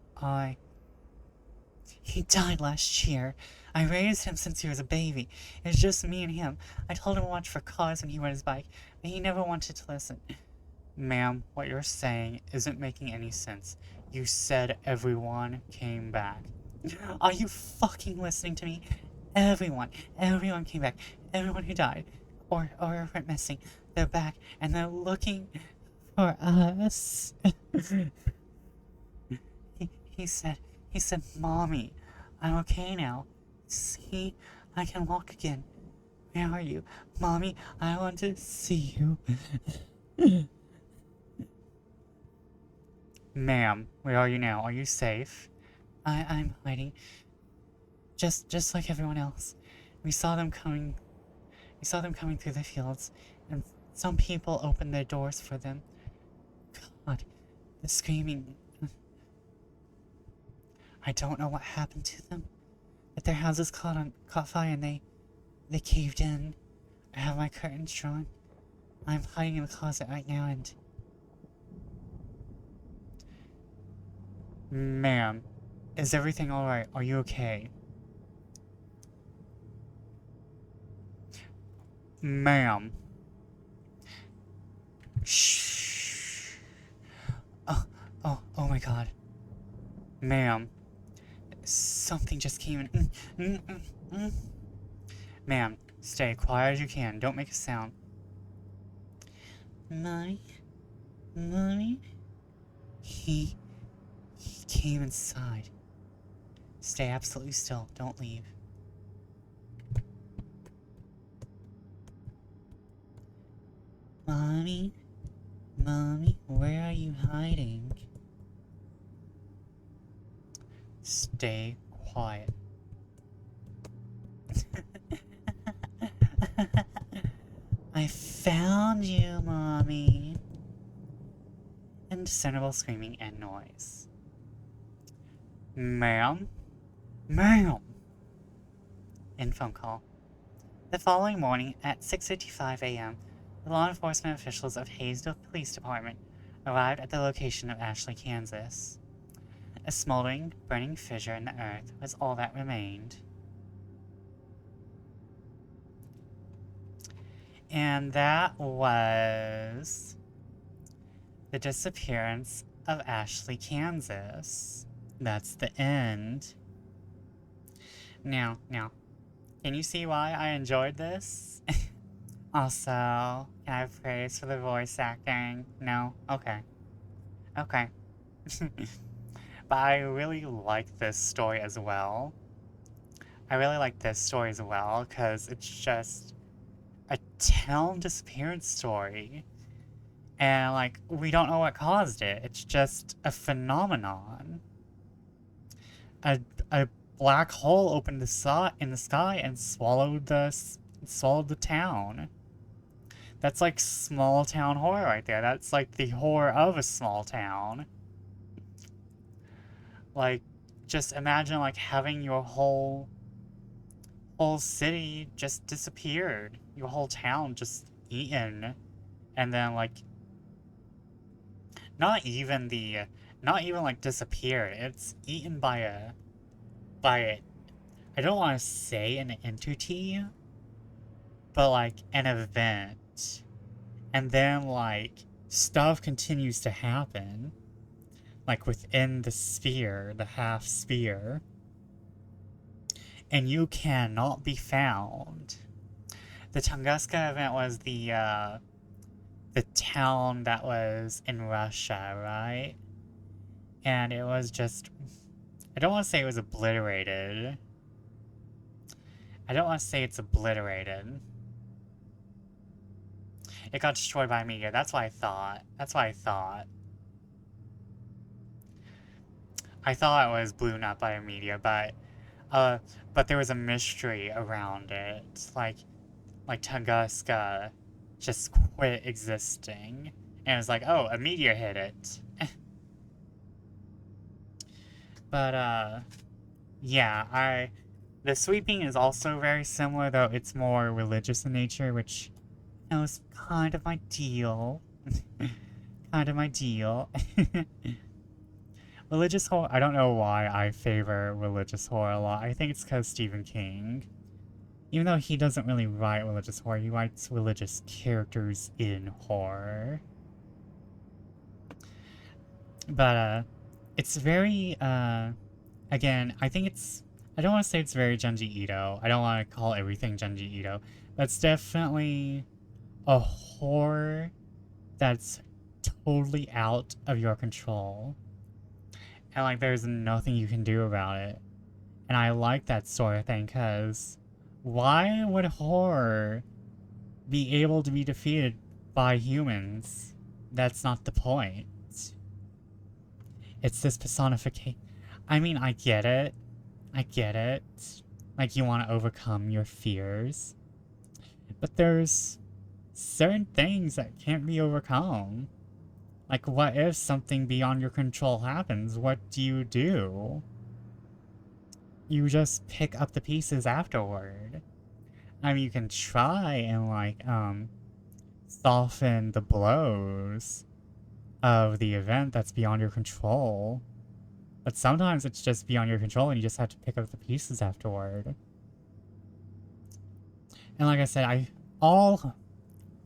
Speaker 1: he died last year. I raised him since he was a baby. It was just me and him. I told him to watch for cars when he rode his bike, but he never wanted to listen. Ma'am, what you're saying isn't making any sense. You said everyone came back. Are you fucking listening to me? Everyone came back. Everyone who died or went missing. They're back and they're looking for us. He said, Mommy, I'm okay now. See, I can walk again. Where are you? Mommy, I want to see you. Ma'am, where are you now? Are you safe? I'm hiding. Just like everyone else. We saw them coming through the fields, and some people opened their doors for them. God, the screaming. I don't know what happened to them, but their houses caught fire and they caved in. I have my curtains drawn. I'm hiding in the closet right now and... Ma'am, is everything alright? Are you okay? Ma'am. Shh. Oh my God. Ma'am. Something just came in. Ma'am, stay quiet as you can. Don't make a sound. Mommy? He came inside. Stay absolutely still. Don't leave. Mommy, where are you hiding? Stay quiet. I found you, Mommy. Indiscernible screaming and noise. Ma'am? End phone call. The following morning at 6:55 a.m., the law enforcement officials of Hayesville Police Department arrived at the location of Ashley, Kansas. A smoldering, burning fissure in the earth was all that remained. And that was the disappearance of Ashley, Kansas. That's the end. Now, can you see why I enjoyed this? Also, can I have praise for the voice acting? No? Okay. Okay. But I really like this story as well. I really like this story as well, because it's just a town disappearance story. And, like, we don't know what caused it. It's just a phenomenon. A black hole opened in the sky and swallowed the town. That's like small town horror right there. That's like the horror of a small town. Like, just imagine like having your whole city just disappeared. Your whole town just eaten. And then like not even like disappeared. It's eaten by a I don't want to say an entity, but like an event. And then like stuff continues to happen. Like within the sphere, the half sphere. And you cannot be found. The Tunguska event was the town that was in Russia, right? And it was just, I don't want to say it was obliterated. I don't want to say it's obliterated. It got destroyed by meteor. That's what I thought. I thought it was blown up by a meteor, but there was a mystery around it. Like Tunguska just quit existing. And it was like, oh, a meteor hit it. But, yeah, the sweeping is also very similar, though it's more religious in nature, which, you know, is kind of my deal. Kind of my deal. Religious horror, I don't know why I favor religious horror a lot. I think it's because Stephen King. Even though he doesn't really write religious horror, he writes religious characters in horror. But, it's very, again, I think it's, I don't want to say it's very Junji Ito. I don't want to call everything Junji Ito. But it's definitely a horror that's totally out of your control. And, like, there's nothing you can do about it. And I like that sort of thing, because why would horror be able to be defeated by humans? That's not the point. It's this personification. I mean, I get it. Like, you want to overcome your fears. But there's certain things that can't be overcome. Like, what if something beyond your control happens? What do? You just pick up the pieces afterward. I mean, you can try and, like, soften the blows of the event that's beyond your control. But sometimes it's just beyond your control and you just have to pick up the pieces afterward. And like I said,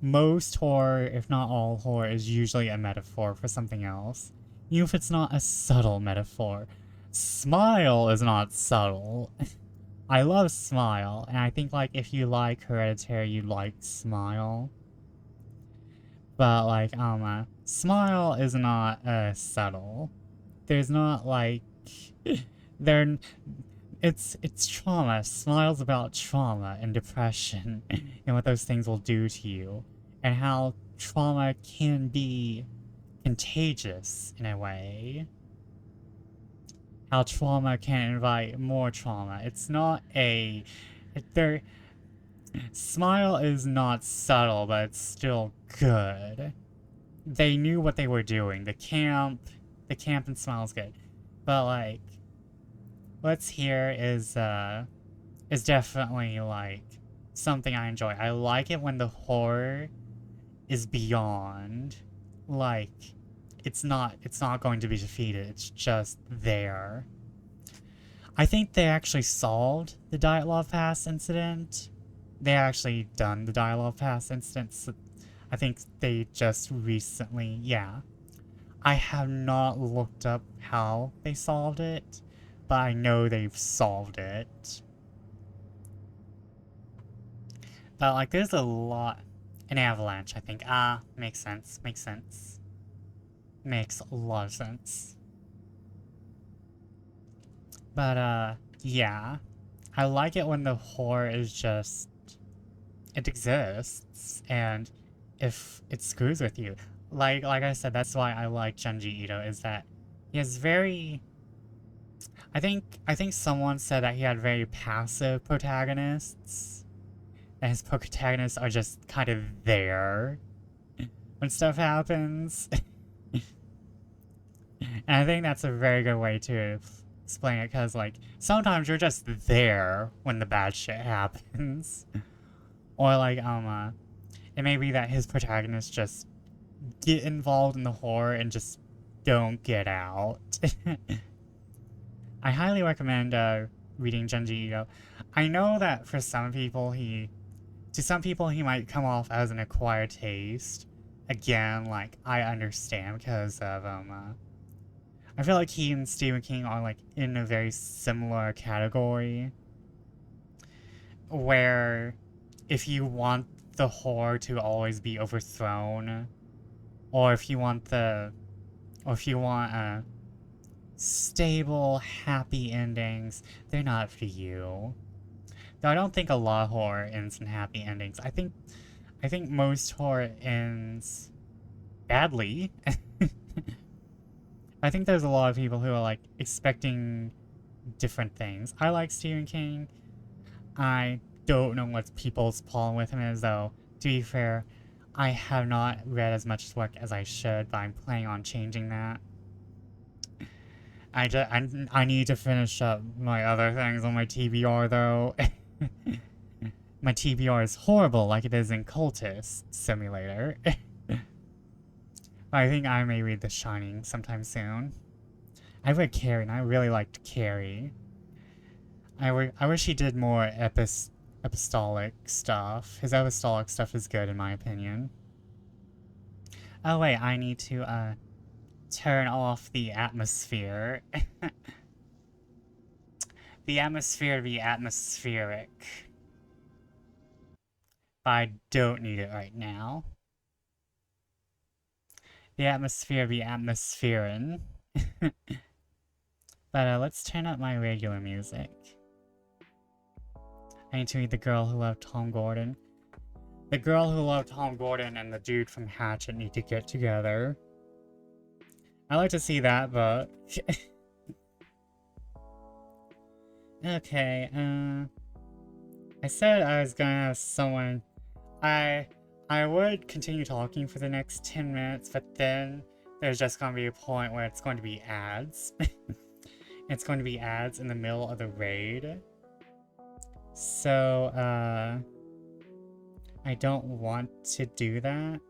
Speaker 1: most horror, if not all horror, is usually a metaphor for something else. Even if it's not a subtle metaphor. Smile is not subtle. I love Smile, and I think, like, if you like Hereditary, you like Smile. But, like, Smile is not, subtle. There's not, like, it's trauma. Smile's about trauma and depression and what those things will do to you. And how trauma can be contagious in a way. How trauma can invite more trauma. It's not a... Smile is not subtle, but it's still good. They knew what they were doing. The camp and Smile's good. But, like, what's here is definitely, like, something I enjoy. I like it when the horror is beyond, like, it's not going to be defeated. It's just there. I think they actually solved the Dialogue Pass incident. They actually done the Dialogue Pass incident. I think they just recently, yeah. I have not looked up how they solved it, but I know they've solved it. But like, there's a lot. An avalanche, I think. Ah, makes sense. Makes sense. Makes a lot of sense. But yeah. I like it when the horror is just, it exists, and if it screws with you. Like I said, that's why I like Junji Ito, is that he has very, I think someone said that he had very passive protagonists. And his protagonists are just kind of there when stuff happens. And I think that's a very good way to explain it, because like sometimes you're just there when the bad shit happens. Or like it may be that his protagonists just get involved in the horror and just don't get out. I highly recommend reading Junji Ito. I know that for some people to some people he might come off as an acquired taste. Again, like, I understand because of I feel like he and Stephen King are like in a very similar category, where if you want the horror to always be overthrown, or if you want stable, happy endings, they're not for you. Though I don't think a lot of horror ends in happy endings. I think most horror ends badly. I think there's a lot of people who are like expecting different things. I like Stephen King. I don't know what people's problem with him is, though. To be fair, I have not read as much work as I should, but I'm planning on changing that. I need to finish up my other things on my TBR, though. My TBR is horrible, like it is in Cultist Simulator. I think I may read The Shining sometime soon. I read Carrie, and I really liked Carrie. I wish he did more epistolic stuff. His epistolic stuff is good, in my opinion. Oh wait, I need to turn off the atmosphere. The atmosphere be atmospheric. But I don't need it right now. The atmosphere be atmospherin'. But let's turn up my regular music. I need to read The Girl Who Loved Tom Gordon. The girl who loved Tom Gordon and the dude from Hatchet need to get together. I like to see that, but... Okay, I said I was gonna have someone... I would continue talking for the next 10 minutes, but then there's just gonna be a point where it's going to be ads. It's going to be ads in the middle of the raid. So, I don't want to do that.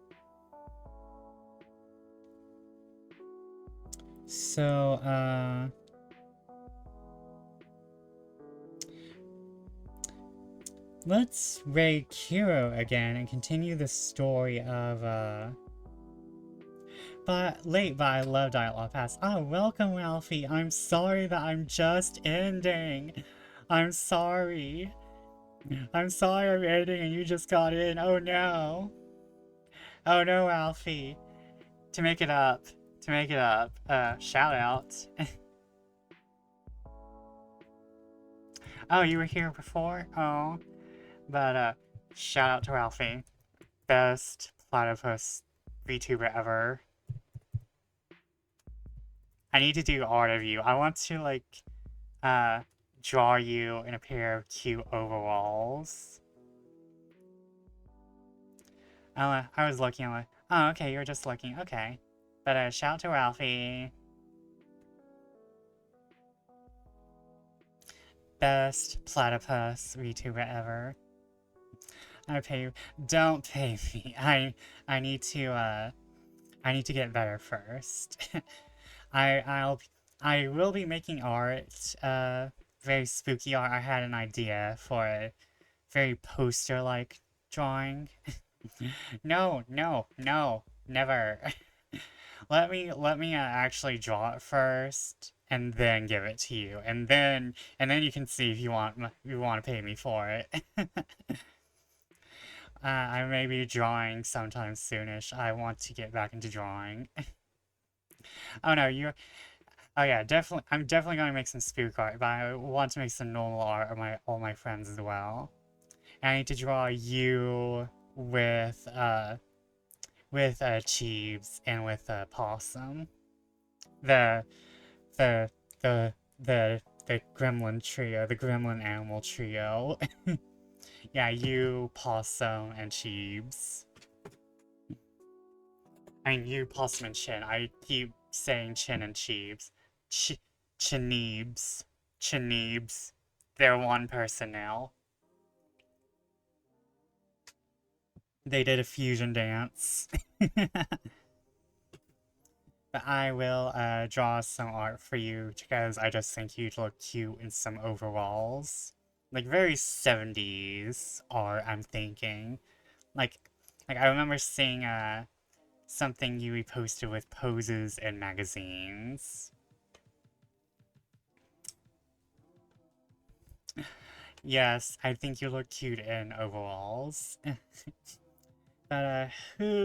Speaker 1: So, let's raid Kiro again and continue the story of, but I love Dialogue Pass. Oh, welcome, Ralphie. I'm sorry that I'm just ending. I'm sorry. I'm sorry I'm ending and you just got in. Oh no. Oh no, Ralphie. To make it up, shout out. Oh, you were here before? Oh. But, shout out to Ralphie. Best platypus VTuber ever. I need to do art of you. I want to, like, draw you in a pair of cute overalls. I was looking, I'm like, oh, okay, you're just looking, okay. But, shout out to Ralphie. Best platypus VTuber ever. I pay you. Don't pay me. I need to, I need to get better first. I I'll I will be making art, very spooky art. I had an idea for a very poster-like drawing. No, no, no, never. Let me actually draw it first, and then give it to you, and then you can see if you want to pay me for it. I may be drawing sometime soonish. I want to get back into drawing. Oh no, you. Oh yeah, definitely. I'm definitely going to make some spook art, but I want to make some normal art of all my friends as well. And I need to draw you with Cheeves and with Possum. The the the the gremlin trio, the gremlin animal trio. Yeah, you, Possum, and Cheeves. I mean, you, Possum, and Chin. I keep saying Chin and Cheeves. Chineebs. Chineebs. They're one person now. They did a fusion dance. But I will draw some art for you because I just think you'd look cute in some overalls. Like very 70s art, I'm thinking. Like like I remember seeing something you reposted with poses in magazines. Yes, I think you look cute in overalls. But who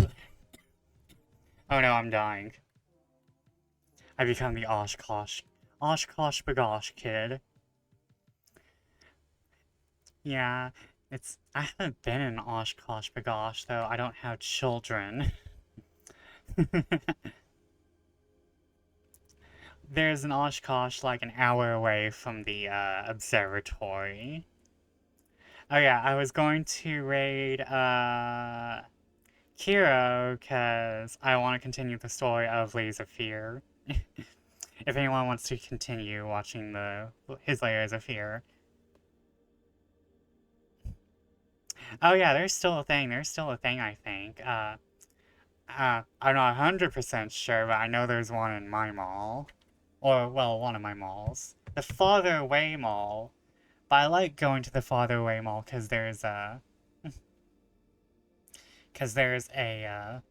Speaker 1: Oh no, I'm dying. I become the Oshkosh Bagosh kid. Yeah, I haven't been in Oshkosh Bagosh though. I don't have children. There's an Oshkosh like an hour away from the observatory. Oh yeah, I was going to raid Kiro because I want to continue the story of Layers of Fear. If anyone wants to continue watching his Layers of Fear. Oh yeah, there's still a thing. There's still a thing, I think. I'm not 100% sure, but I know there's one in my mall. Or, well, one of my malls. The Farther Away Mall. But I like going to the Farther Away Mall because there's a... Because there's a,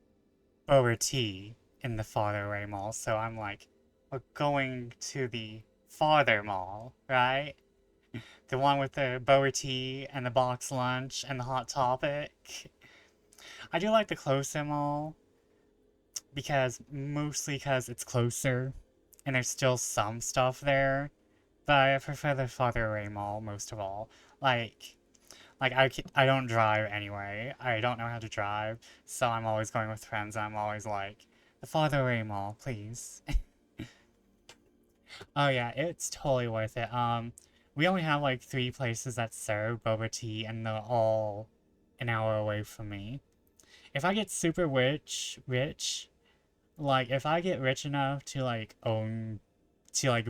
Speaker 1: Bower Tea in the Farther Away Mall, so I'm like, we're going to the Farther Mall, right? The one with the Bower Tea and the box lunch and the Hot Topic. I do like the Closer Mall, mostly because it's closer, and there's still some stuff there, but I prefer the Farther Away Mall most of all. Like, I don't drive anyway. I don't know how to drive, so I'm always going with friends, and I'm always like, the Farther Away Mall, please. Oh yeah, it's totally worth it. We only have like 3 places that serve boba tea, and they're all an hour away from me. If I get super rich, like if I get rich enough to like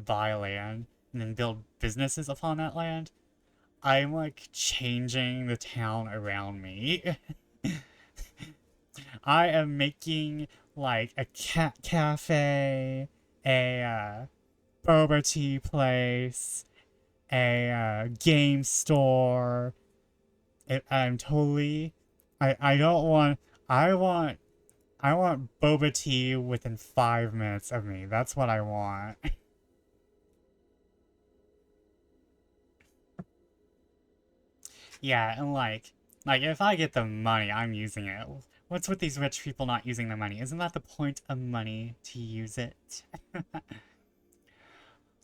Speaker 1: buy land and then build businesses upon that land, I'm like changing the town around me. I am making like a cat cafe, a boba tea place, a game store. I'm totally. I don't want. I want. I want boba tea within 5 minutes of me. That's what I want. Yeah, and like if I get the money, I'm using it. What's with these rich people not using the money? Isn't that the point of money, to use it?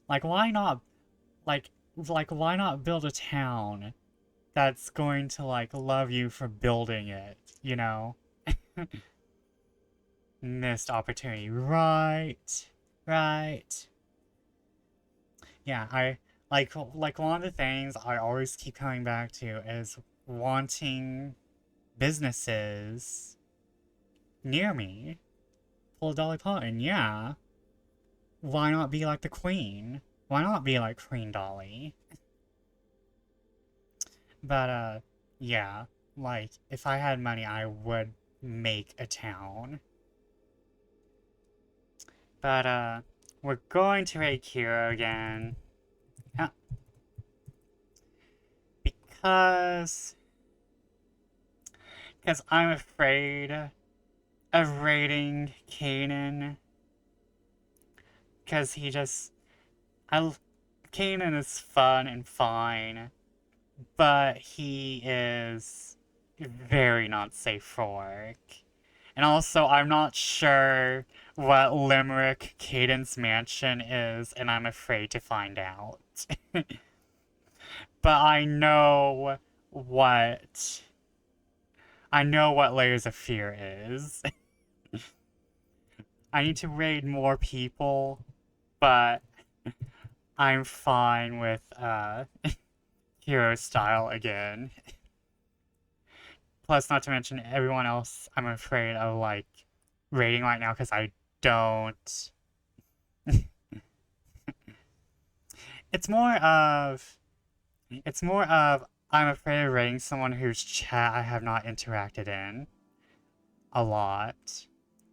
Speaker 1: Like why not why not build a town that's going to like love you for building it, you know? Missed opportunity. Right. Right. Yeah, I like one of the things I always keep coming back to is wanting businesses near me. Pull a Dolly Parton, yeah. Why not be like the Queen? Why not be like Queen Dolly? But yeah, like if I had money, I would make a town. But, we're going to raid Kiro again. Because I'm afraid of raiding Kanan. Because Kanan is fun and fine, but he is very not safe for work. And also, I'm not sure what Limerick Cadence Mansion is, and I'm afraid to find out. But I know what Layers of Fear is. I need to raid more people, but I'm fine with hero style again. Plus, not to mention everyone else I'm afraid of, like, raiding right now because I don't. It's more of I'm afraid of raiding someone whose chat I have not interacted in a lot.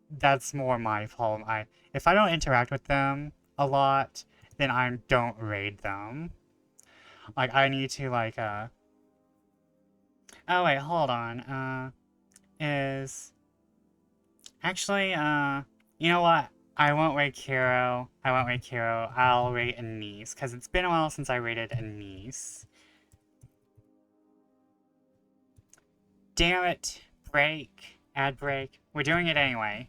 Speaker 1: That's more my problem. If I don't interact with them a lot, then I don't raid them. Like, I need to, like, oh wait, hold on. Actually, you know what? I won't raid Kiro. I'll raid Anise, because it's been a while since I raided Anise. Damn it. Break. Ad break. We're doing it anyway.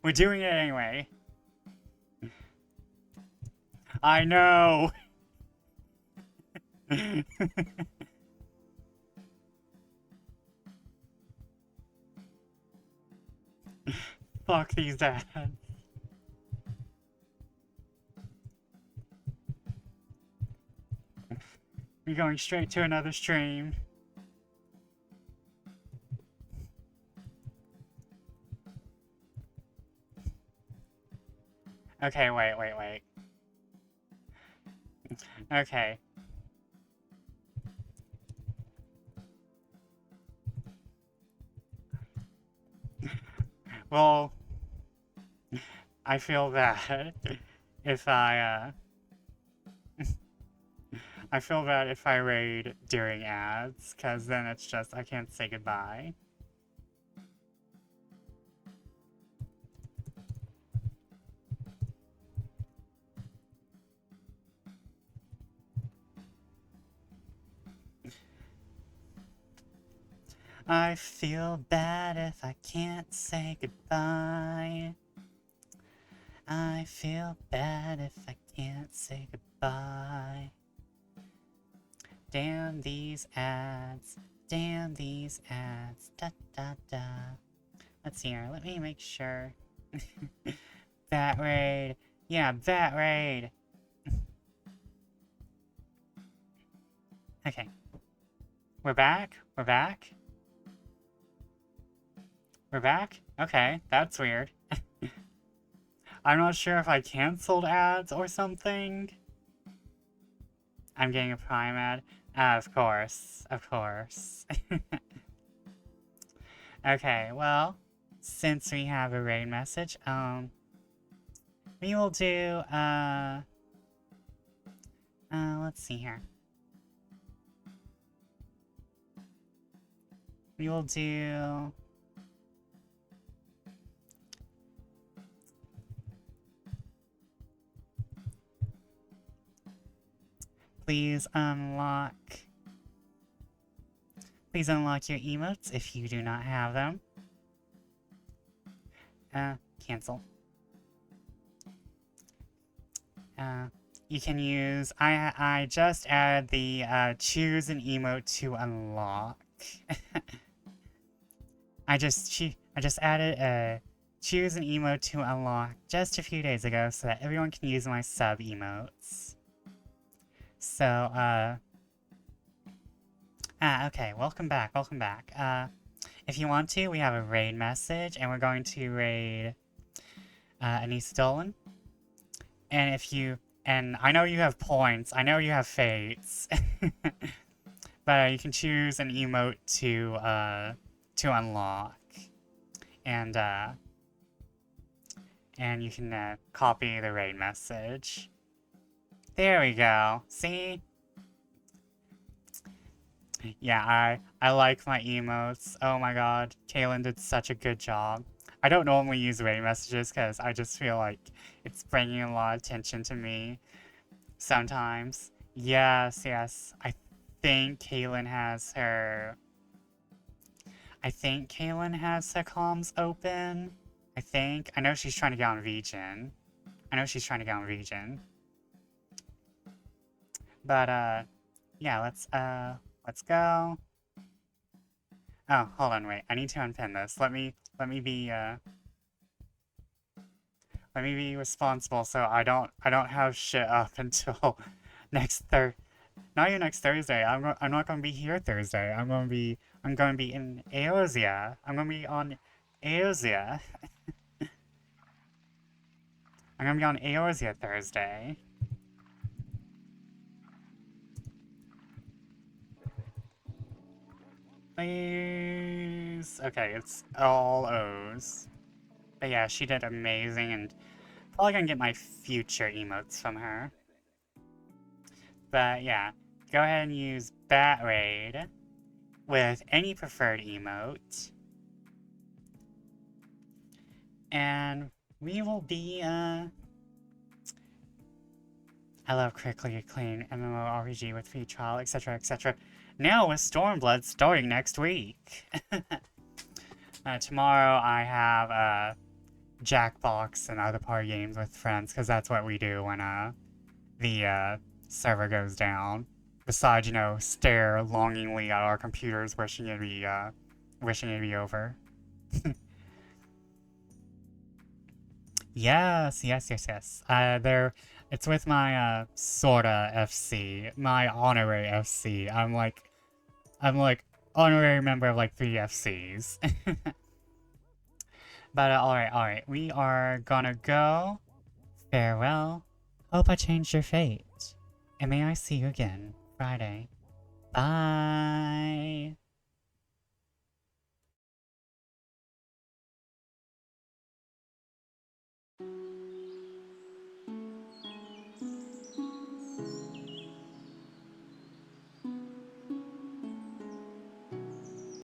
Speaker 1: We're doing it anyway. I know! Fuck these ads. We're going straight to another stream. Okay, wait. Okay. Well, I feel bad if I feel bad if I raid during ads, because then it's just, I can't say goodbye. I feel bad if I can't say goodbye. I feel bad if I can't say goodbye. Damn these ads. Damn these ads. Da da da. Let's see here. Let me make sure. Bat raid. Yeah, bat raid. Okay. We're back? We're back? We're back? Okay, that's weird. I'm not sure if I canceled ads or something. I'm getting a Prime ad. Of course. Okay, well, since we have a raid message, we will do, let's see here. We will do... Please unlock your emotes if you do not have them. Cancel. You can use, I just added the, choose an emote to unlock. I just added a choose an emote to unlock just a few days ago so that everyone can use my sub emotes. So, okay, welcome back. If you want to, we have a raid message, and we're going to raid, Anise Dolan. And I know you have points, I know you have fates, But you can choose an emote to unlock, and you can copy the raid message. There we go. See? Yeah, I like my emotes. Oh my god, Kaylin did such a good job. I don't normally use raid messages because I just feel like it's bringing a lot of attention to me sometimes. Yes, yes. Think Kaylin has her... I think Kaylin has her comms open. I think. I know she's trying to get on Region. But, yeah, let's go. Oh, hold on, wait. I need to unpin this. Let me be responsible so I don't have shit up until next not even next Thursday. I'm not gonna be here Thursday. I'm gonna be in Eosia. I'm gonna be on Eosia. I'm gonna be on Eosia Thursday. Please. Okay, it's all O's. But yeah, she did amazing, and probably gonna get my future emotes from her. But yeah, go ahead and use Bat Raid with any preferred emote. And we will be, I love quickly clean MMORPG with free trial, etc, etc. Now with Stormblood starting next week. Tomorrow I have, Jackbox and other party games with friends, because that's what we do when, the, server goes down. Besides, you know, stare longingly at our computers wishing it'd be over. Yes. It's with my, sorta FC. My honorary FC. I'm like honorary member of like 3 FCs. But, alright. We are gonna go. Farewell. Hope I changed your fate. And may I see you again Friday. Bye.